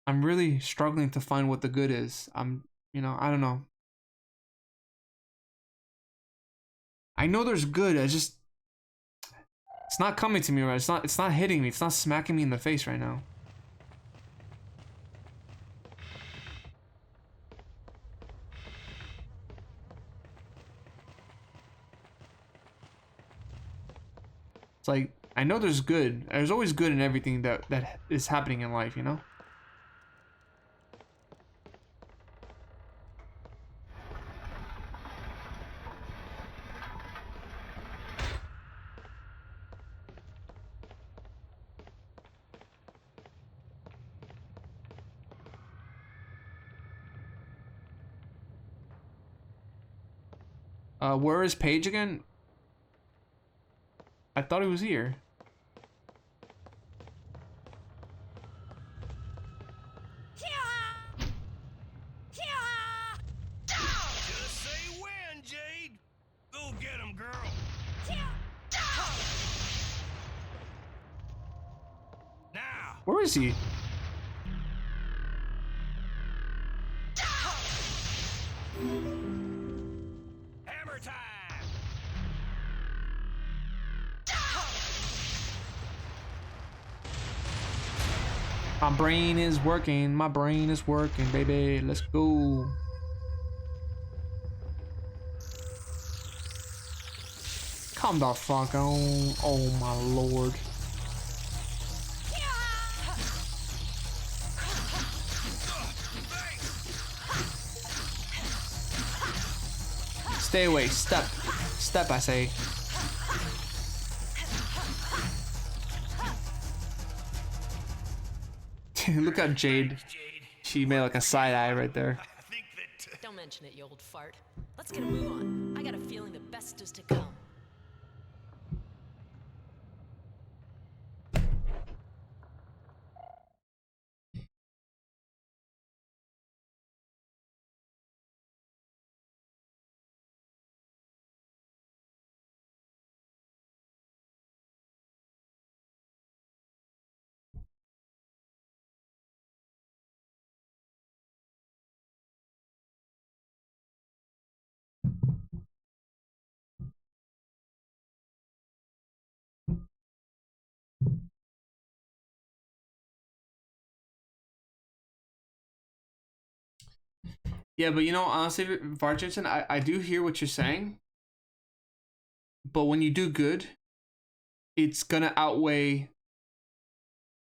I'm really struggling to find what the good is. I don't know. I know there's good. It's not coming to me right. It's not hitting me. It's not smacking me in the face right now. It's like I know there's good. There's always good in everything that is happening in life, you know? Where is Paige again? I thought he was here. Where is he? Hammer time! My brain is working. My brain is working, baby. Let's go. Calm the fuck on. Oh my lord. Stay away. Step. Step, I say. Look at Jade. She made like a side eye right there. Don't mention it, you old fart. Let's get a move on. I got a feeling the best is to come. Yeah, but you know, honestly, Varchinson, I do hear what you're saying. But when you do good, it's gonna outweigh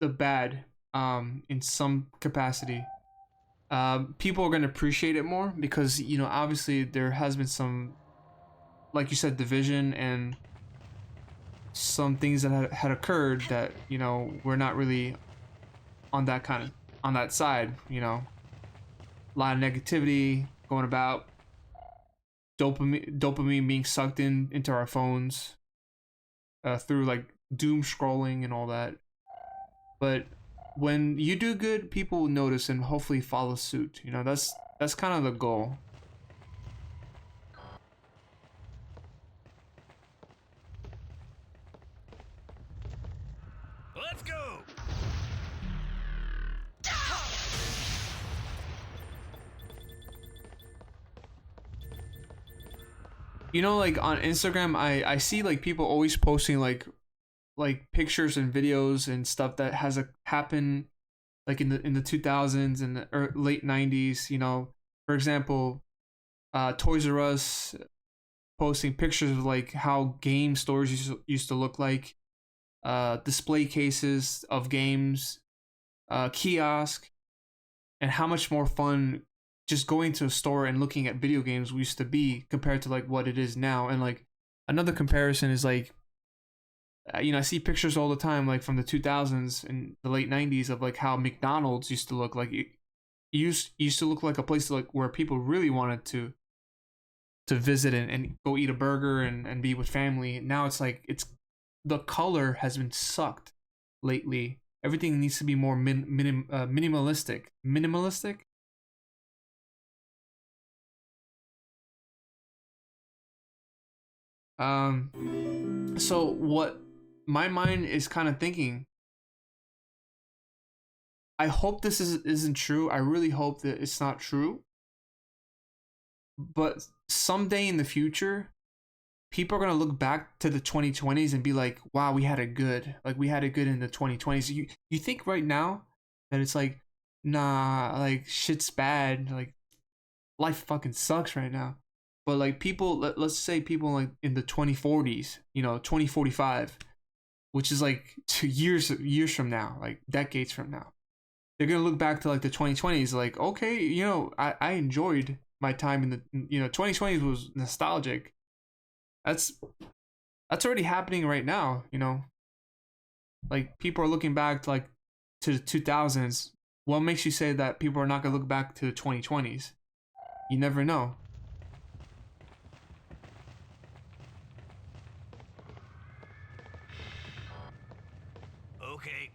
the bad in some capacity. People are gonna appreciate it more because, you know, obviously there has been some, like you said, division and some things that had occurred that, you know, we're not really on that kind of on that side, you know. A lot of negativity going about, dopamine being sucked into our phones through like doom scrolling and all that. But when you do good, people will notice and hopefully follow suit. You know, that's kind of the goal. Let's go! You know, like on Instagram, I see like people always posting like pictures and videos and stuff that has happened like in the 2000s and the late 90s. You know, for example, Toys R Us posting pictures of like how game stores used to look like, display cases of games, kiosk, and how much more fun just going to a store and looking at video games used to be compared to like what it is now. And like another comparison is like, you know, I see pictures all the time like from the 2000s and the late 90s of like how McDonald's used to look like. It used to look like a place like where people really wanted to visit and go eat a burger and be with family. Now it's like the color has been sucked lately. Everything needs to be more minimalistic. Minimalistic. So what my mind is kind of thinking, I hope this isn't true. I really hope that it's not true. But someday in the future, people are going to look back to the 2020s and be like, wow, we had it good. Like we had it good in the 2020s. You think right now that it's like, nah, like shit's bad. Like life fucking sucks right now. But like people, let's say people like in the 2040s, you know, 2045, which is like 2 years from now, like decades from now. They're going to look back to like the 2020s like, okay, you know, I enjoyed my time in the, you know, 2020s was nostalgic. That's already happening right now, you know. Like people are looking back to the 2000s. What makes you say that people are not going to look back to the 2020s? You never know. Okay.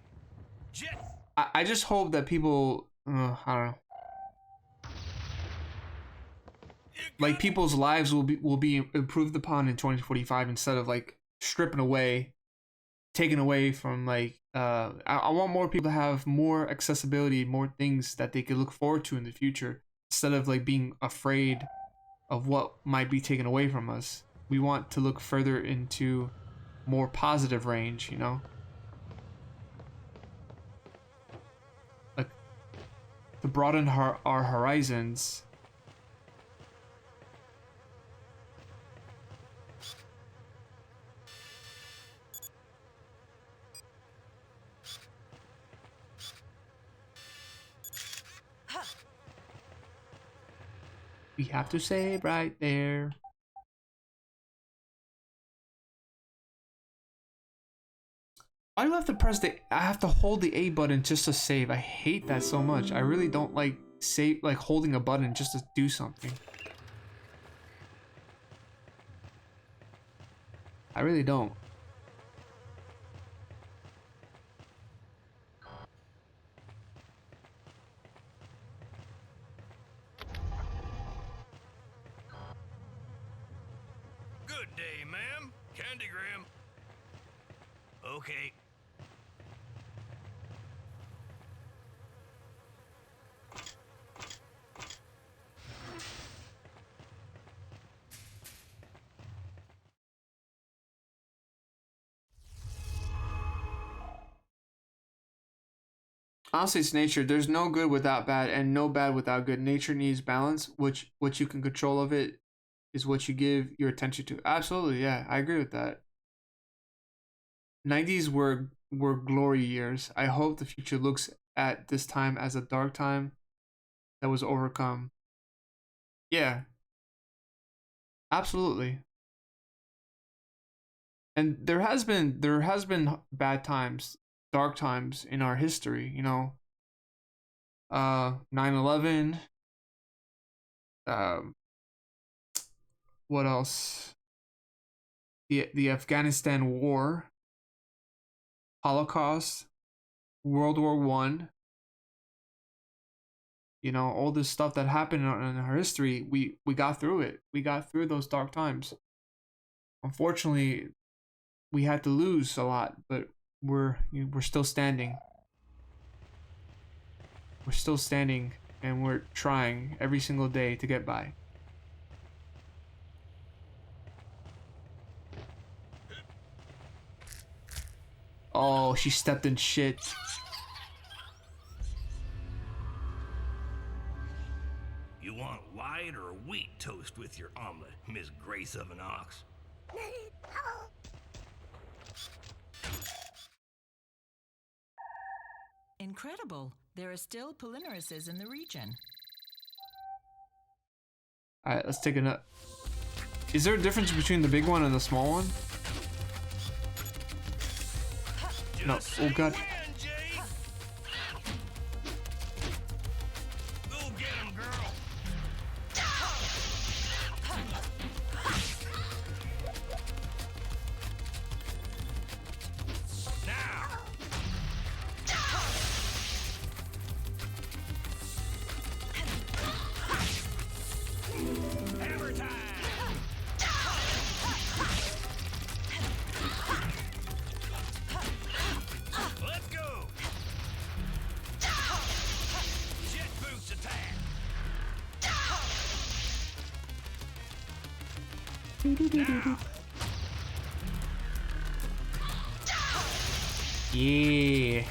I just hope that people, I don't know. Like people's lives will be improved upon in 2045 instead of like stripping away taken away from like I want more people to have more accessibility, more things that they could look forward to in the future instead of like being afraid of what might be taken away from us. We want to look further into more positive range, you know? Like to broaden our horizons. We have to save right there. Why do I have to press I have to hold the A button just to save? I hate that so much. I really don't like holding a button just to do something. I really don't. Good day, ma'am. Candygram. Okay. Honestly, it's nature. There's no good without bad and no bad without good. Nature needs balance, which what you can control of it is what you give your attention to. Absolutely, yeah, I agree with that. 90s were glory years. I hope the future looks at this time as a dark time that was overcome. Yeah, absolutely. And there has been bad times, dark times in our history, you know. 9/11, um what else? The Afghanistan war, Holocaust, World War 1, you know, all this stuff that happened in our history, we got through it. We got through those dark times. Unfortunately, we had to lose a lot, but we're still standing. We're still standing and we're trying every single day to get by. Oh, she stepped in shit. You want white or wheat toast with your omelet, Miss Grace of an Ox? Incredible. There are still polymeruses in the region. Alright, let's take a nut. Is there a difference between the big one and the small one? No. Oh god. Go get him, girl. Now. Hammer time. Let's go. Jet boost attack. Now. Yeah.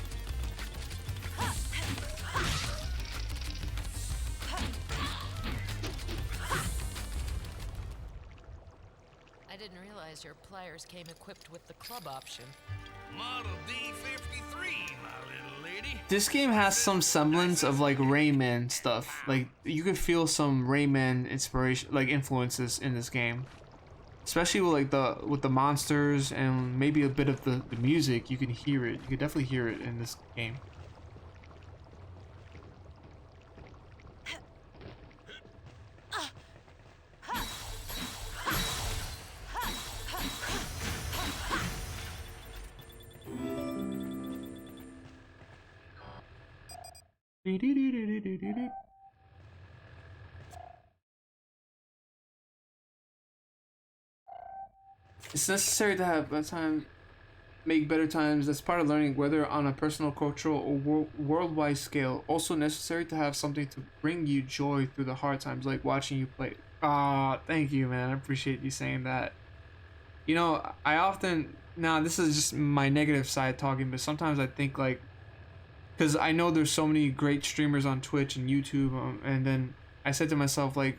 I didn't realize your pliers came equipped with the club option. Model D53, my little lady. This game has some semblance of like Rayman stuff. Like you could feel some Rayman inspiration, like influences in this game. Especially with like the monsters and maybe a bit of the music. You can hear it. You can definitely hear it in this game. It's necessary to have by the time make better times. That's part of learning, whether on a personal, cultural, or worldwide scale. Also necessary to have something to bring you joy through the hard times, like watching you play. Ah, thank you, man. I appreciate you saying that. You know, I often, now this is just my negative side talking, but sometimes I think like, because I know there's so many great streamers on Twitch and YouTube, and then I said to myself like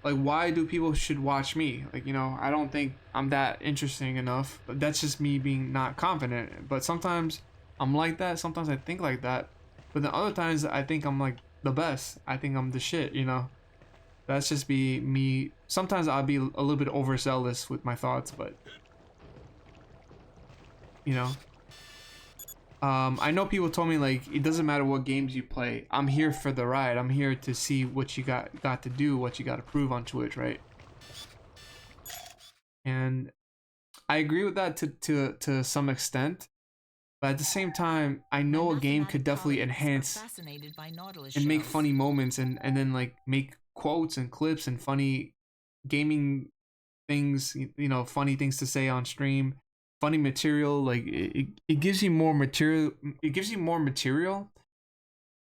why do people should watch me? Like, you know, I don't think I'm that interesting enough. But that's just me being not confident. But sometimes I'm like that. Sometimes I think like that. But then other times I think I'm like the best. I think I'm the shit, you know. That's just be me. Sometimes I'll be a little bit overzealous with my thoughts, but you know. I know people told me like it doesn't matter what games you play. I'm here for the ride. I'm here to see what you got to do, what you got to prove on Twitch, right? And I agree with that to some extent, but at the same time, I know a game could definitely enhance and make funny moments and then like make quotes and clips and funny gaming things, you know, funny things to say on stream. Funny material, like it gives you more material. It gives you more material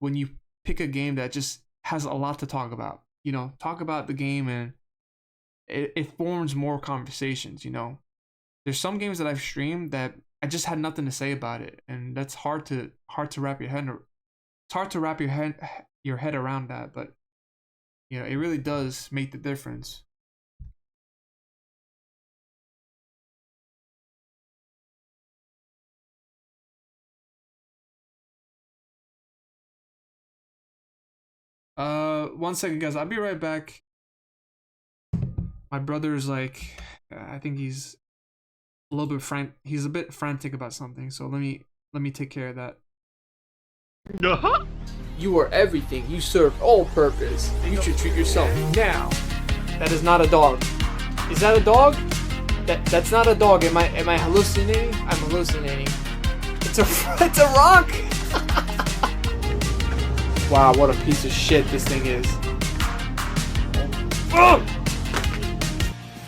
when you pick a game that just has a lot to talk about. You know, talk about the game, and it forms more conversations. You know, there's some games that I've streamed that I just had nothing to say about it, and that's hard to wrap your head. It's hard to wrap your head around that, but you know, it really does make the difference. One second, guys. I'll be right back. My brother's like, I think he's a little bit he's a bit frantic about something. So let me take care of that. You are everything. You serve all purpose. You should treat yourself now. That is not a dog. Is that a dog? That's not a dog. Am I hallucinating? I'm hallucinating. It's a rock. Wow, what a piece of shit this thing is.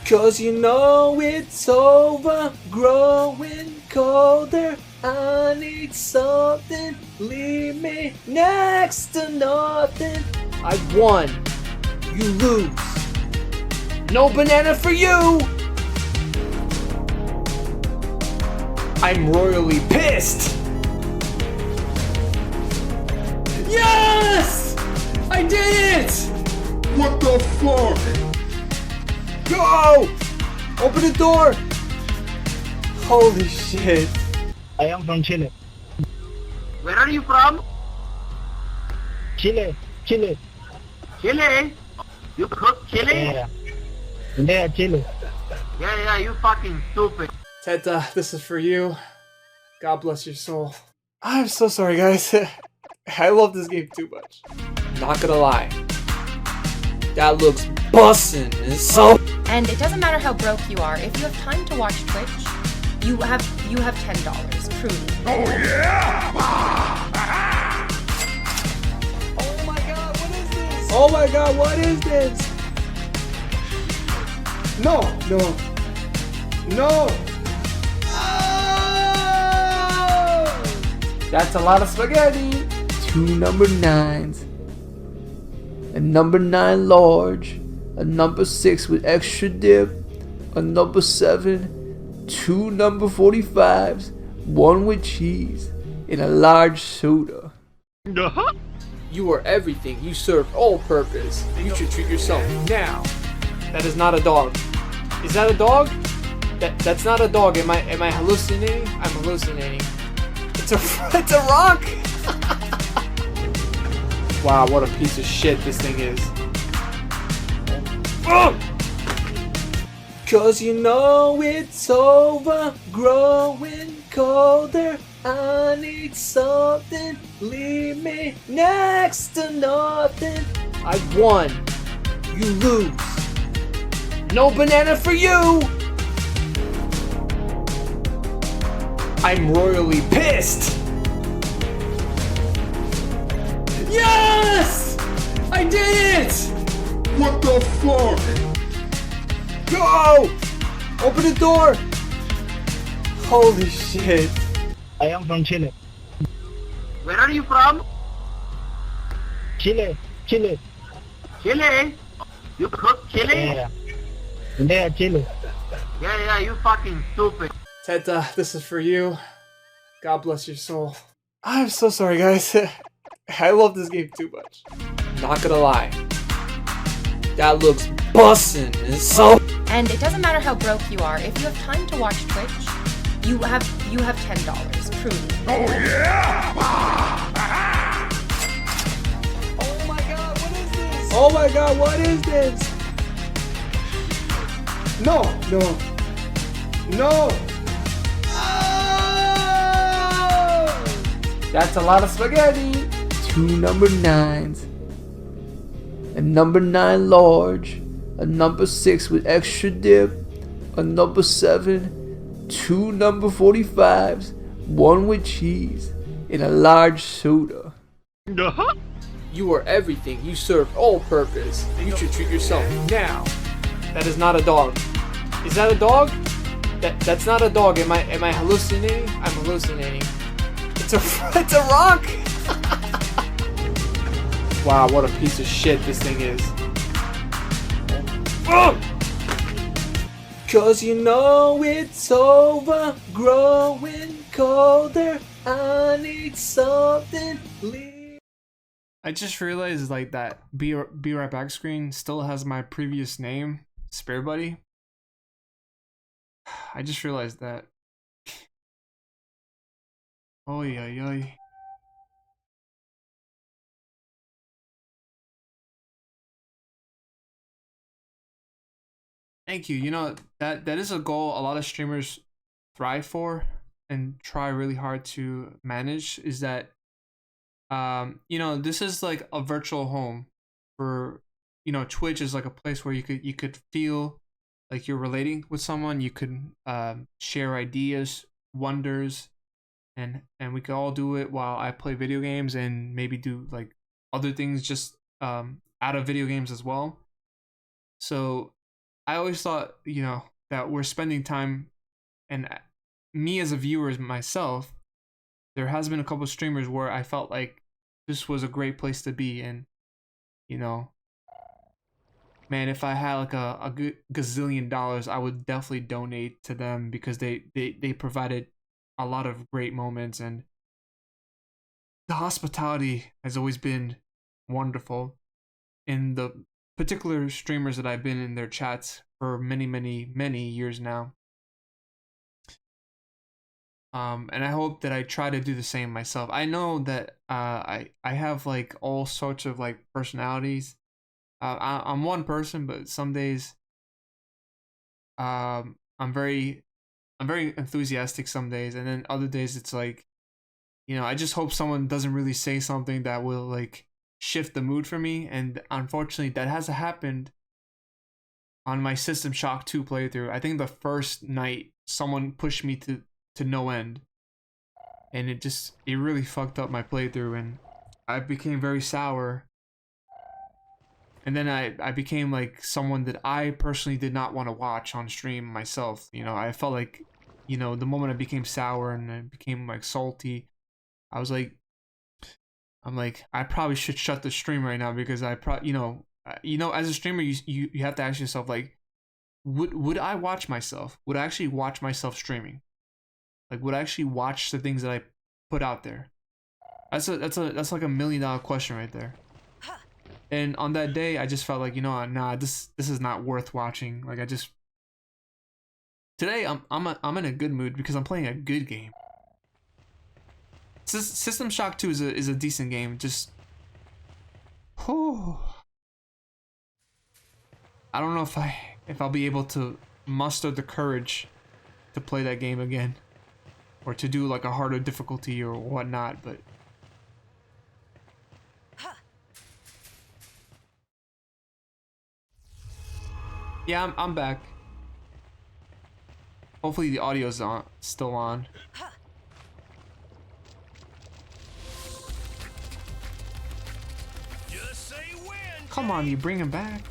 Cause you know it's over, growing colder. I need something, leave me next to nothing. I won, you lose. No banana for you. I'm royally pissed. Yes! I did it! What the fuck? Go! Open the door! Holy shit. I am from Chile. Where are you from? Chile. Chile? You cook chili? Yeah, Chile. Yeah, you fucking stupid. Teta, this is for you. God bless your soul. I'm so sorry, guys. I love this game too much. Not gonna lie. That looks bussin'. It's so. And it doesn't matter how broke you are. If you have time to watch Twitch, you have $10. Truly. Oh yeah! Oh my god, what is this? Oh my god, what is this? No. Oh! That's a lot of spaghetti. 2 number 9s. A number 9 large. A number 6 with extra dip. A number 7. 2 number 45s. 1 with cheese. And a large soda. You are everything. You serve all purpose. You should treat yourself now. That is not a dog. Is that a dog? That's not a dog. Am I hallucinating? I'm hallucinating. It's a rock. Wow, what a piece of shit this thing is. Cause you know it's over, growing colder. I need something, leave me next to nothing. I won, you lose. No banana for you. I'm royally pissed. Yes! I did it! What the fuck? Go! Open the door! Holy shit. I am from Chile. Where are you from? Chile. Chile? You cook chili? Yeah. Yeah, Chile. Yeah, you fucking stupid. Teta, this is for you. God bless your soul. I'm so sorry, guys. I love this game too much. Not gonna lie. That looks bussin'. It's so. And it doesn't matter how broke you are. If you have time to watch Twitch, you have $10. Truly. Oh yeah! Oh my god, what is this? Oh my god, what is this? No. That's a lot of spaghetti. 2 number 9s. A number 9 large. A number 6 with extra dip. A number 7. 2 number 45s. 1 with cheese. And a large soda. You are everything. You serve all purpose. You should treat yourself now. That is not a dog. Is that a dog? That's not a dog. Am I hallucinating? I'm hallucinating. It's a rock. Wow, what a piece of shit this thing is. Cause you know it's over, growing colder. I need something. I just realized like that Be Right Back screen still has my previous name, Spare Buddy. I just realized that. Oy oy oy. Thank you. You know, that is a goal a lot of streamers thrive for and try really hard to manage, is that you know, this is like a virtual home for, you know, Twitch is like a place where you could feel like you're relating with someone. You could share ideas, wonders, and we could all do it while I play video games and maybe do like other things just out of video games as well. So I always thought, you know, that we're spending time, and me as a viewer myself, there has been a couple of streamers where I felt like this was a great place to be, and you know, man, if I had like a gazillion dollars, I would definitely donate to them because they provided a lot of great moments, and the hospitality has always been wonderful. In the particular streamers that I've been in their chats for many years now. And I hope that I try to do the same myself. I know that I have like all sorts of like personalities. I'm one person, but some days I'm very enthusiastic some days, and then other days it's like, you know, I just hope someone doesn't really say something that will like shift the mood for me, and unfortunately that hasn't happened on my System Shock 2 playthrough. I think the first night someone pushed me to no end, and it really fucked up my playthrough, and I became very sour, and then I became like someone that I personally did not want to watch on stream myself. You know, I felt like, you know, the moment I became sour and I became like salty, I'm like, I probably should shut the stream right now, because you know, as a streamer, you have to ask yourself, like, would I watch myself? Would I actually watch myself streaming? Like, would I actually watch the things that I put out there? That's like $1 million question right there. And on that day, I just felt like, you know, nah, this is not worth watching. Like, today I'm in a good mood because I'm playing a good game. System Shock 2 is a decent game. Just, I don't know if I'll be able to muster the courage to play that game again, or to do like a harder difficulty or whatnot. But yeah, I'm back. Hopefully the audio's still on. Come on, you bring him back.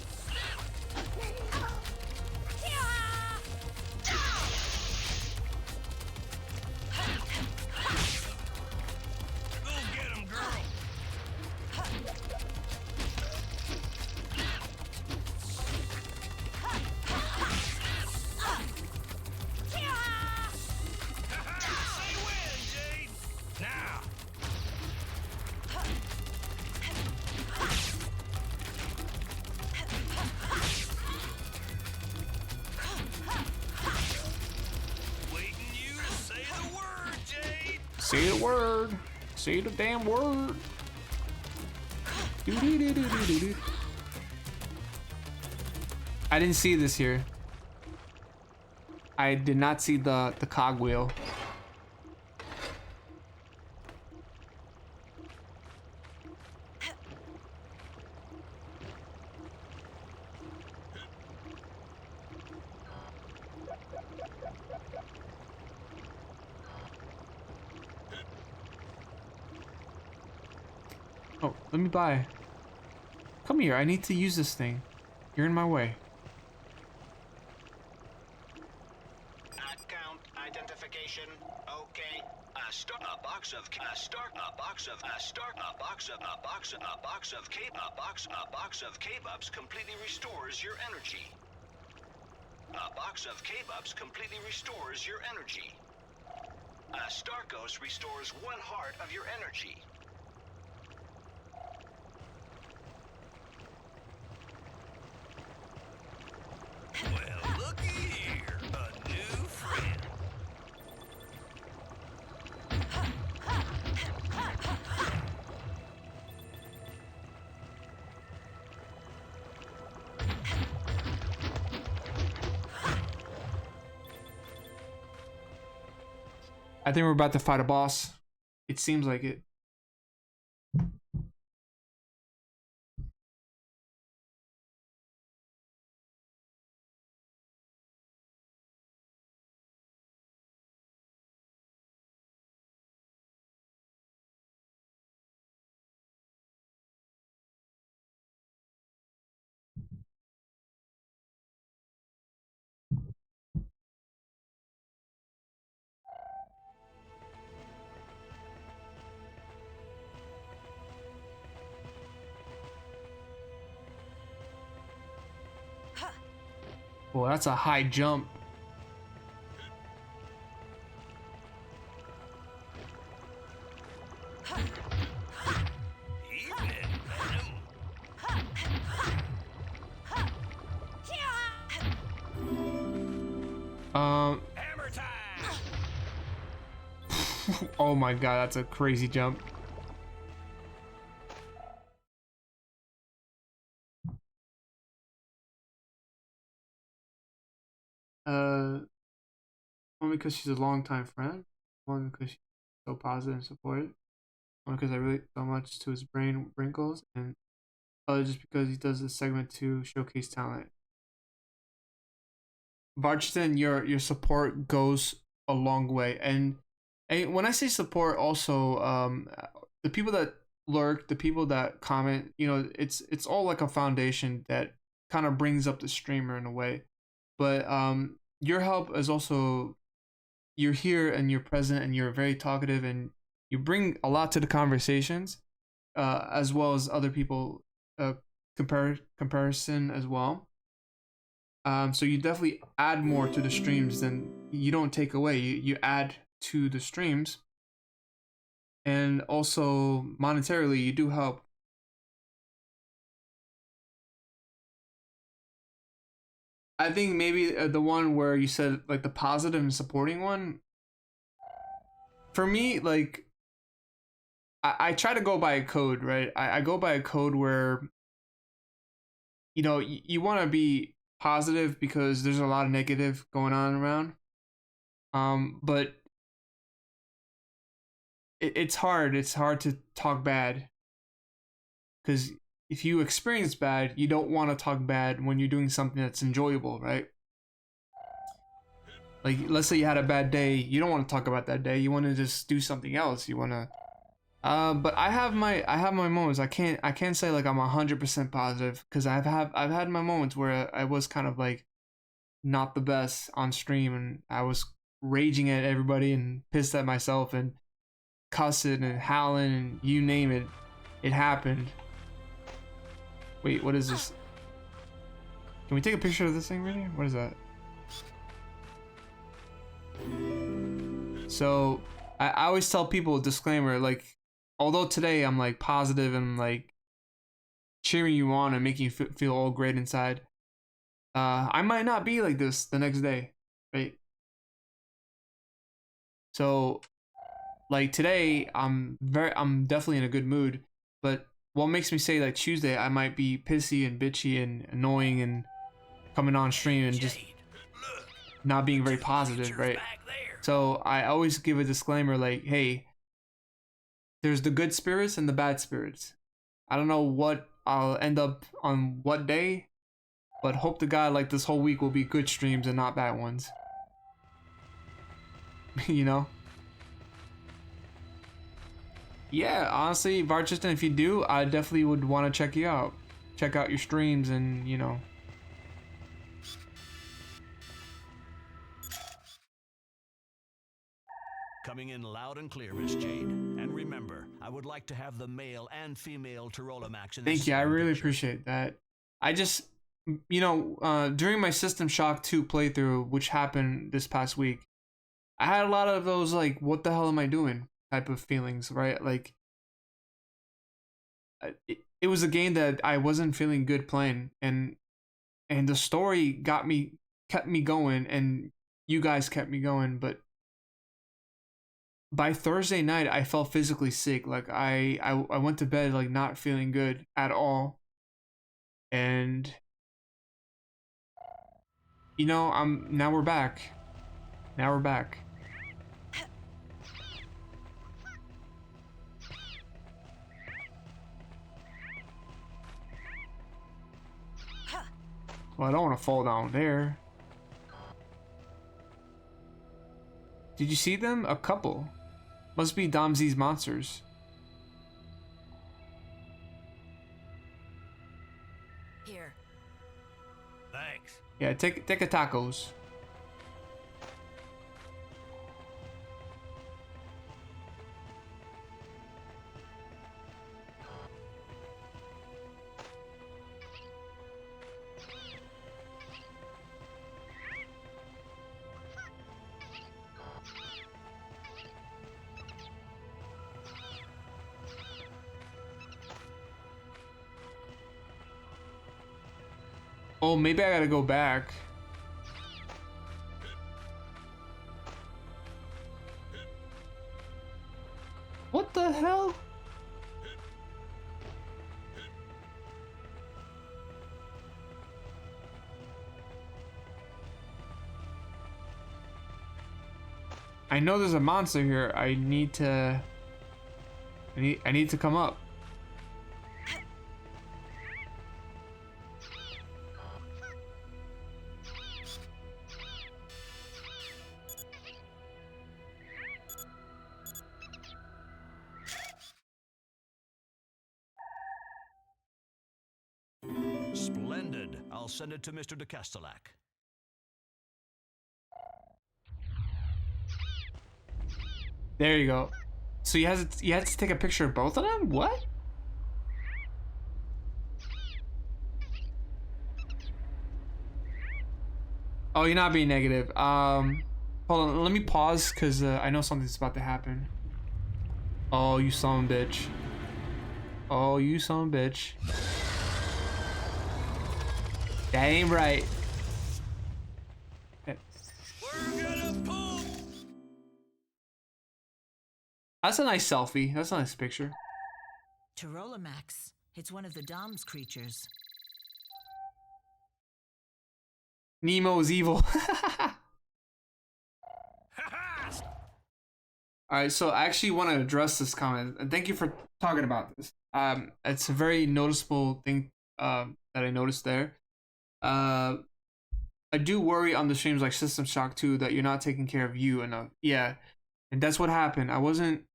Say the word. Say the damn word. Doo-doo-doo-doo-doo-doo. I didn't see this here. I did not see the cogwheel. Oh, let me by. Come here, I need to use this thing. You're in my way. Account identification. Okay. A box of K-Bubs completely restores your energy. A box of K-Bubs completely restores your energy. A Starkos restores 1 heart of your energy. Well, looky here, a new friend. I think we're about to fight a boss. It seems like it. Well, that's a high jump. Hammer time! Oh my god, that's a crazy jump. Only because she's a longtime friend. One because she's so positive and supportive. One because I relate so much to his brain wrinkles, and other just because he does this segment to showcase talent. Barchton, your support goes a long way, and when I say support, also the people that lurk, the people that comment, you know, it's all like a foundation that kind of brings up the streamer in a way. But your help is also, you're here and you're present and you're very talkative and you bring a lot to the conversations, as well as other people comparison as well. So you definitely add more to the streams than you don't take away. You add to the streams, and also monetarily you do help. I think maybe the one where you said like the positive and supporting one. For me, like I try to go by a code, right? I go by a code where, you know, you want to be positive because there's a lot of negative going on around. But it's hard. It's hard to talk bad because if you experience bad, you don't want to talk bad when you're doing something that's enjoyable, right? Like, let's say you had a bad day, you don't want to talk about that day. You want to just do something else. You want to. But I have my moments. I can't say like I'm 100% positive because I've had my moments where I was kind of like not the best on stream and I was raging at everybody and pissed at myself and cussing and howling and you name it, it happened. Wait, what is this? Can we take a picture of this thing really? What is that? So I always tell people, disclaimer, like, although today I'm like positive and like cheering you on and making you feel all great inside, I might not be like this the next day, right? So like today I'm definitely in a good mood, but what makes me say like Tuesday I might be pissy and bitchy and annoying and coming on stream and just not being very positive, right? So I always give a disclaimer like, hey, there's the good spirits and the bad spirits. I don't know what I'll end up on what day, but hope to God like this whole week will be good streams and not bad ones. You know? Yeah, honestly, Varchiston, if you do, I definitely would want to check you out. Check out your streams and, you know. Coming in loud and clear, Miss Jade. And remember, I would like to have the male and female Tyrolamax in the Thank you, I really picture. appreciate that. I just, you know, during my System Shock 2 playthrough, which happened this past week, I had a lot of those, like, what the hell am I doing type of feelings, right? Like, it was a game that I wasn't feeling good playing, and the story kept me going, and you guys kept me going, but by Thursday night I felt physically sick. Like I went to bed like not feeling good at all, and you know now we're back. Well, I don't want to fall down there. Did you see them? A couple. Must be Domzi's monsters. Here. Thanks. Yeah, take a tacos. Oh, maybe I gotta go back. What the hell? I know there's a monster here. I need to come up. Splendid. I'll send it to Mr. de Castellac. There you go. So you had to take a picture of both of them? What? Oh, you're not being negative. Hold on, let me pause because I know something's about to happen. Oh, you son of a bitch. Oh, you son of a bitch. That ain't right. That's a nice selfie. That's a nice picture. Tyrolamax. It's one of the Dom's creatures. Nemo's evil. Alright, so I actually want to address this comment. And thank you for talking about this. It's a very noticeable thing that I noticed there. I do worry on the streams like System Shock 2 that you're not taking care of you enough. Yeah, and that's what happened. I wasn't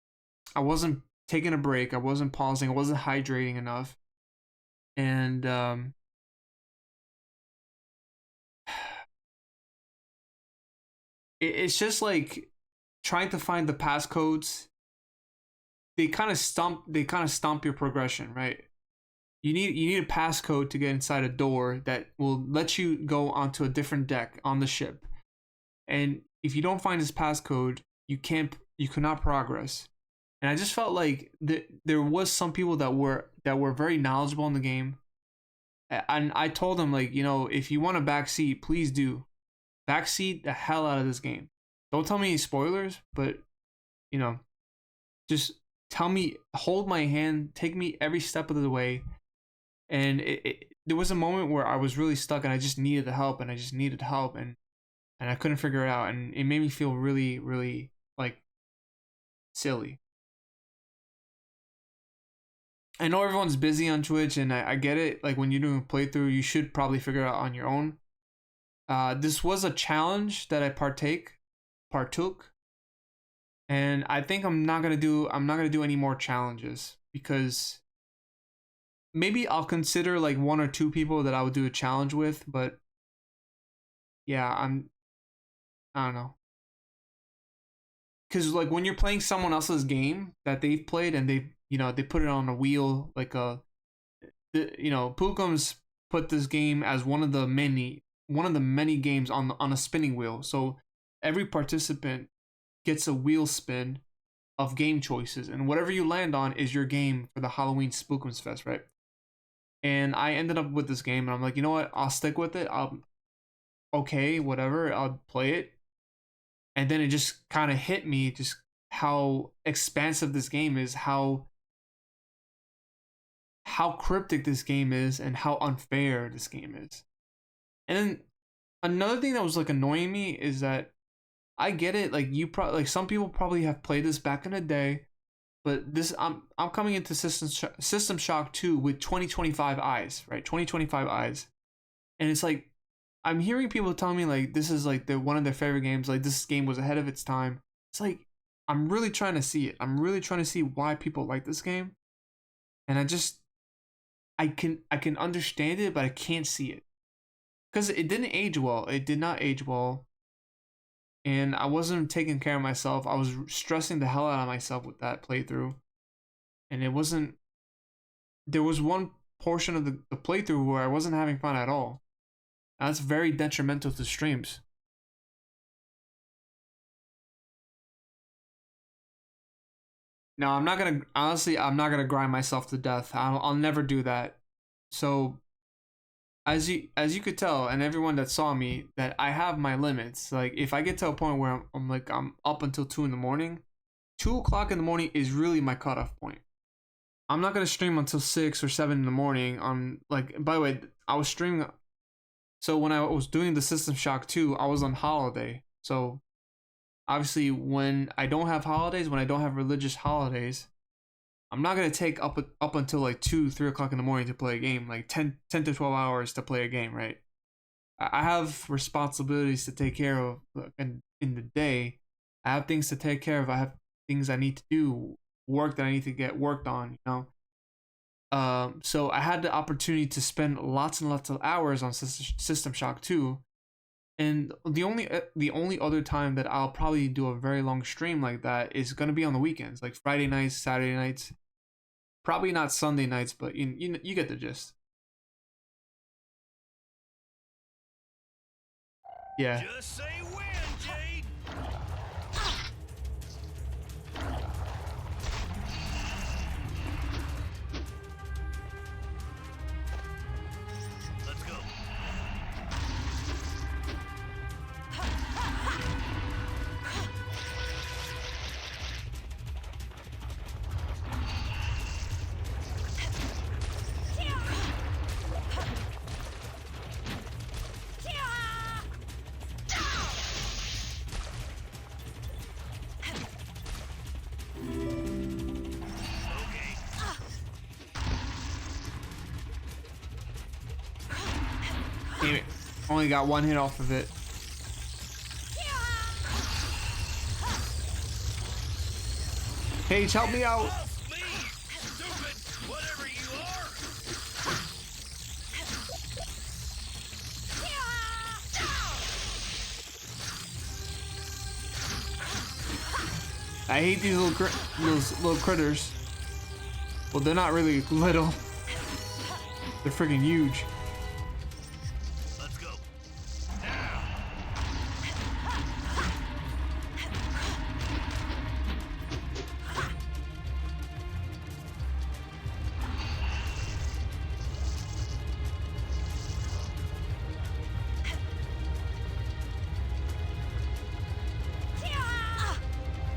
taking a break. I wasn't pausing. I wasn't hydrating enough. And it's just like trying to find the passcodes. They kind of stomp your progression, right? You need a passcode to get inside a door that will let you go onto a different deck on the ship. And if you don't find this passcode, you cannot progress. And I just felt like there was some people that were very knowledgeable in the game. And I told them, like, you know, if you want a backseat, please do. Backseat the hell out of this game. Don't tell me any spoilers, but you know, just tell me, hold my hand, take me every step of the way. And there was a moment where I was really stuck and I just needed the help, and I couldn't figure it out, and it made me feel really, really like silly. I know everyone's busy on Twitch, and I get it. Like, when you're doing a playthrough, you should probably figure it out on your own. This was a challenge that I partook, and I think I'm not gonna do any more challenges, because maybe I'll consider like 1 or 2 people that I would do a challenge with, but yeah, I don't know. Because like when you're playing someone else's game that they've played and they put it on a wheel, like Pookum's put this game as one of the many games on a spinning wheel. So every participant gets a wheel spin of game choices, and whatever you land on is your game for the Halloween Spookums Fest, right? And I ended up with this game, and I'm like, you know what? I'll stick with it. Okay, whatever. I'll play it. And then it just kind of hit me just how expansive this game is, how cryptic this game is, and how unfair this game is. And then another thing that was like annoying me is that I get it, like some people probably have played this back in the day, but this I'm coming into System Shock 2 with 2025 eyes, right? 2025 eyes. And it's like I'm hearing people tell me like this is like one of their favorite games, like this game was ahead of its time. It's like I'm really trying to see it. I'm really trying to see why people like this game. And I can understand it, but I can't see it. Because it didn't age well. It did not age well. And I wasn't taking care of myself. I was stressing the hell out of myself with that playthrough. And there was one portion of the playthrough where I wasn't having fun at all. That's very detrimental to streams. Now, I'm not gonna grind myself to death. I'll never do that. So, as you could tell, and everyone that saw me, that I have my limits. Like, if I get to a point where I'm up until 2 in the morning, 2 o'clock in the morning is really my cutoff point. I'm not gonna stream until 6 or 7 in the morning. By the way, I was streaming. So when I was doing the System Shock 2, I was on holiday. So obviously when I don't have holidays, when I don't have religious holidays, I'm not going to take up until like 2, 3 o'clock in the morning to play a game, like 10 to 12 hours to play a game, right? I have responsibilities to take care of in the day. I have things to take care of. I have things I need to do, work that I need to get worked on, you know? So I had the opportunity to spend lots and lots of hours on System Shock 2, and the only other time that I'll probably do a very long stream like that is gonna be on the weekends, like Friday nights, Saturday nights, probably not Sunday nights, but you get the gist. Yeah. Just say when, Jade. Let's go. Damn it. Only got 1 hit off of it. Paige, help me out. I hate these little critters. Well, they're not really little. They're freaking huge.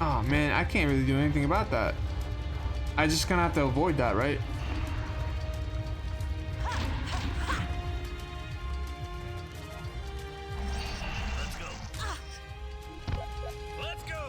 Oh man, I can't really do anything about that. I just gonna have to avoid that, right? Let's go. Let's go.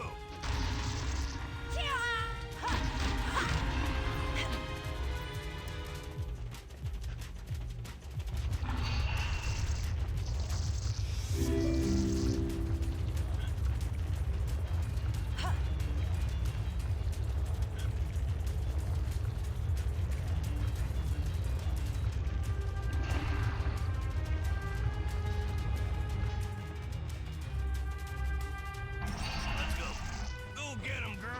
Let's go. Go get him, girl.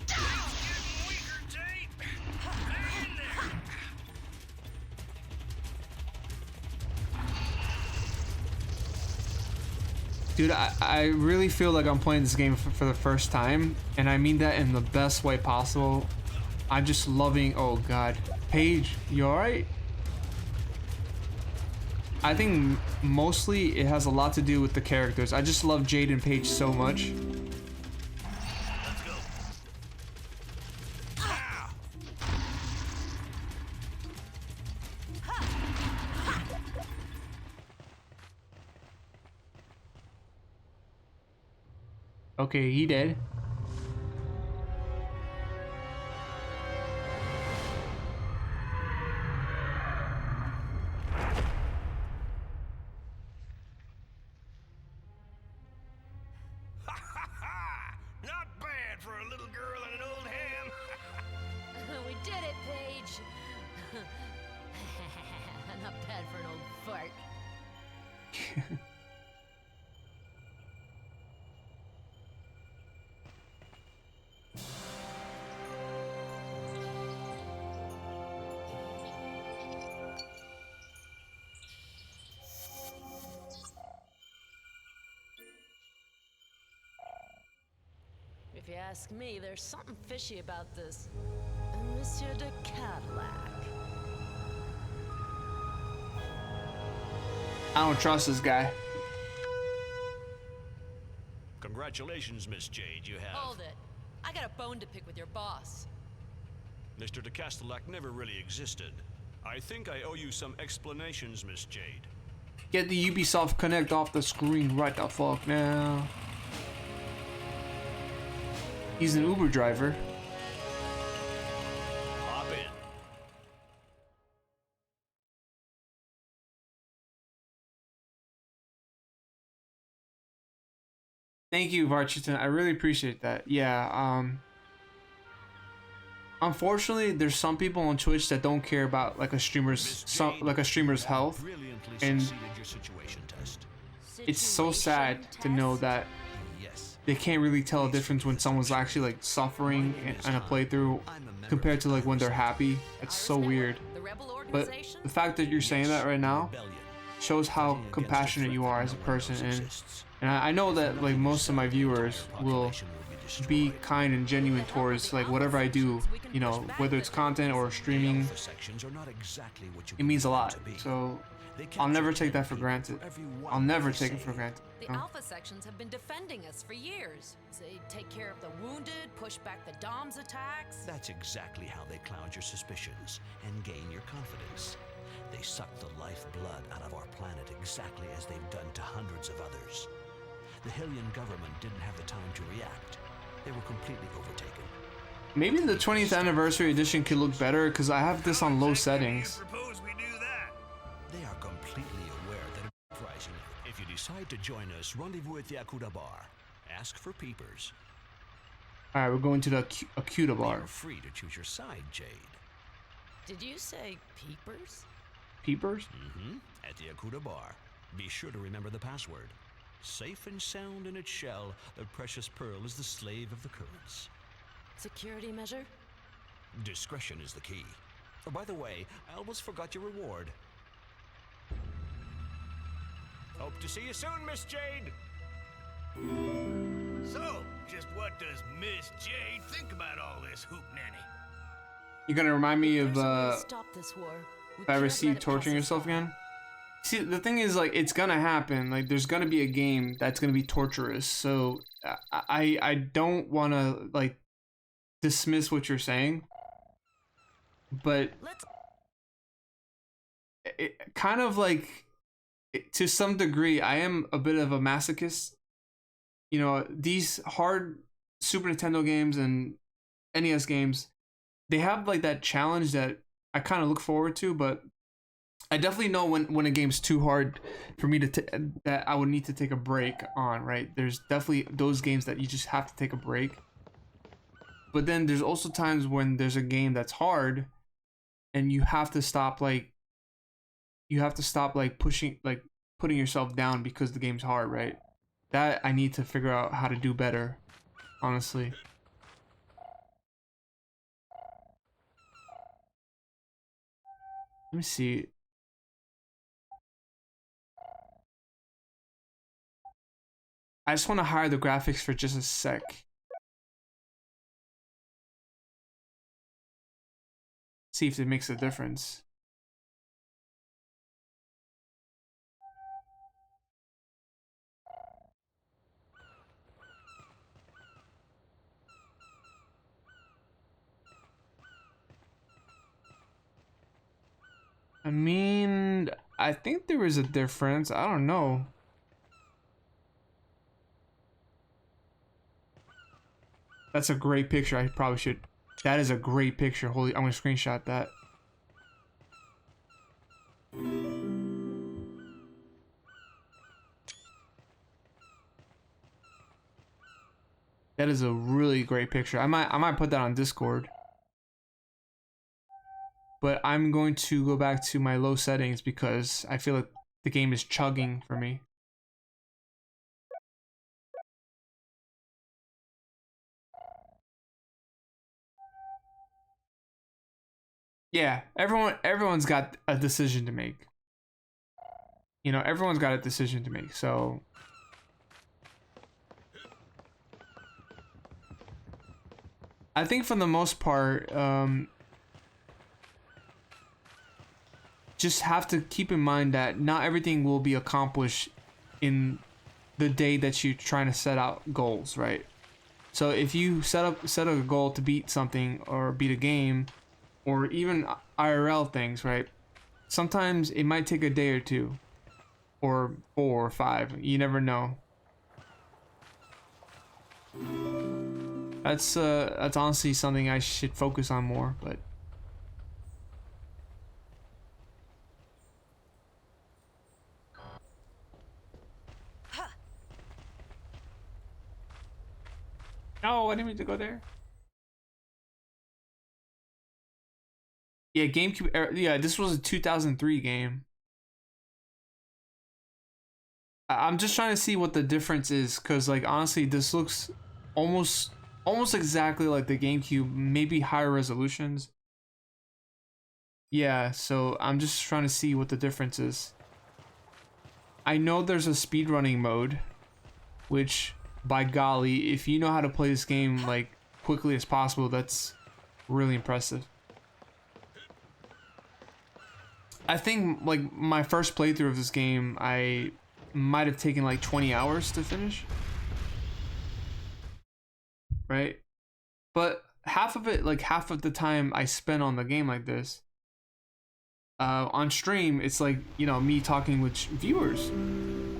It's getting weaker, Jade. Hang in there. Dude, I really feel like I'm playing this game for the first time, and I mean that in the best way possible. I'm just loving, oh god. Paige, you alright? I think mostly it has a lot to do with the characters. I just love Jade and Paige so much. Let's go. Okay, he dead. Not bad for a little girl and an old ham. We did it, Paige. Not bad for an old fart. If you ask me, there's something fishy about this Monsieur de Cadillac. I don't trust this guy. Congratulations, Miss Jade. You have. Hold it. I got a bone to pick with your boss. Mr. de Castellac never really existed. I think I owe you some explanations, Miss Jade. Get the Ubisoft Connect off the screen right the fuck now. He's an Uber driver. Hop in. Thank you, Varchiton. I really appreciate that. Yeah, unfortunately, there's some people on Twitch that don't care about like a streamer's health, and it's so sad to know that they can't really tell a difference when someone's actually like suffering in a playthrough compared to like when they're happy. It's so weird. But the fact that you're saying that right now shows how compassionate you are as a person, and I know that like most of my viewers will be kind and genuine towards like whatever I do, you know, whether it's content or streaming. It means a lot, so I'll never take that for granted. I'll never take it for granted. The Alpha sections have been defending us for years. They take care of the wounded, push back the Dom's attacks. That's exactly how they cloud your suspicions and gain your confidence. They suck the lifeblood out of our planet exactly as they've done to hundreds of others. The Hylian government didn't have the time to react. They were completely overtaken. Maybe the 20th anniversary edition could look better because I have this on low settings. They are completely aware that it's uprising. If you decide to join us, rendezvous at the Akuda bar. Ask for peepers. Alright, we're going to the Akuda bar. You're free to choose your side, Jade. Did you say peepers? Peepers? Mm-hmm. At the Akuda bar. Be sure to remember the password. Safe and sound in its shell, the precious pearl is the slave of the currents. Security measure? Discretion is the key. Oh, by the way, I almost forgot your reward. Hope to see you soon, Miss Jade. So, just what does Miss Jade think about all this hoop nanny? You're gonna remind me of Stop this war. if I ever see you torturing yourself again? See, the thing is, like, it's gonna happen. Like, there's gonna be a game that's gonna be torturous. So I don't want to like dismiss what you're saying, but it kind of like, to some degree, I am a bit of a masochist. You know, these hard Super Nintendo games and NES games, they have like that challenge that I kind of look forward to, but I definitely know when a game's too hard for me to that I would need to take a break on, right? There's definitely those games that you just have to take a break. But then there's also times when there's a game that's hard and you have to stop like pushing, like putting yourself down because the game's hard, right? That I need to figure out how to do better, honestly. Let me see. I just want to hide the graphics for just a sec. See if it makes a difference. I mean, I think there is a difference. I don't know. That's a great picture. I probably should. That is a great picture. Holy, I'm gonna screenshot that. That is a really great picture. I might put that on Discord. But I'm going to go back to my low settings because I feel like the game is chugging for me. Yeah, everyone's got a decision to make. You know, everyone's got a decision to make. So I think for the most part, just have to keep in mind that not everything will be accomplished in the day that you're trying to set out goals, right? So if you set a goal to beat something or beat a game or even IRL things, right? Sometimes it might take a day or two or 4 or 5. You never know. That's honestly something I should focus on more, but no, I didn't mean to go there. Yeah, GameCube. Yeah, this was a 2003 game. I'm just trying to see what the difference is, cause like honestly, this looks almost exactly like the GameCube, maybe higher resolutions. Yeah, so I'm just trying to see what the difference is. I know there's a speedrunning mode, which, by golly, if you know how to play this game like quickly as possible, that's really impressive. I think like my first playthrough of this game, I might have taken like 20 hours to finish, right? But half of it, like half of the time I spent on the game like this, on stream, it's like, you know, me talking with viewers.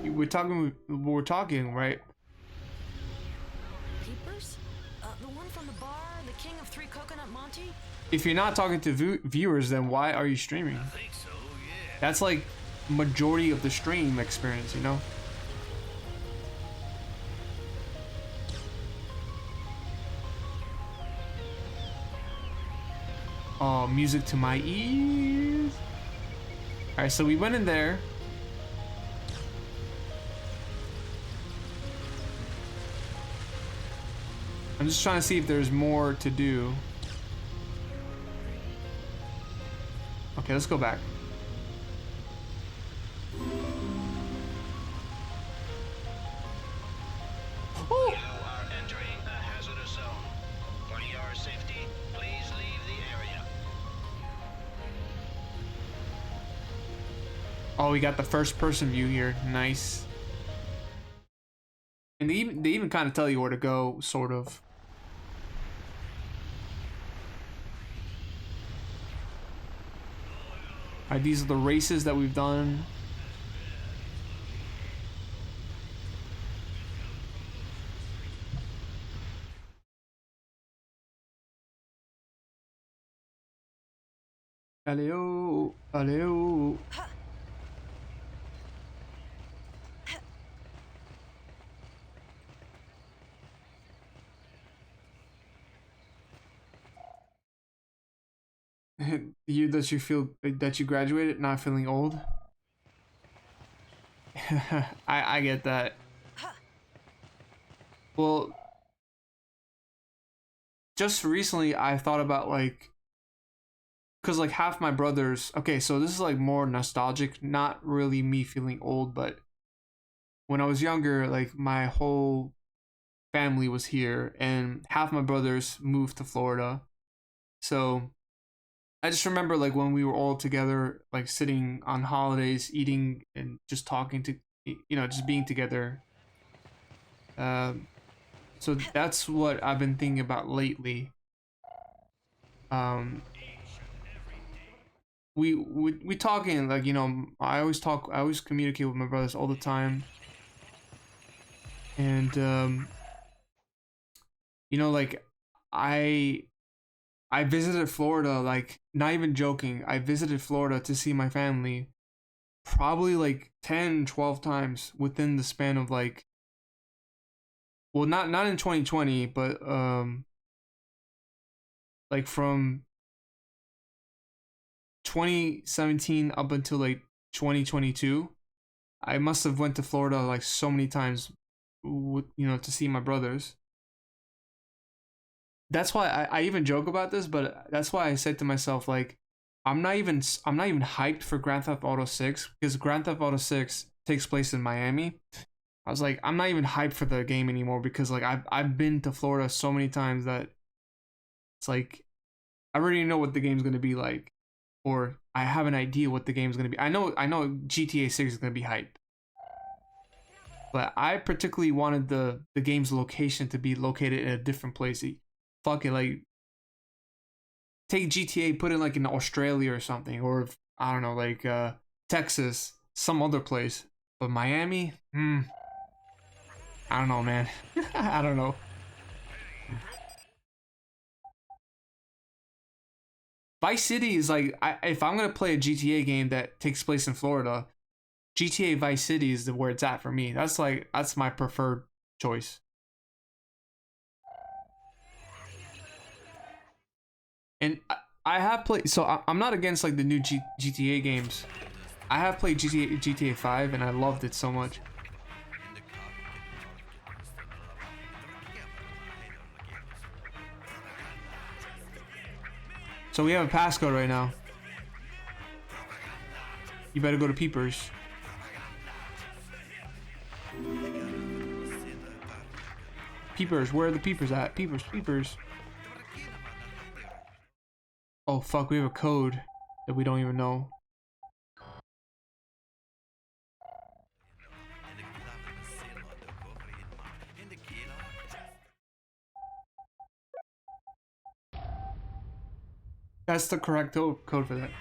We're talking, right? Peepers? The one from the bar, the king of 3 Coconut Monty? If you're not talking to viewers, then why are you streaming? I think so, yeah. That's like majority of the stream experience, you know? Oh, music to my ears. Alright, so we went in there. I'm just trying to see if there's more to do. Okay, let's go back. You are entering a hazardous zone. For your safety, please leave the area. Oh, we got the first person view here. Nice. And they even kind of tell you where to go, sort of. Alright, these are the races that we've done. Allez-oh, allez-oh. The year that you feel that you graduated, not feeling old. I get that. Well, just recently I thought about like, cause like half my brothers. Okay, so this is like more nostalgic, not really me feeling old, but when I was younger, like my whole family was here, and half my brothers moved to Florida. So I just remember like when we were all together, like sitting on holidays, eating and just talking to, just being together. So that's what I've been thinking about lately. We talking like, I always communicate with my brothers all the time, and like I visited Florida, like, not even joking. I visited Florida to see my family probably like 10, 12 times within the span of like, well, not in 2020, but like from 2017 up until like 2022. I must have went to Florida like so many times to see my brothers. That's why I even joke about this, but that's why I said to myself, like, I'm not even hyped for Grand Theft Auto 6, because Grand Theft Auto 6 takes place in Miami. I was like, I'm not even hyped for the game anymore, because like I've been to Florida so many times that it's like I already know what the game's gonna be like, or I have an idea what the game's gonna be. I know GTA 6 is gonna be hyped, but I particularly wanted the game's location to be located in a different place. Fuck it, like take GTA, put it like in Australia or something, or I don't know, like Texas, some other place. But Miami, I don't know, man. I don't know. Vice City is like, if I'm gonna play a GTA game that takes place in Florida, GTA Vice City is where it's at for me. That's my preferred choice. And I have played, so I'm not against like the new GTA games. I have played GTA 5 and I loved it so much. So we have a passcode right now. You better go to Peepers. Peepers, where are the Peepers at? Peepers. Oh fuck, we have a code that we don't even know. That's the correct code for that.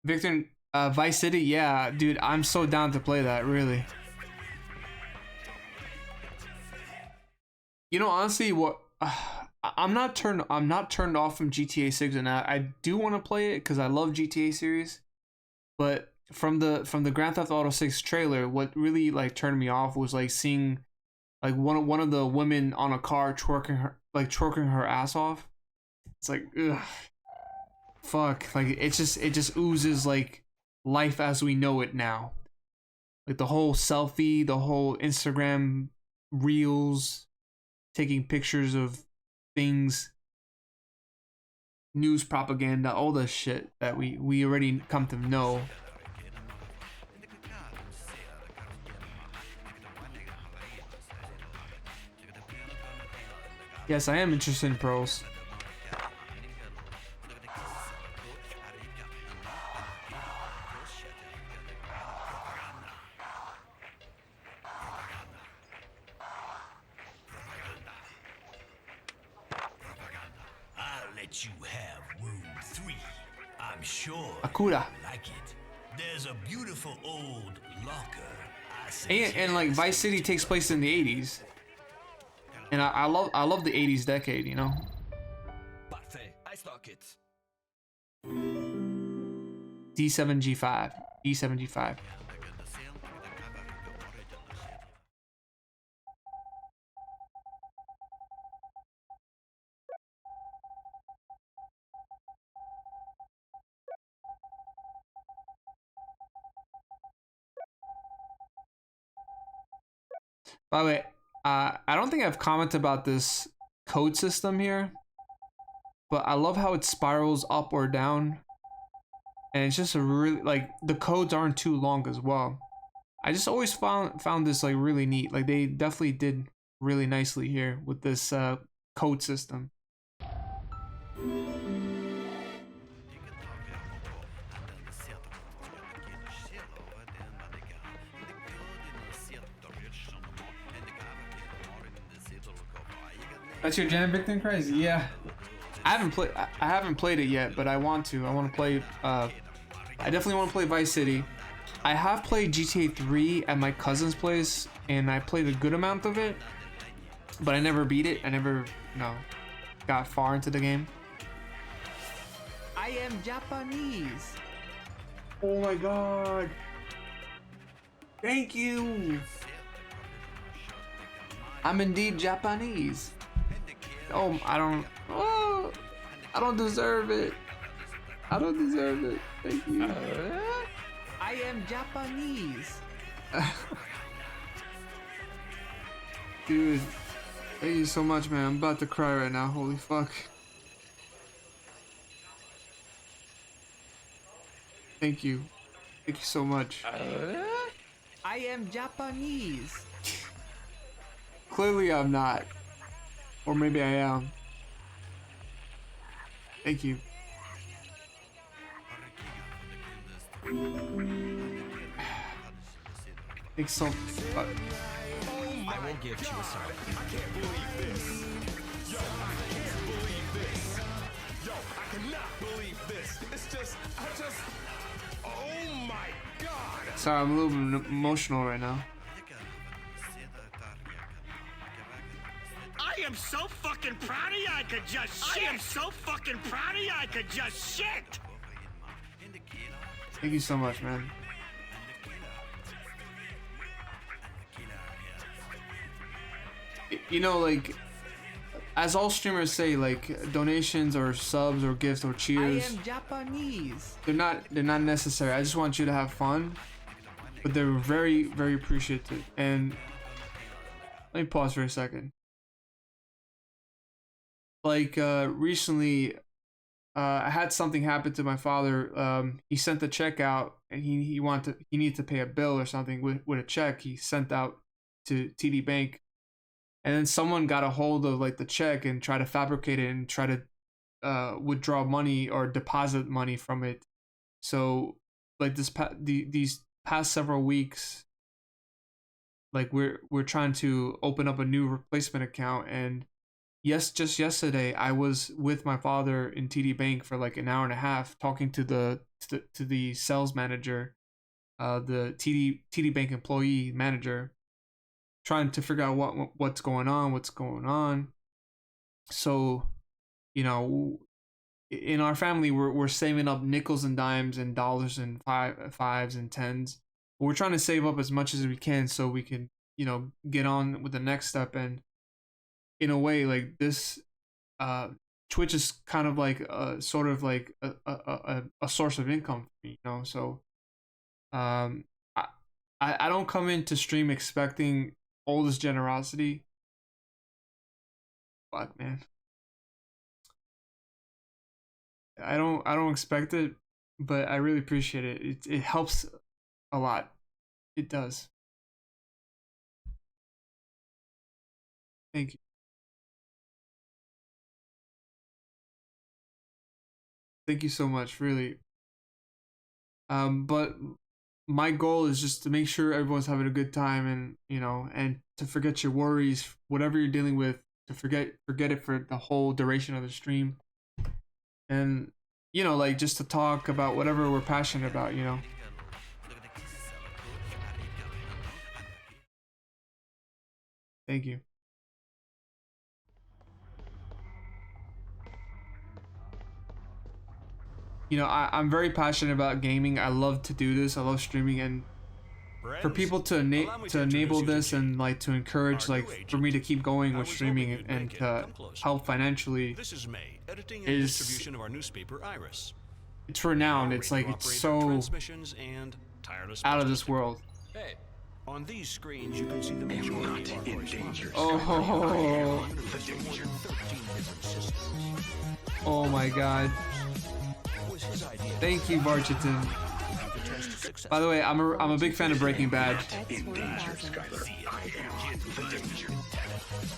Victor, Vice City, yeah, dude, I'm so down to play that, really. Honestly, what I'm not turned off from GTA 6, and I do want to play it because I love GTA series. But from the Grand Theft Auto 6 trailer, what really like turned me off was like seeing like one of the women on a car twerking her ass off. It's like, ugh, fuck, like it just oozes like life as we know it now. Like the whole selfie, the whole Instagram reels, taking pictures of things, news propaganda, all the shit that we already come to know. Yes, I am interested in pearls. let you have room 3. I'm sure Akura. you like it. There's a beautiful old locker. And like Vice City takes place in the 80s. And I love the 80s decade, you know. Parfait, I stock it. D7G5. D7G5. By the way, I don't think I've commented about this code system here, but I love how it spirals up or down, and it's just a really, like, the codes aren't too long as well. I just always found this like really neat. Like, they definitely did really nicely here with this code system. That's your jam, Victim Crazy? Yeah. I haven't played it yet, but I want to. I want to play I definitely want to play Vice City. I have played GTA 3 at my cousin's place, and I played a good amount of it, but I never beat it. I never, got far into the game. I am Japanese. Oh my god. Thank you. I'm indeed Japanese. Oh, I don't deserve it. I don't deserve it. Thank you. I am Japanese. Dude, thank you so much, man. I'm about to cry right now. Holy fuck. Thank you. Thank you so much. I am Japanese. Clearly I'm not. Or maybe I am. Thank you. Thanks so much. I will give you a sign. I can't believe this. Yo, I can't believe this. Yo, I cannot believe this. It's just, oh my god. Sorry, I'm a little bit emotional right now. I am so fucking proud of you, I could just shit. I am so fucking proud of you, I could just shit. Thank you so much, man. You know, like, as all streamers say, like, donations or subs or gifts or cheers, I am Japanese. they're not necessary. I just want you to have fun, but they're very, very appreciated. And let me pause for a second. Like, recently, I had something happen to my father. He sent the check out, and he needed to pay a bill or something with a check he sent out to TD Bank. And then someone got a hold of like the check and tried to fabricate it and try to withdraw money or deposit money from it. So like these past several weeks, like we're trying to open up a new replacement account. And just yesterday I was with my father in TD Bank for like an hour and a half talking to the sales manager, the TD Bank employee manager, trying to figure out what's going on. So, you know, in our family, we're saving up nickels and dimes and dollars and fives and tens. We're trying to save up as much as we can so we can, you know, get on with the next step. And in a way, like this, Twitch is kind of like sort of like a source of income for me, you know. So, I don't come into stream expecting all this generosity. Fuck, man. I don't expect it, but I really appreciate it. It helps a lot. It does. Thank you. Thank you so much, really. But my goal is just to make sure everyone's having a good time, and you know, and to forget your worries, whatever you're dealing with, to forget it for the whole duration of the stream. and you know, like just to talk about whatever we're passionate about, you know. Thank you. You know, I'm very passionate about gaming. I love to do this. I love streaming, and for people to enable this and like to encourage like for me to keep going with streaming and to help financially This is May, editing and is distribution of our newspaper Iris. it's renowned. It's like it's so transmissions and tireless out of this world. Hey, on these screens you can see the majority of our correspondence. Oh, oh my God! Thank you, Barchiton. By the way, I'm a big fan of Breaking Bad.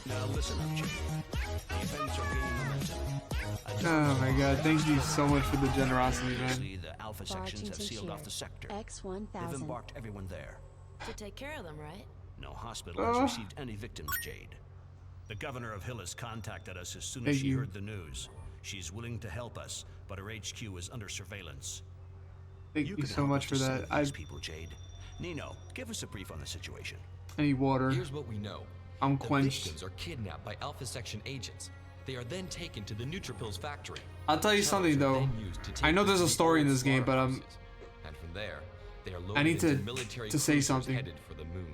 Now listen up, Jake. The events are gaining momentum. Oh my God! Thank you so much for the generosity, man. The Alpha sections have sealed off the sector. They've embarked everyone there. To take care of them, right? No hospital has received any victims, Jade. The governor of Hillis contacted us as soon as she heard the news. She's willing to help us, but her HQ is under surveillance. Thank you so much for that. I people, Jade. Nino, give us a brief on the situation. I need water. Here's what we know. I'm the quenched. victims are kidnapped by Alpha Section agents. They are then taken to the Neutrophils factory. I'll tell you something though. I know there's a story in this game, but and from there, they are I need loaded into military to say cruisers something. headed for the moon.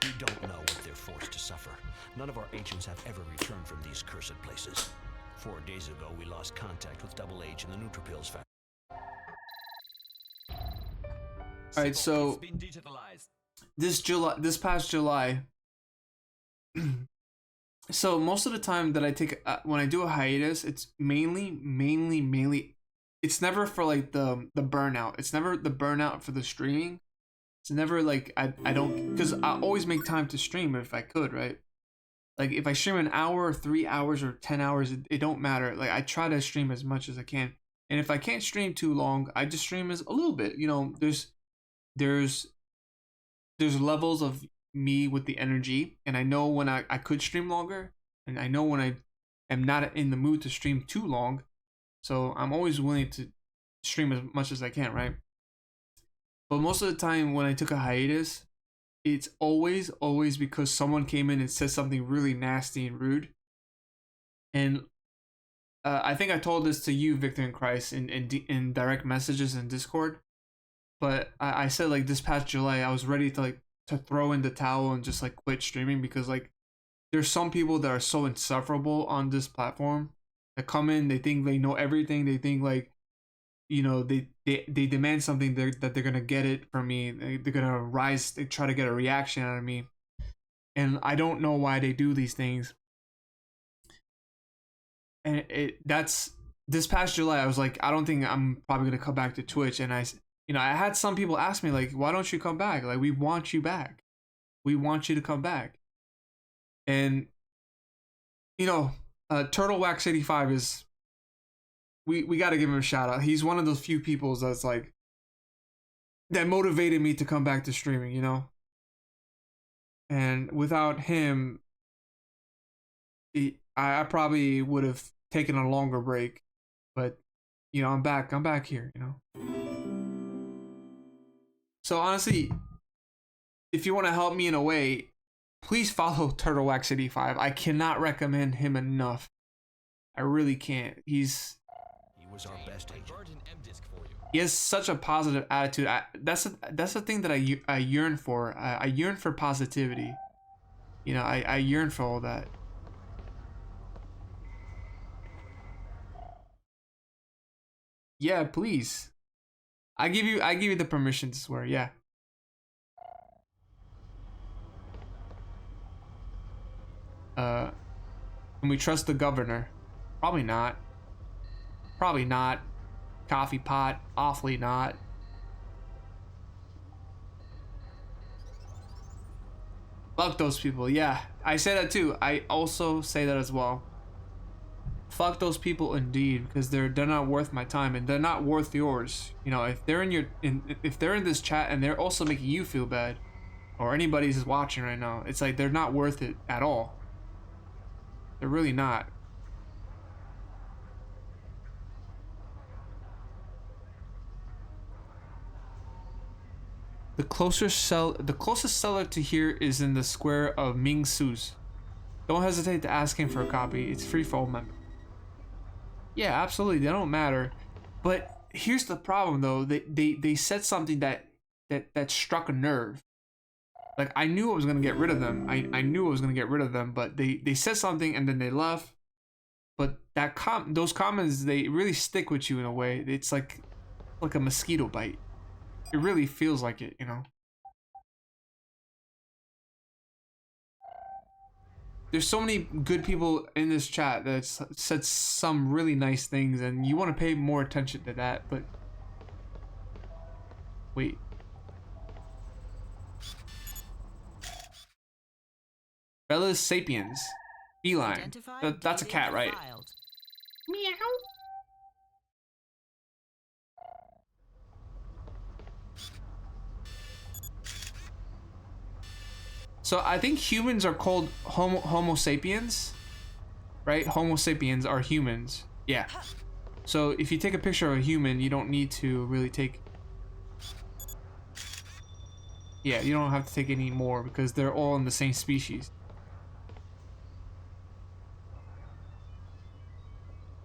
We don't know what they're forced to suffer. None of our agents have ever returned from these cursed places. 4 days ago, we lost contact with Double H in the Neutrophils factory. All right, so this past July. So most of the time that I take when I do a hiatus, it's mainly. It's never for like the burnout. It's never the burnout for the streaming. It's never like I don't, because I always make time to stream if I could, right? Like if I stream an hour or 3 hours or 10 hours, it don't matter. Like I try to stream as much as I can. And if I can't stream too long, I just stream as a little bit. You know, there's levels of me with the energy, and I know when I could stream longer, and I know when I am not in the mood to stream too long. So I'm always willing to stream as much as I can, right? But most of the time when I took a hiatus, it's always because someone came in and said something really nasty and rude. And I think I told this to you, Victor and Christ, in direct messages in Discord. But I said like this past July, I was ready to throw in the towel and just like quit streaming, because like there's some people that are so insufferable on this platform that come in, they think they know everything, they think like, you know, they demand something that they're gonna get it from me, they're gonna rise, they try to get a reaction out of me, and I don't know why they do these things. And that's this past July, I was like, I don't think I'm probably gonna come back to Twitch. And I had some people ask me like, why don't you come back? Like, we want you back. We want you to come back. And, you know, Turtle Wax 85 is, we got to give him a shout out. He's one of those few people that's like, that motivated me to come back to streaming, you know? And without him, I probably would have taken a longer break. But, you know, I'm back here, you know? So honestly, if you want to help me in a way, please follow TurtleWax85. I cannot recommend him enough. I really can't. He was our best agent. He has such a positive attitude. That's the thing that I yearn for. I yearn for positivity. You know, I yearn for all that. Yeah, please. I give you the permission to swear. Yeah. Can we trust the governor? Probably not. Probably not. Coffee pot, awfully not. Fuck those people. Yeah, I say that too. I also say that as well. Fuck those people indeed, because they're not worth my time, and they're not worth yours. You know, if they're if they're in this chat and they're also making you feel bad, or anybody who's watching right now, it's like they're not worth it at all. They're really not. The closest seller to here is in the square of Ming Su's. Don't hesitate to ask him for a copy. It's free for all members. Yeah, absolutely. They don't matter. But here's the problem, though. They said something that struck a nerve. Like, I knew I was gonna get rid of them. I knew I was gonna get rid of them, but they said something and then they left. But those comments, they really stick with you in a way. It's like a mosquito bite. It really feels like it, you know. There's so many good people in this chat that said some really nice things, and you want to pay more attention to that. But wait. Bella's sapiens, feline. That's a cat, right? Meow. So I think humans are called Homo sapiens, right? Homo sapiens are humans. Yeah. So if you take a picture of a human, you don't need to really take. Yeah, you don't have to take any more because they're all in the same species.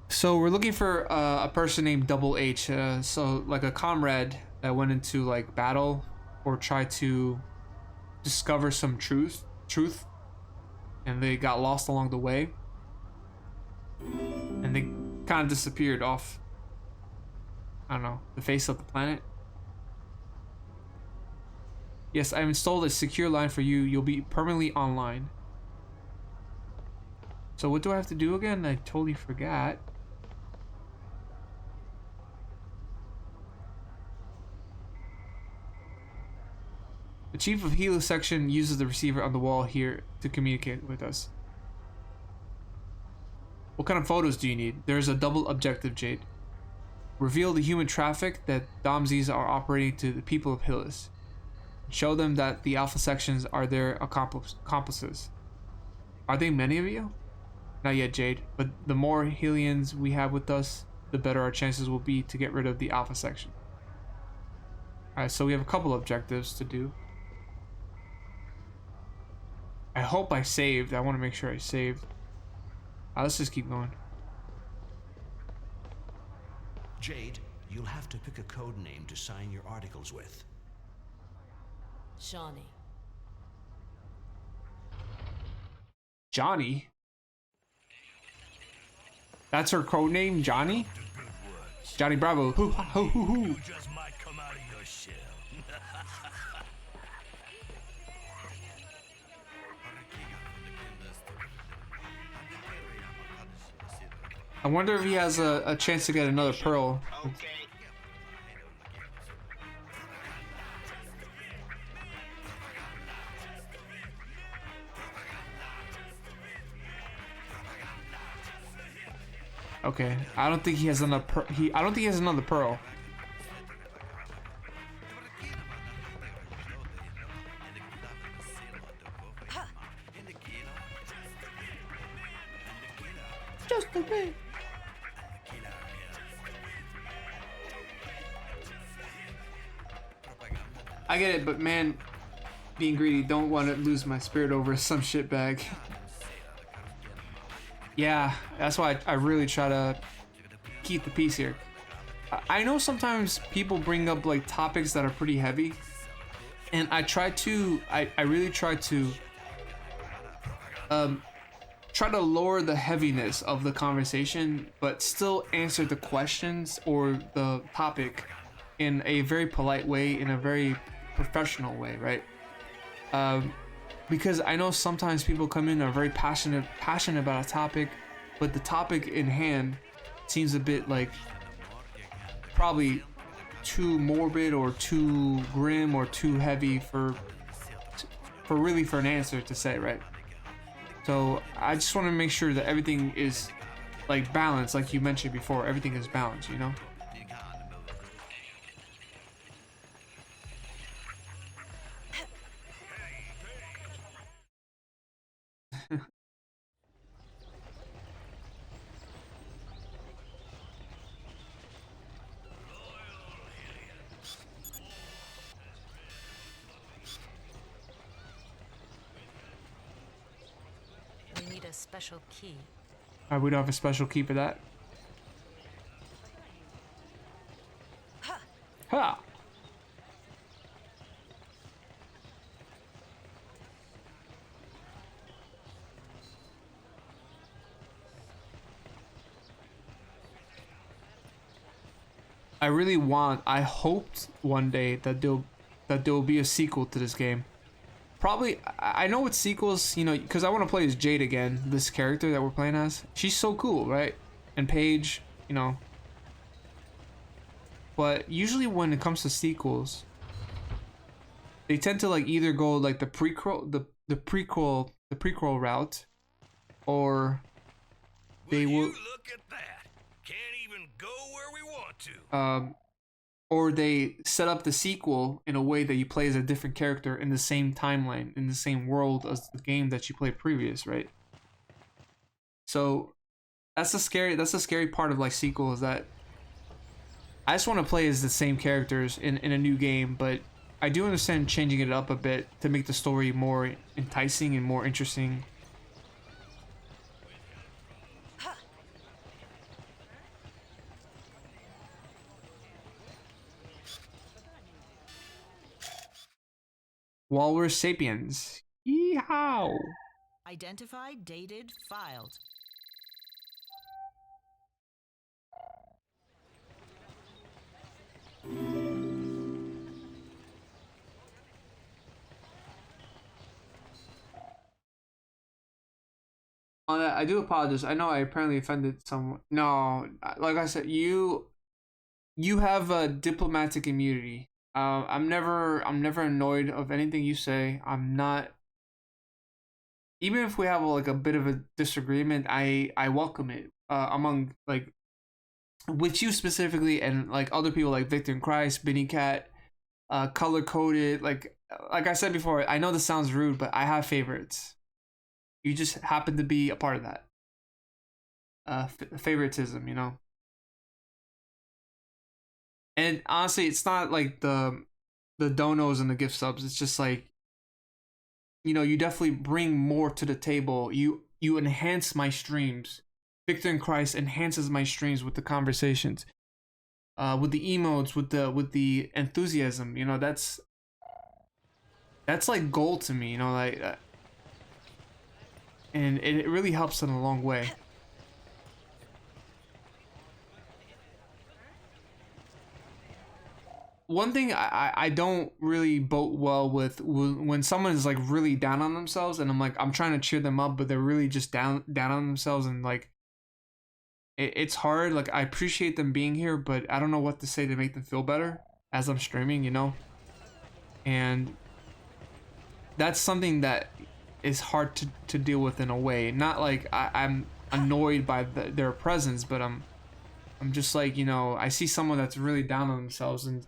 So we're looking for a person named Double H. So like a comrade that went into like battle or tried to discover some truth, and they got lost along the way, and they kind of disappeared off, I don't know, the face of the planet. Yes, I've installed a secure line for you. You'll be permanently online. So what do I have to do again? I totally forgot. The chief of Helo section uses the receiver on the wall here to communicate with us. What kind of photos do you need? There's a double objective, Jade. Reveal the human traffic that Domsies are operating to the people of Hillis. Show them that the Alpha sections are their accomplices. Are they many of you? Not yet, Jade, but the more Helians we have with us, the better our chances will be to get rid of the Alpha section. Alright, so we have a couple objectives to do. I hope I saved. I want to make sure I saved. Let's just keep going. Jade, you'll have to pick a code name to sign your articles with. Johnny. Johnny? That's her code name, Johnny? Johnny Bravo. Hoo ha hoo hoo hoo. I wonder if he has a chance to get another pearl. Okay, I don't think he has enough. I don't think he has another pearl. Just a bit. I get it, but man, being greedy, don't want to lose my spirit over some shitbag. Yeah, that's why I really try to keep the peace here. I know sometimes people bring up like topics that are pretty heavy, and I really try to try to lower the heaviness of the conversation, but still answer the questions or the topic in a very polite way, in a very professional way, right? Because I know sometimes people come in and are very passionate about a topic, but the topic in hand seems a bit like probably too morbid or too grim or too heavy for an answer to say, right? So I just want to make sure that everything is like balanced, like you mentioned before. Everything is balanced, you know? a special key. We don't have a special key for that. Ha! I hoped one day that there'll be a sequel to this game. Probably, I know with sequels, you know, because I want to play as Jade again, this character that we're playing as. She's so cool, right? And Paige, you know. But usually when it comes to sequels, they tend to like either go like the prequel route, or they will Look at that. Can't even go where we want to. or they set up the sequel in a way that you play as a different character in the same timeline, in the same world as the game that you played previous, right? So that's the scary part of like sequels, that I just want to play as the same characters in a new game, but I do understand changing it up a bit to make the story more enticing and more interesting. Walrus Sapiens. Yeehaw! Identified, dated, filed. On that, I do apologize. I know I apparently offended someone. No, like I said, you have a diplomatic immunity. I'm never annoyed of anything you say. I'm not. Even if we have like a bit of a disagreement, I welcome it. Among like with you specifically, and like other people like Victor and Christ, Benny Cat, color coded. Like I said before, I know this sounds rude, but I have favorites. You just happen to be a part of that. Favoritism, you know. And honestly, it's not like the donos and the gift subs. It's just like, you know, you definitely bring more to the table. You enhance my streams. Victor and Christ enhances my streams with the conversations, with the emotes, with the enthusiasm. You know, that's like gold to me. You know, like. And it really helps in a long way. One thing I don't really boat well with when someone is like really down on themselves, and I'm trying to cheer them up, but they're really just down on themselves, and like it's hard. Like I appreciate them being here, but I don't know what to say to make them feel better as I'm streaming, you know. And that's something that is hard to deal with in a way. Not like I'm annoyed by their presence, but I'm just like, you know, I see someone that's really down on themselves and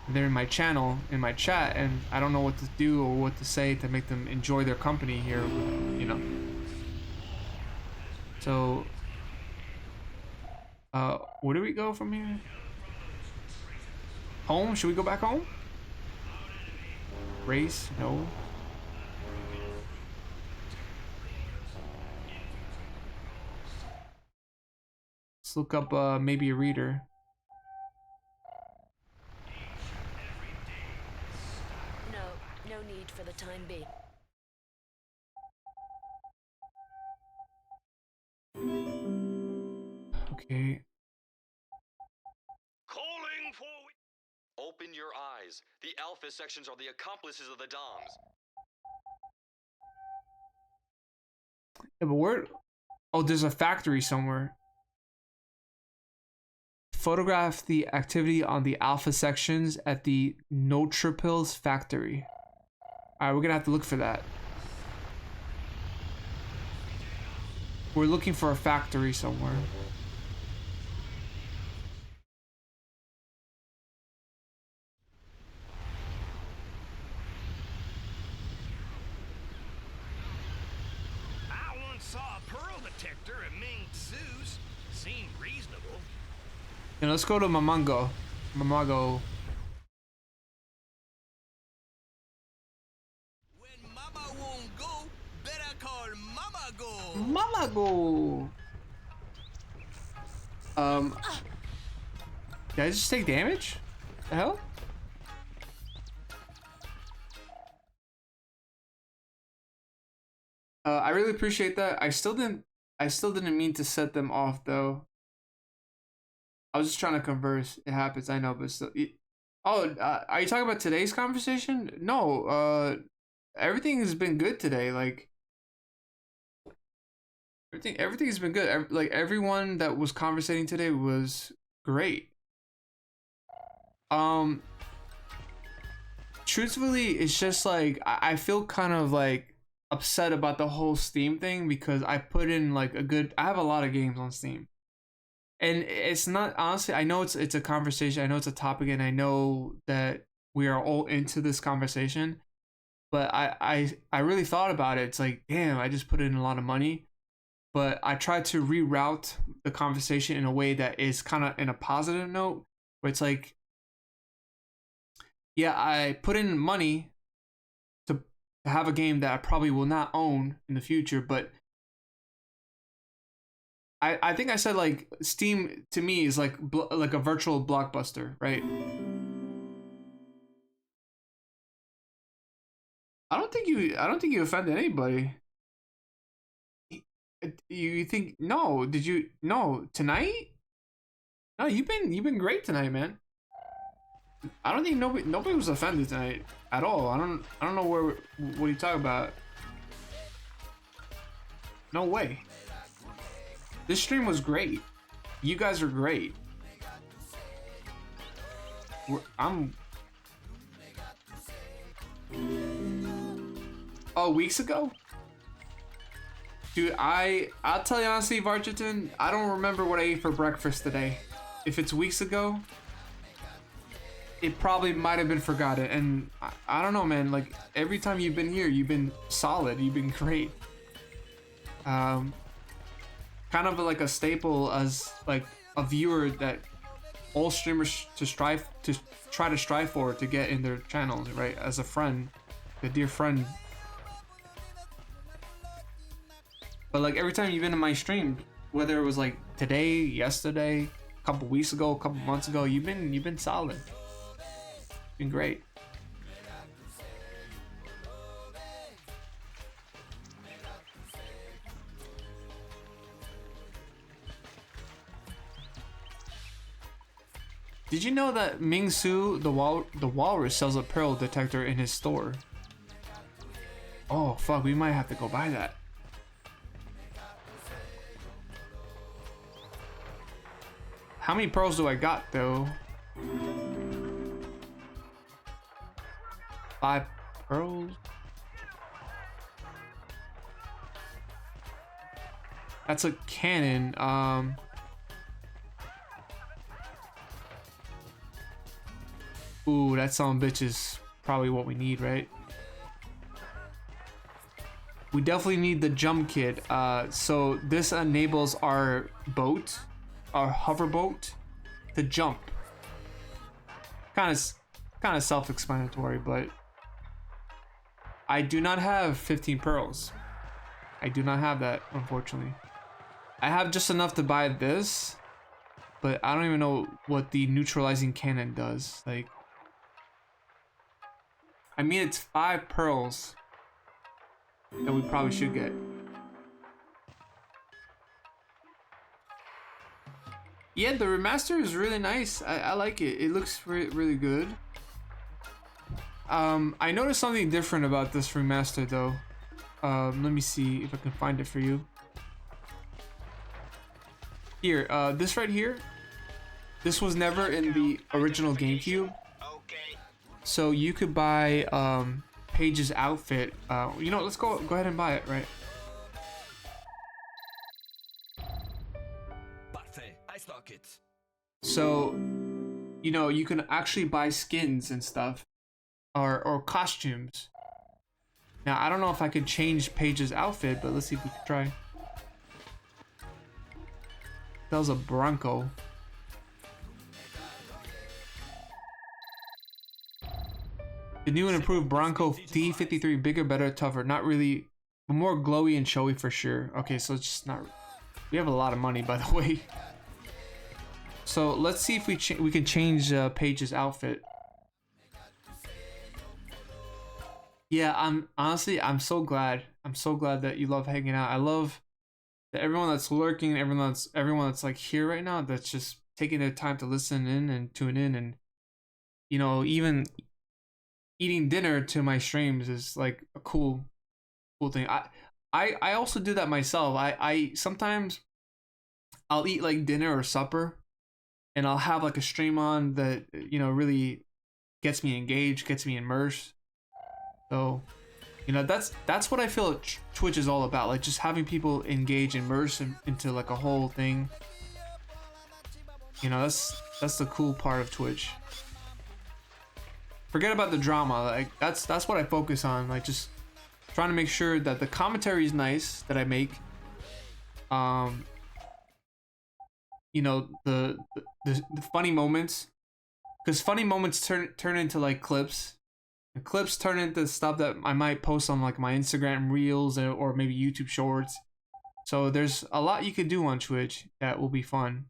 they're in my channel, in my chat, and I don't know what to do or what to say to make them enjoy their company here, you know. So where do we go from here? Home? Should we go back home? Race? No. Let's look up maybe a reader. No need for the time being. Okay. Calling for... Open your eyes. The Alpha sections are the accomplices of the Doms. Yeah, but where? Oh, there's a factory somewhere. Photograph the activity on the Alpha sections at the Notripils factory. Alright, we're gonna have to look for that. We're looking for a factory somewhere. I once saw a pearl detector at Ming Tzu's. Seemed reasonable. And let's go to Mamago. Mamago. When Mama won't go, better call Mama go. Mama go. Did I just take damage? The hell? I really appreciate that. I still didn't mean to set them off though. I was just trying to converse. It happens, I know, but still. Oh, are you talking about today's conversation? No, everything has been good today. Like everything's been good. Like everyone that was conversating today was great. Truthfully, it's just like I feel kind of like upset about the whole Steam thing because I put in like I have a lot of games on Steam. And it's not, honestly, I know it's a conversation, I know it's a topic, and I know that we are all into this conversation, but I really thought about it. It's like, damn, I just put in a lot of money, but I tried to reroute the conversation in a way that is kind of in a positive note, where it's like, yeah, I put in money to have a game that I probably will not own in the future, but I think I said like Steam to me is like a virtual blockbuster, right? I don't think you offended anybody. You think no? Did you no tonight? No, you've been great tonight, man. I don't think nobody was offended tonight at all. I don't know what are you talking about? No way. This stream was great. You guys are great. Oh, weeks ago? Dude, I'll tell you honestly, Varchiton, I don't remember what I ate for breakfast today. If it's weeks ago, it probably might have been forgotten. And I don't know, man. Like, every time you've been here, you've been solid. You've been great. Kind of like a staple as like a viewer that all streamers try to strive for to get in their channels, right? As a friend, a dear friend. But like every time you've been in my stream, whether it was like today, yesterday, a couple weeks ago, a couple months ago, you've been solid. Been great. Did you know that Ming Su, the walrus, sells a pearl detector in his store? Oh fuck, we might have to go buy that. How many pearls do I got though? 5 pearls? That's a cannon. Ooh, that son bitch is probably what we need, right? We definitely need the jump kit. So this enables our boat, our hover boat, to jump. Kind of self-explanatory, but I do not have 15 pearls. I do not have that, unfortunately. I have just enough to buy this, but I don't even know what the neutralizing cannon does. Like, I mean, it's 5 pearls that we probably should get. Yeah, the remaster is really nice. I like it. It looks really good. I noticed something different about this remaster though. Let me see if I can find it for you. Here, this right here. This was never in the original GameCube. So you could buy Paige's outfit. You know, let's go ahead and buy it, right? So, you know, you can actually buy skins and stuff, or costumes. Now, I don't know if I could change Paige's outfit, but let's see if we can try. That was a Bronco. The new and improved Bronco D53, bigger, better, tougher. Not really but more glowy and showy for sure. Okay, so it's just not. We have a lot of money, by the way. So let's see if we can change Paige's outfit. Yeah, I'm so glad. I'm so glad that you love hanging out. I love that everyone that's lurking, everyone that's like here right now, that's just taking their time to listen in and tune in, and you know, even eating dinner to my streams is like a cool thing. I also do that myself. I sometimes I'll eat like dinner or supper, and I'll have like a stream on that, you know, really gets me engaged, gets me immersed. So, you know, that's what I feel Twitch is all about, like just having people engage, immerse into like a whole thing. You know, that's the cool part of Twitch. Forget about the drama. Like that's what I focus on. Like just trying to make sure that the commentary is nice that I make. You know, the funny moments, because funny moments turn into like clips. And clips turn into stuff that I might post on like my Instagram Reels or maybe YouTube Shorts. So there's a lot you could do on Twitch that will be fun.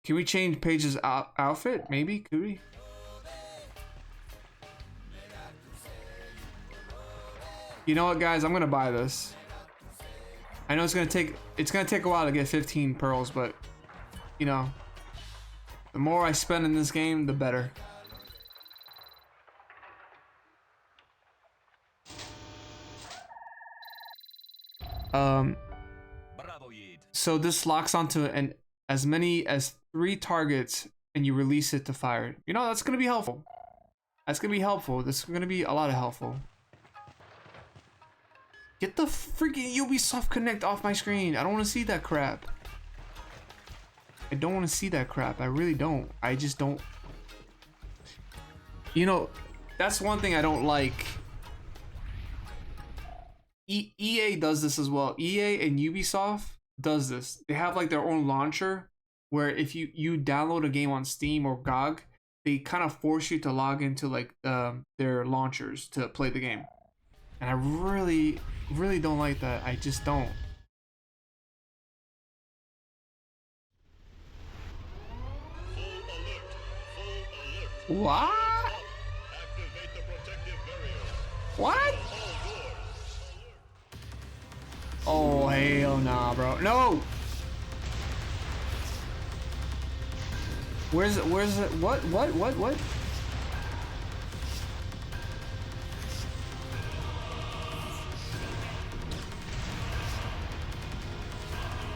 Can we change Paige's outfit? Maybe? Could we? You know what, guys? I'm gonna buy this. I know it's gonna take a while to get 15 pearls, but you know, the more I spend in this game, the better. So this locks onto as many as 3 targets, and you release it to fire. You know, that's gonna be helpful. That's gonna be helpful. This is gonna be a lot of helpful. Get the freaking Ubisoft Connect off my screen. I don't want to see that crap. I don't want to see that crap. I really don't. I just don't. You know, that's one thing I don't like. EA does this as well. EA and Ubisoft does this. They have like their own launcher where if you download a game on Steam or GOG, they kind of force you to log into like their launchers to play the game. And I really don't like that. I just don't. What? What? Oh, hell nah, bro. No! Where's it? What?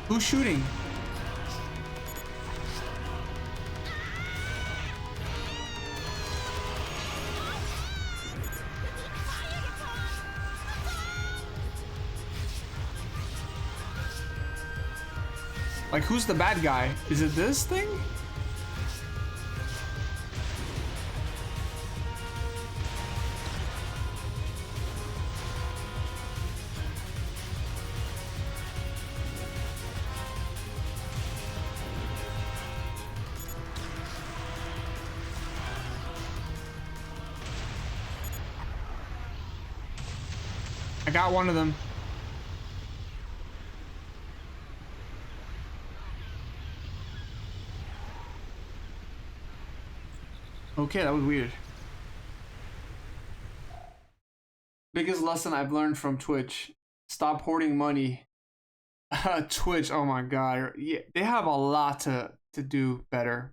Who's shooting? Like, who's the bad guy? Is it this thing? I got one of them. Okay, that was weird. Biggest lesson I've learned from Twitch: stop hoarding money. Twitch, oh my god, yeah, they have a lot to do better,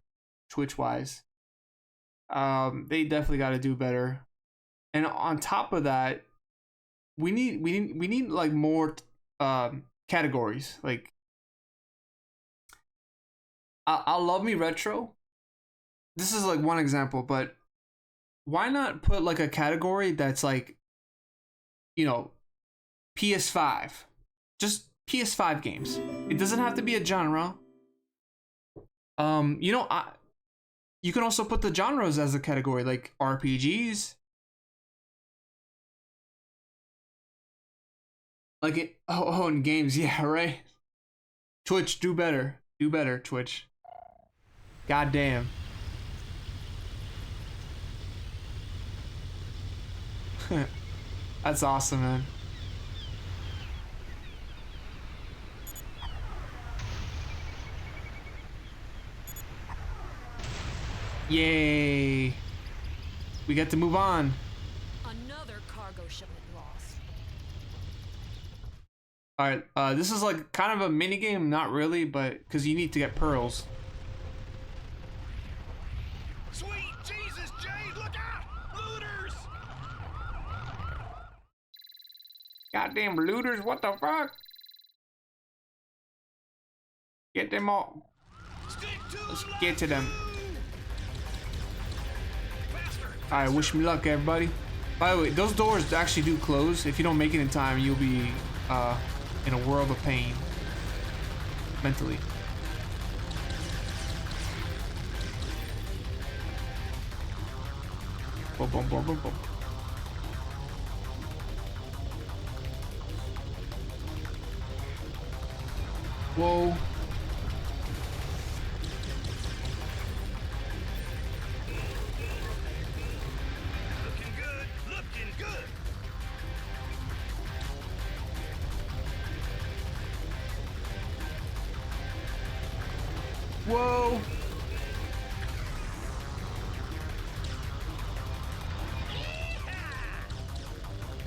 Twitch wise. They definitely got to do better. And on top of that, we need like more categories. Like, I love me retro. This is like one example, but why not put like a category that's like, you know, PS5, just PS5 games. It doesn't have to be a genre. You know, you can also put the genres as a category, like RPGs. Like it, and games, yeah, right? Twitch, do better. Do better, Twitch. God damn. That's awesome, man. Yay. We get to move on. Another cargo shipment lost. Alright, this is like kind of a mini game, not really, but because you need to get pearls. Sweet Jesus, Jade, look out! Looters! Goddamn looters, what the fuck? Get them all. Let's get to them. Alright, wish me luck, everybody. By the way, those doors actually do close. If you don't make it in time, you'll be in a world of pain. Mentally. Boom, boom, boom, boom, boom. Whoa. Looking good, looking good. Whoa.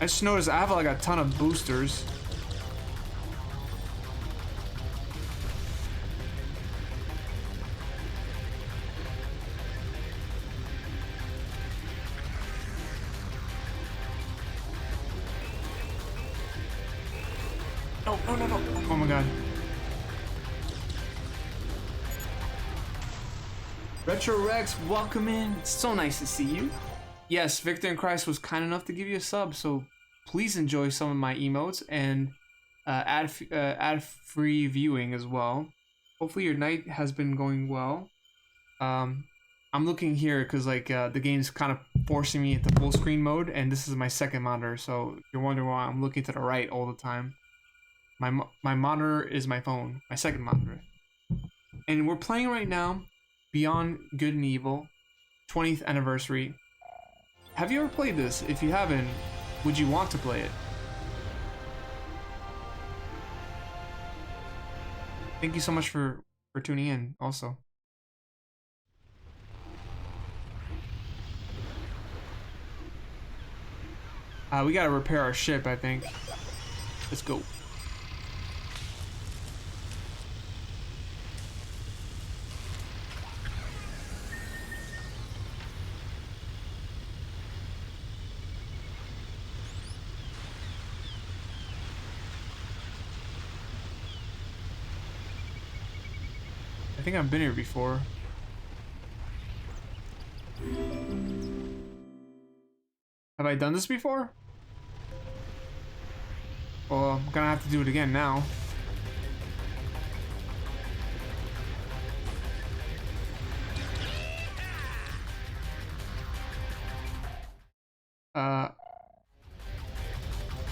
I just noticed I have like a ton of boosters. No, no, no, no. Oh my god. Retro Rex, welcome in. It's so nice to see you. Yes, Victor in Christ was kind enough to give you a sub, so please enjoy some of my emotes and ad-free viewing as well. Hopefully your night has been going well. I'm looking here because like the game's kind of forcing me into full screen mode, and this is my second monitor, so you're wondering why I'm looking to the right all the time. My monitor is my phone, my second monitor. And we're playing right now Beyond Good and Evil, 20th anniversary. Have you ever played this? If you haven't, would you want to play it? Thank you so much for tuning in also. We gotta repair our ship, I think. Let's go. I think I've been here before. Have I done this before? Well, I'm gonna have to do it again now.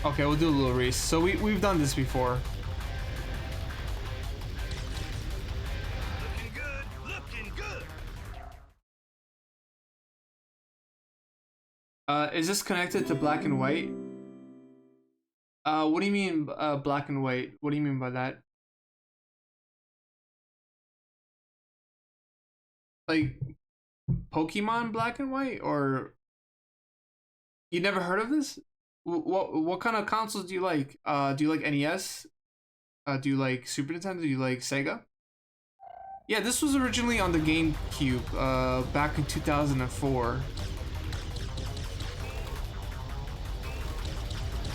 Okay, we'll do a little race. So we've done this before. Looking good, looking good. Is this connected to black and white? What do you mean, black and white? What do you mean by that? Like, Pokemon black and white? Or... You never heard of this? What kind of consoles do you like? Do you like NES? Do you like Super Nintendo? Do you like Sega? Yeah, this was originally on the GameCube, back in 2004.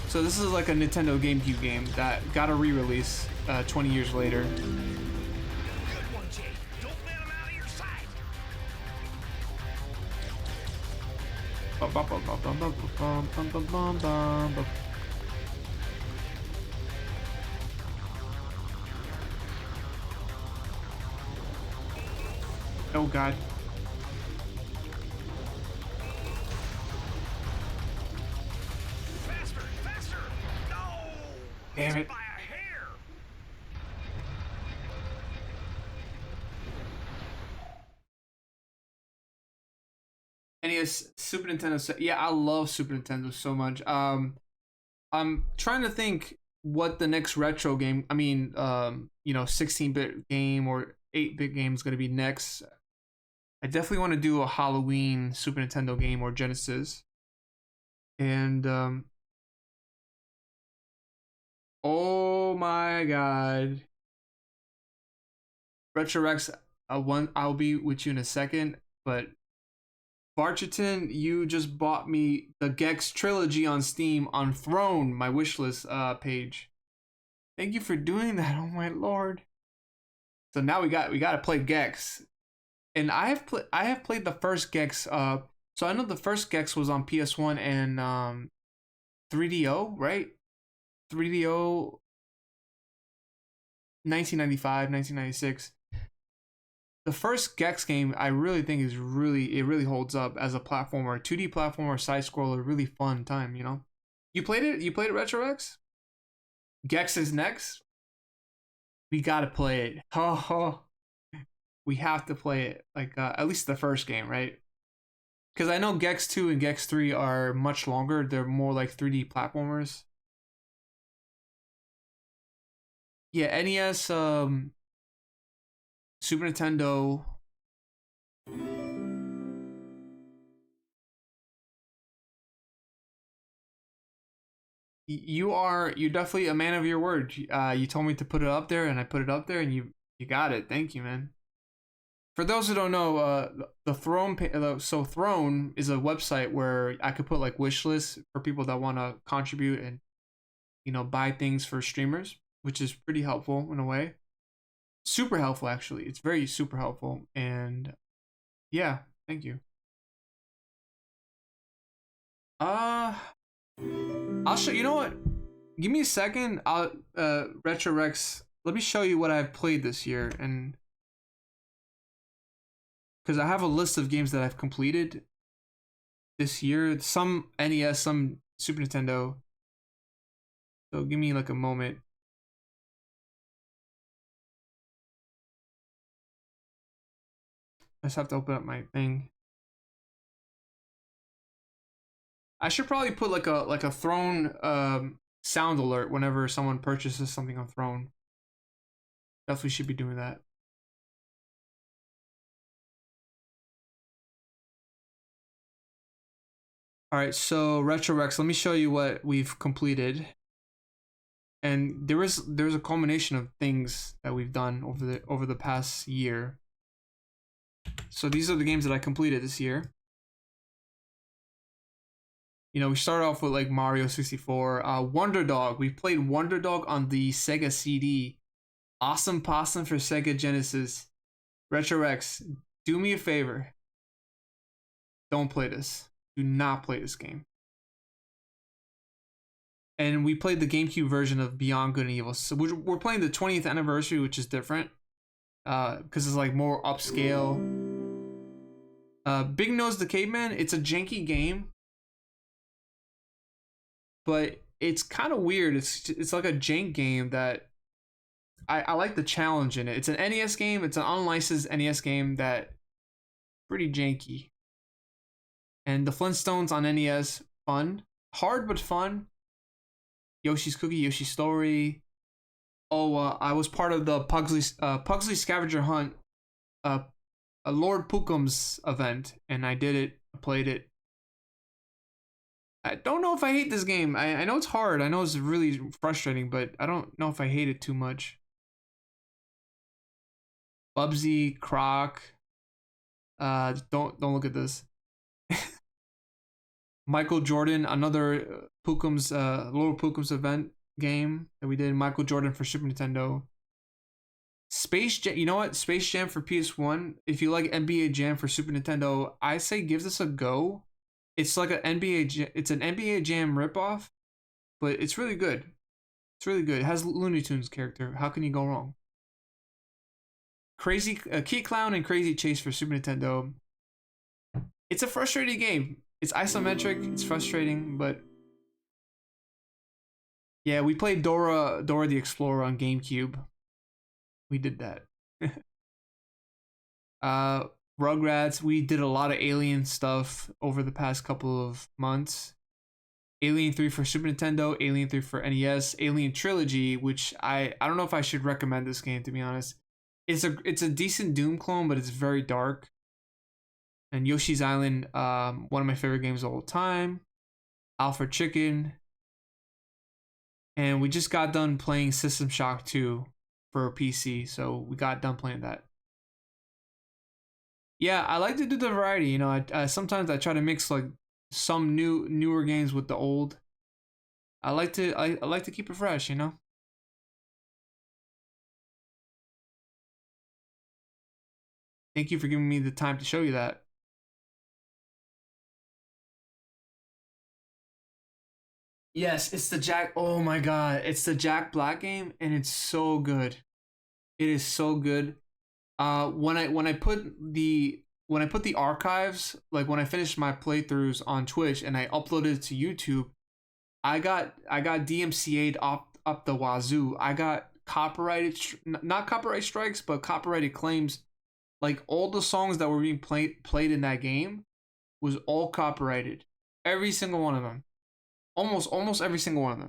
So this is like a Nintendo GameCube game that got a re-release 20 years later. Good one, Jade. Don't let him out of your sight. Oh god. Faster, faster! No! Damn it. By a hair! NES, Super Nintendo. Yeah, I love Super Nintendo so much. I'm trying to think what the next retro game. I mean, 16-bit game or 8-bit game is gonna be next. I definitely want to do a Halloween Super Nintendo game or Genesis. And oh my god, Retro Rex. I'll be with you in a second, but Barcherton, you just bought me the Gex trilogy on Steam on Throne, my wishlist page. Thank you for doing that. Oh my lord. So now we got to play Gex. And I have played the first Gex so I know the first Gex was on PS1 and 3DO, right? 3DO 1995, 1996. The first Gex game I really think it really holds up as a platformer, 2D platformer, side scroller, really fun time, you know. You played it Retro X? Gex is next. We gotta play it. Oh, we have to play it. Like at least the first game, right? Because I know Gex 2 and Gex 3 are much longer. They're more like 3D platformers. Yeah, NES, Super Nintendo. You're definitely a man of your word. You told me to put it up there, and I put it up there, and you got it. Thank you, man. For those who don't know, the Throne, so Throne is a website where I could put like wish lists for people that want to contribute and buy things for streamers, which is pretty helpful in a way. Super helpful, actually. It's very super helpful, and yeah, thank you. I'll show. You know what? Give me a second. Retro Rex. Let me show you what I've played this year, and because I have a list of games that I've completed this year. Some NES, some Super Nintendo. So give me like a moment. I just have to open up my thing. I should probably put like a Throne sound alert whenever someone purchases something on Throne. Definitely should be doing that. All right, so Retro Rex, let me show you what we've completed. And there's a culmination of things that we've done over the past year. So these are the games that I completed this year. We started off with like Mario 64, Wonder Dog. We played Wonder Dog on the Sega CD. Awesome Possum for Sega Genesis. Retro Rex, do me a favor. Don't play this. Do not play this game. And we played the GameCube version of Beyond Good and Evil. So we're playing the 20th anniversary, which is different. Because it's like more upscale. Big Nose the Caveman, it's a janky game. But it's kind of weird. It's like a jank game that I like the challenge in it. It's an NES game. It's an unlicensed NES game that pretty janky. And the Flintstones on NES, fun. Hard but fun. Yoshi's Cookie, Yoshi's Story. Oh, I was part of the Pugsley Scavenger Hunt, a Lord Pookum's event, and I did it. I played it. I don't know if I hate this game. I know it's hard. I know it's really frustrating, but I don't know if I hate it too much. Bubsy, Croc. Don't look at this. Michael Jordan, another Pookum's Lord Pookum's event game that we did. Michael Jordan for Super Nintendo. Space Jam, you know what? Space Jam for PS1. If you like NBA Jam for Super Nintendo, I say give this a go. It's like an NBA Jam ripoff, but it's really good. It's really good. It has Looney Tunes character. How can you go wrong? Crazy Key Clown and Crazy Chase for Super Nintendo. It's a frustrating game. It's isometric. It's frustrating, but yeah, we played Dora the Explorer on GameCube. We did that. Rugrats. We did a lot of Alien stuff over the past couple of months. Alien 3 for Super Nintendo, Alien 3 for NES, Alien Trilogy, which I don't know if I should recommend this game, to be honest. It's a decent Doom clone, but it's very dark. And Yoshi's Island, one of my favorite games of all time. Alfred Chicken. And we just got done playing System Shock 2 for PC, so we got done playing that. Yeah, I like to do the variety. You know, I sometimes I try to mix like some newer games with the old. I like to keep it fresh, you know. Thank you for giving me the time to show you that. Yes, it's the Jack. Oh my god, it's the Jack Black game, and it's so good. It is so good. When I put the archives, like when I finished my playthroughs on Twitch and I uploaded it to YouTube, I got DMCA'd up the wazoo. I got not copyright strikes, but copyrighted claims. Like all the songs that were being played in that game was all copyrighted. Every single one of them. Almost every single one of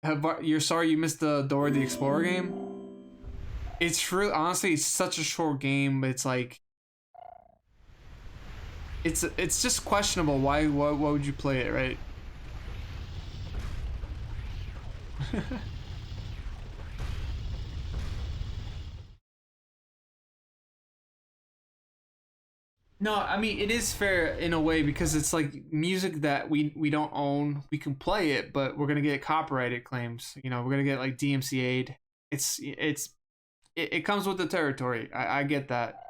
them. You're sorry you missed the Dora the Explorer game? It's true. Honestly, it's such a short game, but it's like it's just questionable. Why would you play it, right? No, I mean it is fair in a way because it's like music that we don't own. We can play it, but we're gonna get copyrighted claims. You know, we're gonna get like DMCA'd. It comes with the territory. I get that.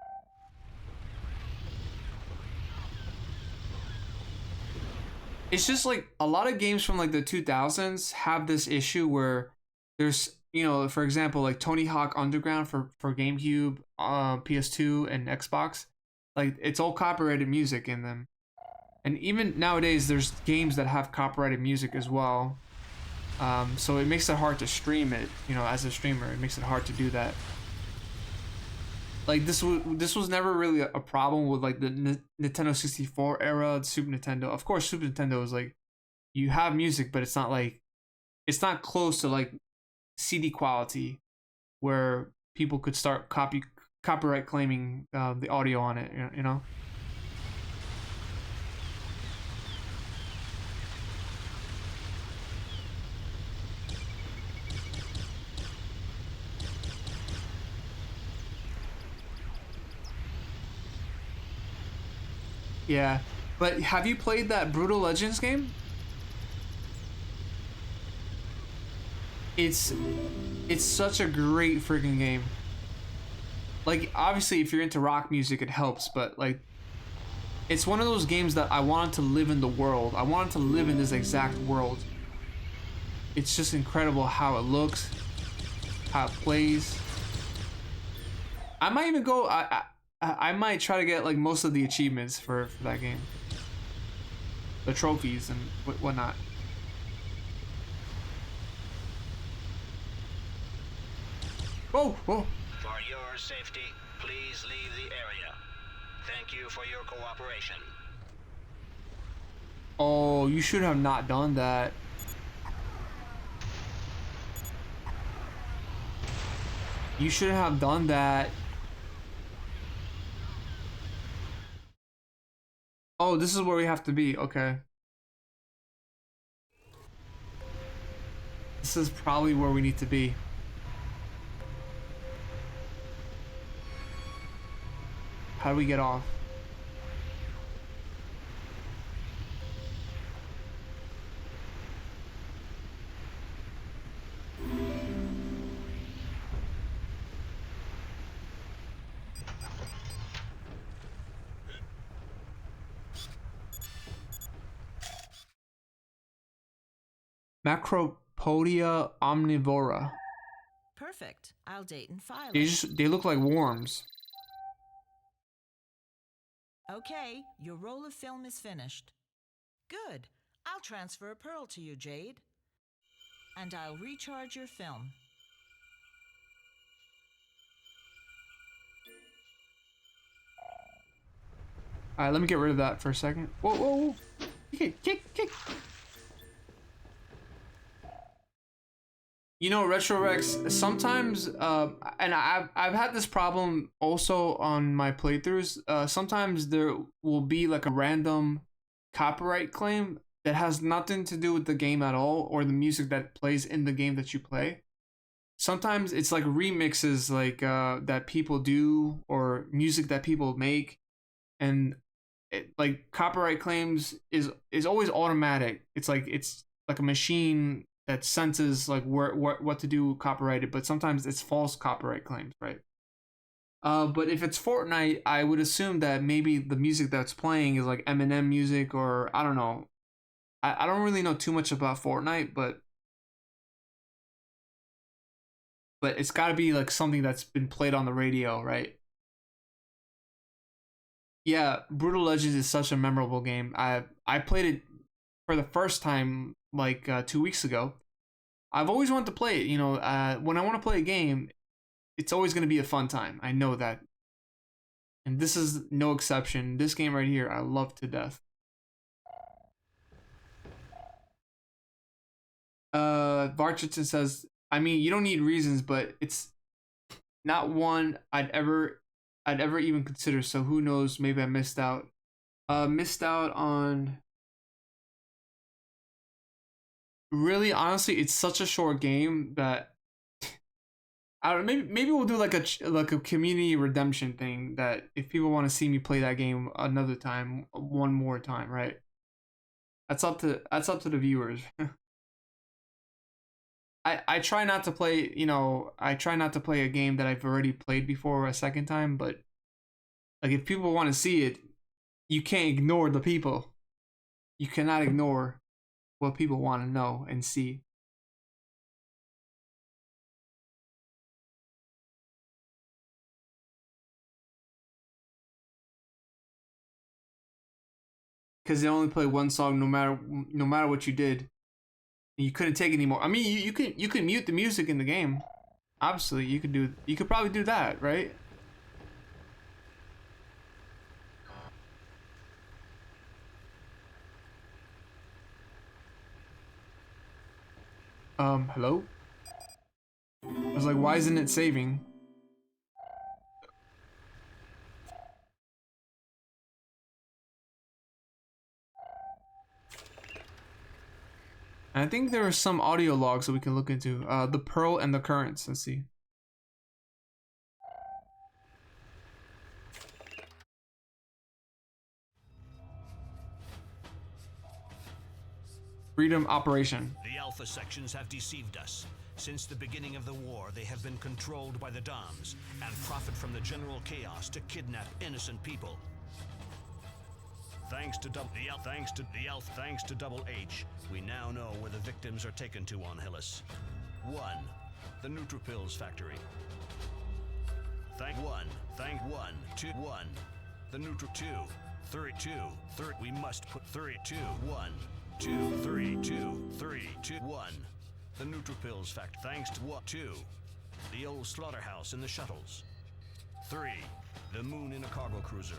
It's just like a lot of games from like the 2000s have this issue where there's, you know, for example, like Tony Hawk Underground for GameCube, PS2, and Xbox. Like it's all copyrighted music in them. And even nowadays there's games that have copyrighted music as well. So it makes it hard to stream it, you know, as a streamer. It makes it hard to do that. Like this was never really a problem with like the Nintendo 64 era, the Super Nintendo. Of course, Super Nintendo is like you have music, but it's not close to like CD quality where people could start copyright claiming the audio on it, you know. Yeah, but have you played that Brutal Legends game? It's such a great freaking game. Like obviously if you're into rock music it helps, but like it's one of those games that I wanted to live in the world. I wanted to live in this exact world. It's just incredible how it looks, how it plays. I might even go I might try to get like most of the achievements for that game. The trophies and whatnot. Whoa, whoa. For your safety, please leave the area. Thank you for your cooperation. Oh, you should have not done that. You shouldn't have done that. Oh, this is where we have to be. Okay. This is probably where we need to be. How do we get off? Macropodia omnivora. Perfect. I'll date and file They look like worms. Okay, your roll of film is finished. Good. I'll transfer a pearl to you, Jade. And I'll recharge your film. All right, let me get rid of that for a second. Whoa, whoa, whoa. Kick. You know, Retro Rex, sometimes, and I've had this problem also on my playthroughs. Sometimes there will be like a random copyright claim that has nothing to do with the game at all, or the music that plays in the game that you play. Sometimes it's like remixes like that people do, or music that people make, and like copyright claims is always automatic. It's like a machine that senses like what to do copyrighted, but sometimes it's false copyright claims, right? But if it's Fortnite, I would assume that maybe the music that's playing is like Eminem music, or I don't know. I don't really know too much about Fortnite, but it's got to be like something that's been played on the radio, right? Yeah, Brutal Legends is such a memorable game. I played it for the first time like 2 weeks ago. I've always wanted to play it. You know, when I want to play a game, it's always going to be a fun time. I know that. And this is no exception. This game right here, I love to death. Varchiton says, I mean, you don't need reasons, but it's not one I'd ever even consider. So who knows? Maybe I missed out. Missed out on. Really, honestly, it's such a short game that I don't know. Maybe we'll do like a community redemption thing, that if people want to see me play that game another time, one more time, right? That's up to the viewers. I try not to play, you know, I try not to play a game that I've already played before a second time, but like if people want to see it, you can't ignore the people. You cannot ignore what people want to know and see. Because they only play one song no matter what you did. You couldn't take anymore. I mean, you could mute the music in the game. Obviously, you could probably do that, right? Hello? I was like, why isn't it saving? And I think there are some audio logs that we can look into. The Pearl and the Currents. Let's see. Freedom Operation. The Alpha sections have deceived us. Since the beginning of the war, they have been controlled by the DOMs and profit from the general chaos to kidnap innocent people. Thanks to Double H, we now know where the victims are taken to on Hillis. 1. The Neutrophils factory. Thank 1. 2. 1. The Neutro 2. 3. 2. 3. We must put 3. 2. 1. 2. 3. 2. 3. 2. 1. The Neutrophils factory. Thanks to what? 2. The old slaughterhouse in the shuttles. 3. The moon in a cargo cruiser.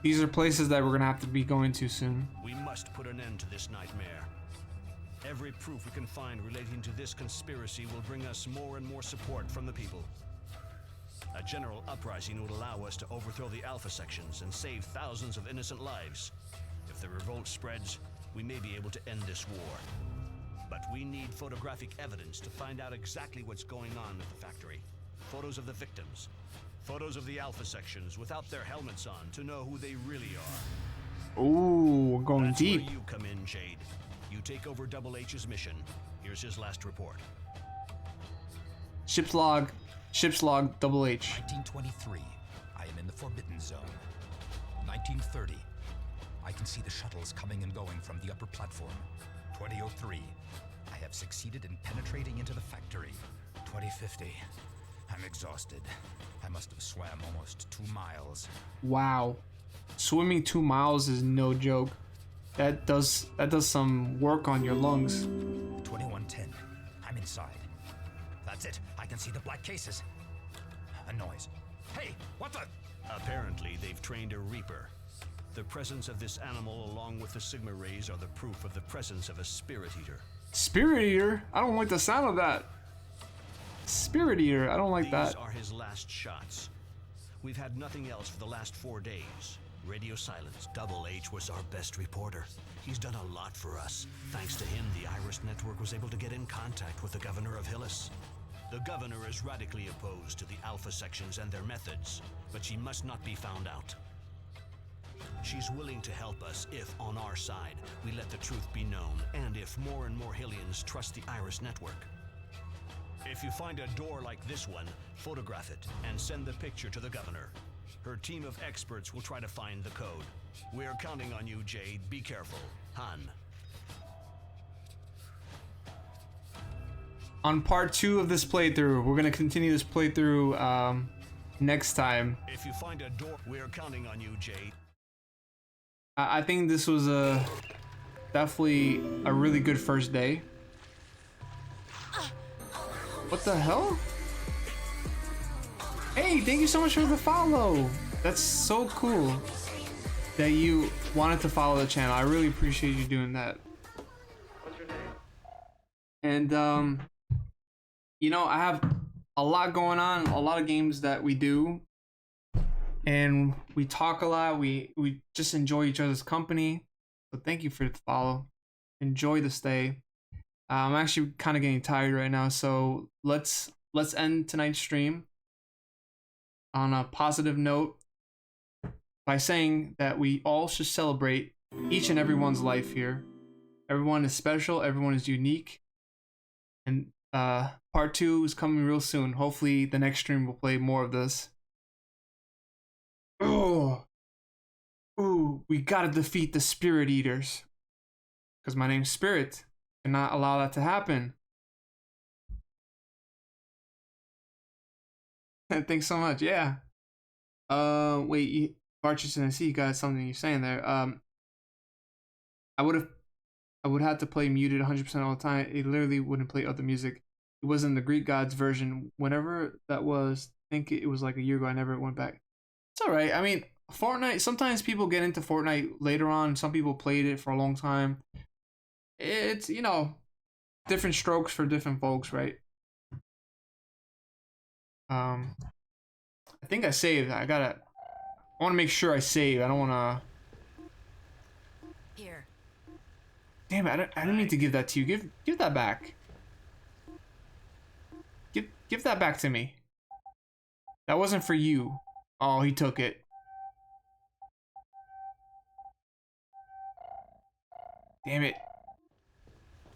These are places that we're gonna have to be going to soon. We must put an end to this nightmare. Every proof we can find relating to this conspiracy will bring us more and more support from the people. A general uprising would allow us to overthrow the Alpha sections and save thousands of innocent lives. If the revolt spreads, we may be able to end this war. But we need photographic evidence to find out exactly what's going on at the factory. Photos of the victims. Photos of the Alpha sections without their helmets on to know who they really are. Ooh, we're going That's deep. Where you come in, Jade. You take over Double H's mission. Here's his last report. Ship's log Double H. 1923. I am in the Forbidden Zone. 1930. I can see the shuttles coming and going from the upper platform. 2003. I have succeeded in penetrating into the factory. 2050. I'm exhausted. I must have swam almost 2 miles. Wow. Swimming 2 miles is no joke. That does some work on your lungs. 2110. I'm inside. That's it. I can see the black cases. A noise. Hey, what the? Apparently, they've trained a Reaper. The presence of this animal along with the Sigma rays are the proof of the presence of a Spirit Eater. Spirit Eater? I don't like the sound of that. Spirit Eater, I don't like that. These are his last shots. We've had nothing else for the last 4 days. Radio silence. Double H was our best reporter. He's done a lot for us. Thanks to him, the Iris Network was able to get in contact with the governor of Hillis. The governor is radically opposed to the Alpha sections and their methods, but she must not be found out. She's willing to help us if, on our side, we let the truth be known, and if more and more Hillians trust the Iris Network. If you find a door like this one, photograph it and send the picture to the governor. Her team of experts will try to find the code. We're counting on you, Jade. Be careful. Han. On part 2 of this playthrough, we're gonna continue this playthrough next time. If you find a door, we're counting on you, Jade. I think this was definitely a really good first day. What the hell? Hey, thank you so much for the follow. That's so cool that you wanted to follow the channel. I really appreciate you doing that. What's your name? And you know, I have a lot going on, a lot of games that we do, and we talk a lot. We just enjoy each other's company. So thank you for the follow. Enjoy the stay. I'm actually kind of getting tired right now, so let's end tonight's stream on a positive note by saying that we all should celebrate each and everyone's life here. Everyone is special, everyone is unique, and part 2 is coming real soon. Hopefully the next stream will play more of this. Ooh, we gotta defeat the Spirit Eaters, because my name's Spirit. Cannot allow that to happen. Thanks so much. Yeah. Wait, Barchester, I see you got something you're saying there. I would have to play muted 100% all the time. It literally wouldn't play other music. It was in the Greek Gods version. Whenever that was, I think it was like a year ago. I never went back. It's all right. I mean, Fortnite. Sometimes people get into Fortnite later on. Some people played it for a long time. It's, you know, different strokes for different folks, right? I think I saved. I want to make sure I save. I don't want to. Here. Damn it! I didn't mean to give that to you. Give that back. Give that back to me. That wasn't for you. Oh, he took it. Damn it.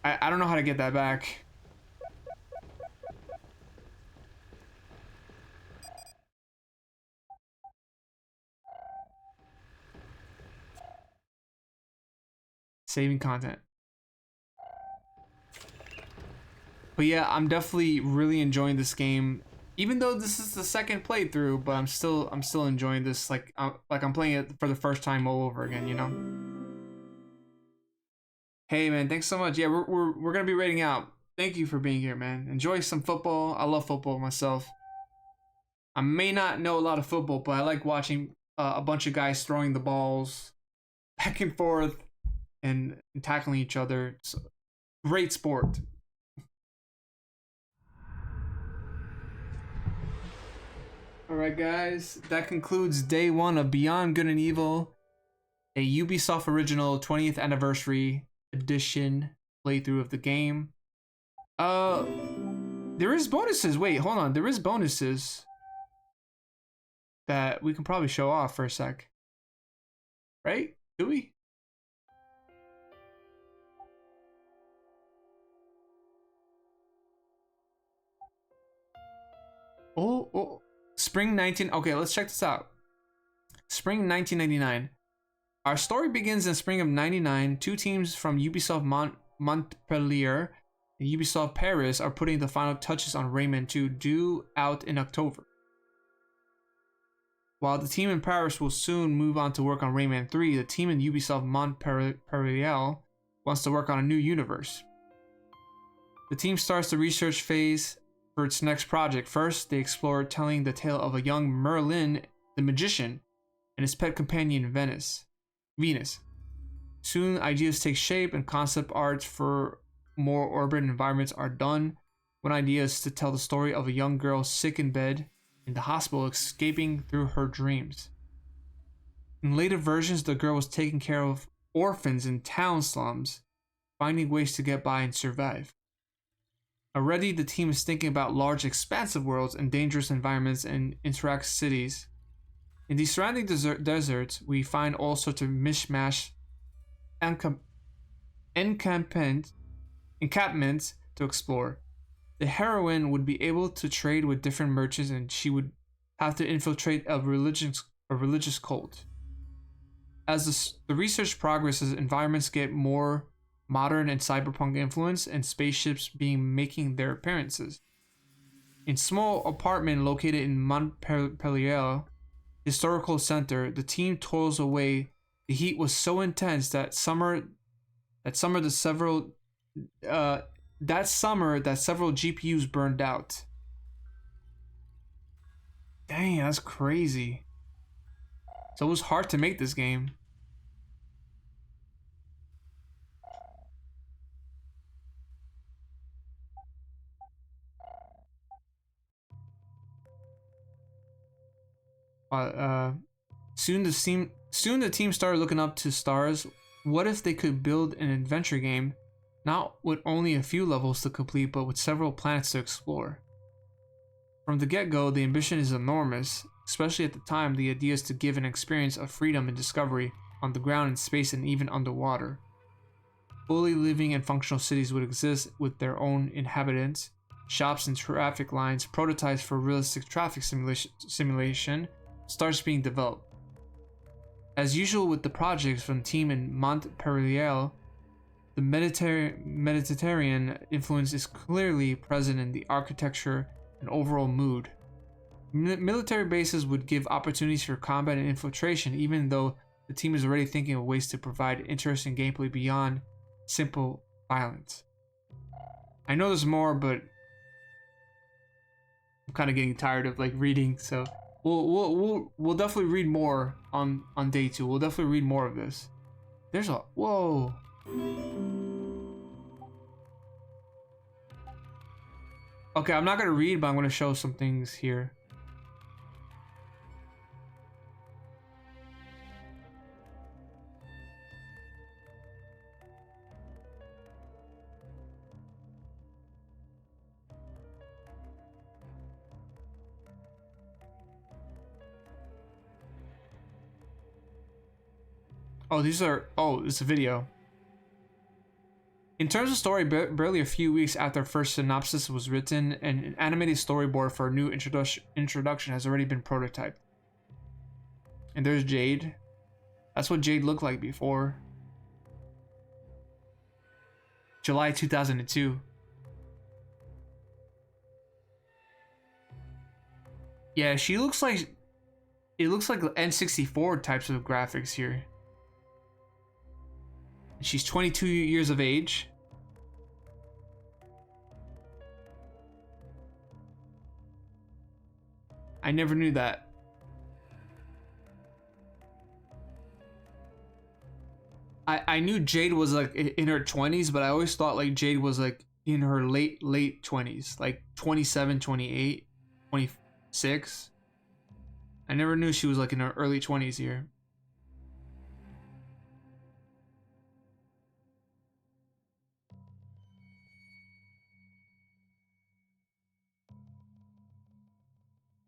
I don't know how to get that back. Saving content. But yeah, I'm definitely really enjoying this game. Even though this is the second playthrough, but I'm still enjoying this like I'm playing it for the first time all over again, you know? Hey man, thanks so much. Yeah, we're gonna be rating out. Thank you for being here, man. Enjoy some football. I love football myself. I may not know a lot of football, but I like watching a bunch of guys throwing the balls back and forth and tackling each other. It's a great sport. Alright guys, that concludes day 1 of Beyond Good and Evil, a Ubisoft original 20th anniversary edition playthrough of the game. There is bonuses. Wait, hold on. There is bonuses that we can probably show off for a sec. Right? Do we? Oh, Spring 19. Okay, let's check this out. Spring 1999. Our story begins in spring of '99. Two teams from Ubisoft Montpellier and Ubisoft Paris are putting the final touches on Rayman 2, due out in October. While the team in Paris will soon move on to work on Rayman 3, the team in Ubisoft Montpellier wants to work on a new universe. The team starts the research phase for its next project. First, they explore telling the tale of a young Merlin the magician and his pet companion Venus. Soon, ideas take shape and concept art for more urban environments are done. One idea is to tell the story of a young girl sick in bed in the hospital, escaping through her dreams. In later versions, the girl was taking care of orphans in town slums, finding ways to get by and survive. Already, the team is thinking about large, expansive worlds and dangerous environments and interactive cities. In the surrounding deserts, we find all sorts of mishmash encampments to explore. The heroine would be able to trade with different merchants, and she would have to infiltrate a religious cult. As the research progresses, environments get more modern and cyberpunk influence, and spaceships making their appearances. In small apartment located in Montpellier historical center, the team toils away. The heat was so intense that summer that several GPUs burned out. Dang, that's crazy. So it was hard to make this game. Soon the team started looking up to stars. What if they could build an adventure game, not with only a few levels to complete, but with several planets to explore? From the get-go, the ambition is enormous, especially at the time. The idea is to give an experience of freedom and discovery on the ground, in space, and even underwater. Fully living and functional cities would exist with their own inhabitants, shops and traffic lines. Prototypes for realistic traffic simulation starts being developed. As usual with the projects from the team in Montpellier, the Mediterranean influence is clearly present in the architecture and overall mood. Military bases would give opportunities for combat and infiltration, even though the team is already thinking of ways to provide interesting gameplay beyond simple violence. I know there's more, but I'm kind of getting tired of reading, so we'll definitely read more on day 2. We'll definitely read more of this. There's a whoa. Okay, I'm not gonna read, but I'm gonna show some things here. Oh, it's a video. In terms of story, barely a few weeks after first synopsis was written, an animated storyboard for a new introduction has already been prototyped. And there's Jade. That's what Jade looked like before. July 2002. Yeah, she looks like... It looks like N64 types of graphics here. She's 22 years of age. I never knew that. I knew Jade was in her 20s, but I always thought Jade was in her late 20s, 27, 28, 26. I never knew she was in her early 20s here.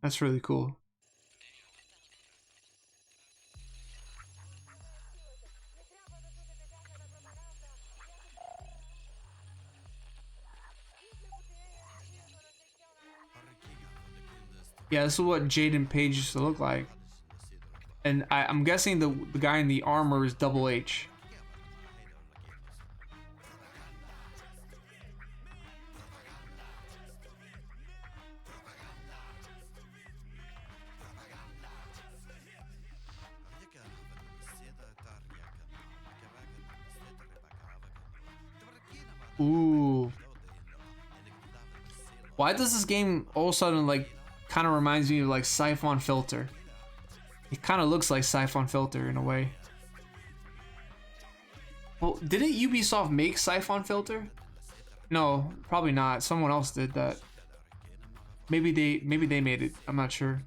That's really cool. Yeah, this is what Jade Page used to look like. And I'm guessing the guy in the armor is Double H. Ooh. Why does this game all of a sudden like kind of reminds me of like Siphon Filter? It kind of looks like Siphon Filter in a way. Well, didn't Ubisoft make Siphon Filter? No, probably not. Someone else did that. Maybe they made it. I'm not sure.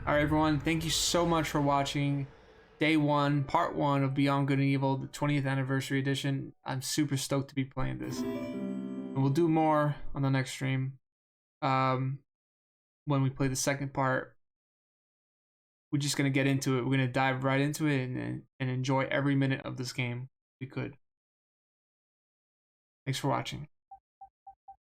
Alright everyone, thank you so much for watching Day 1, Part 1 of Beyond Good and Evil, the 20th Anniversary Edition. I'm super stoked to be playing this. And we'll do more on the next stream. When we play the second part, we're just going to get into it. We're going to dive right into it and enjoy every minute of this game we could. Thanks for watching.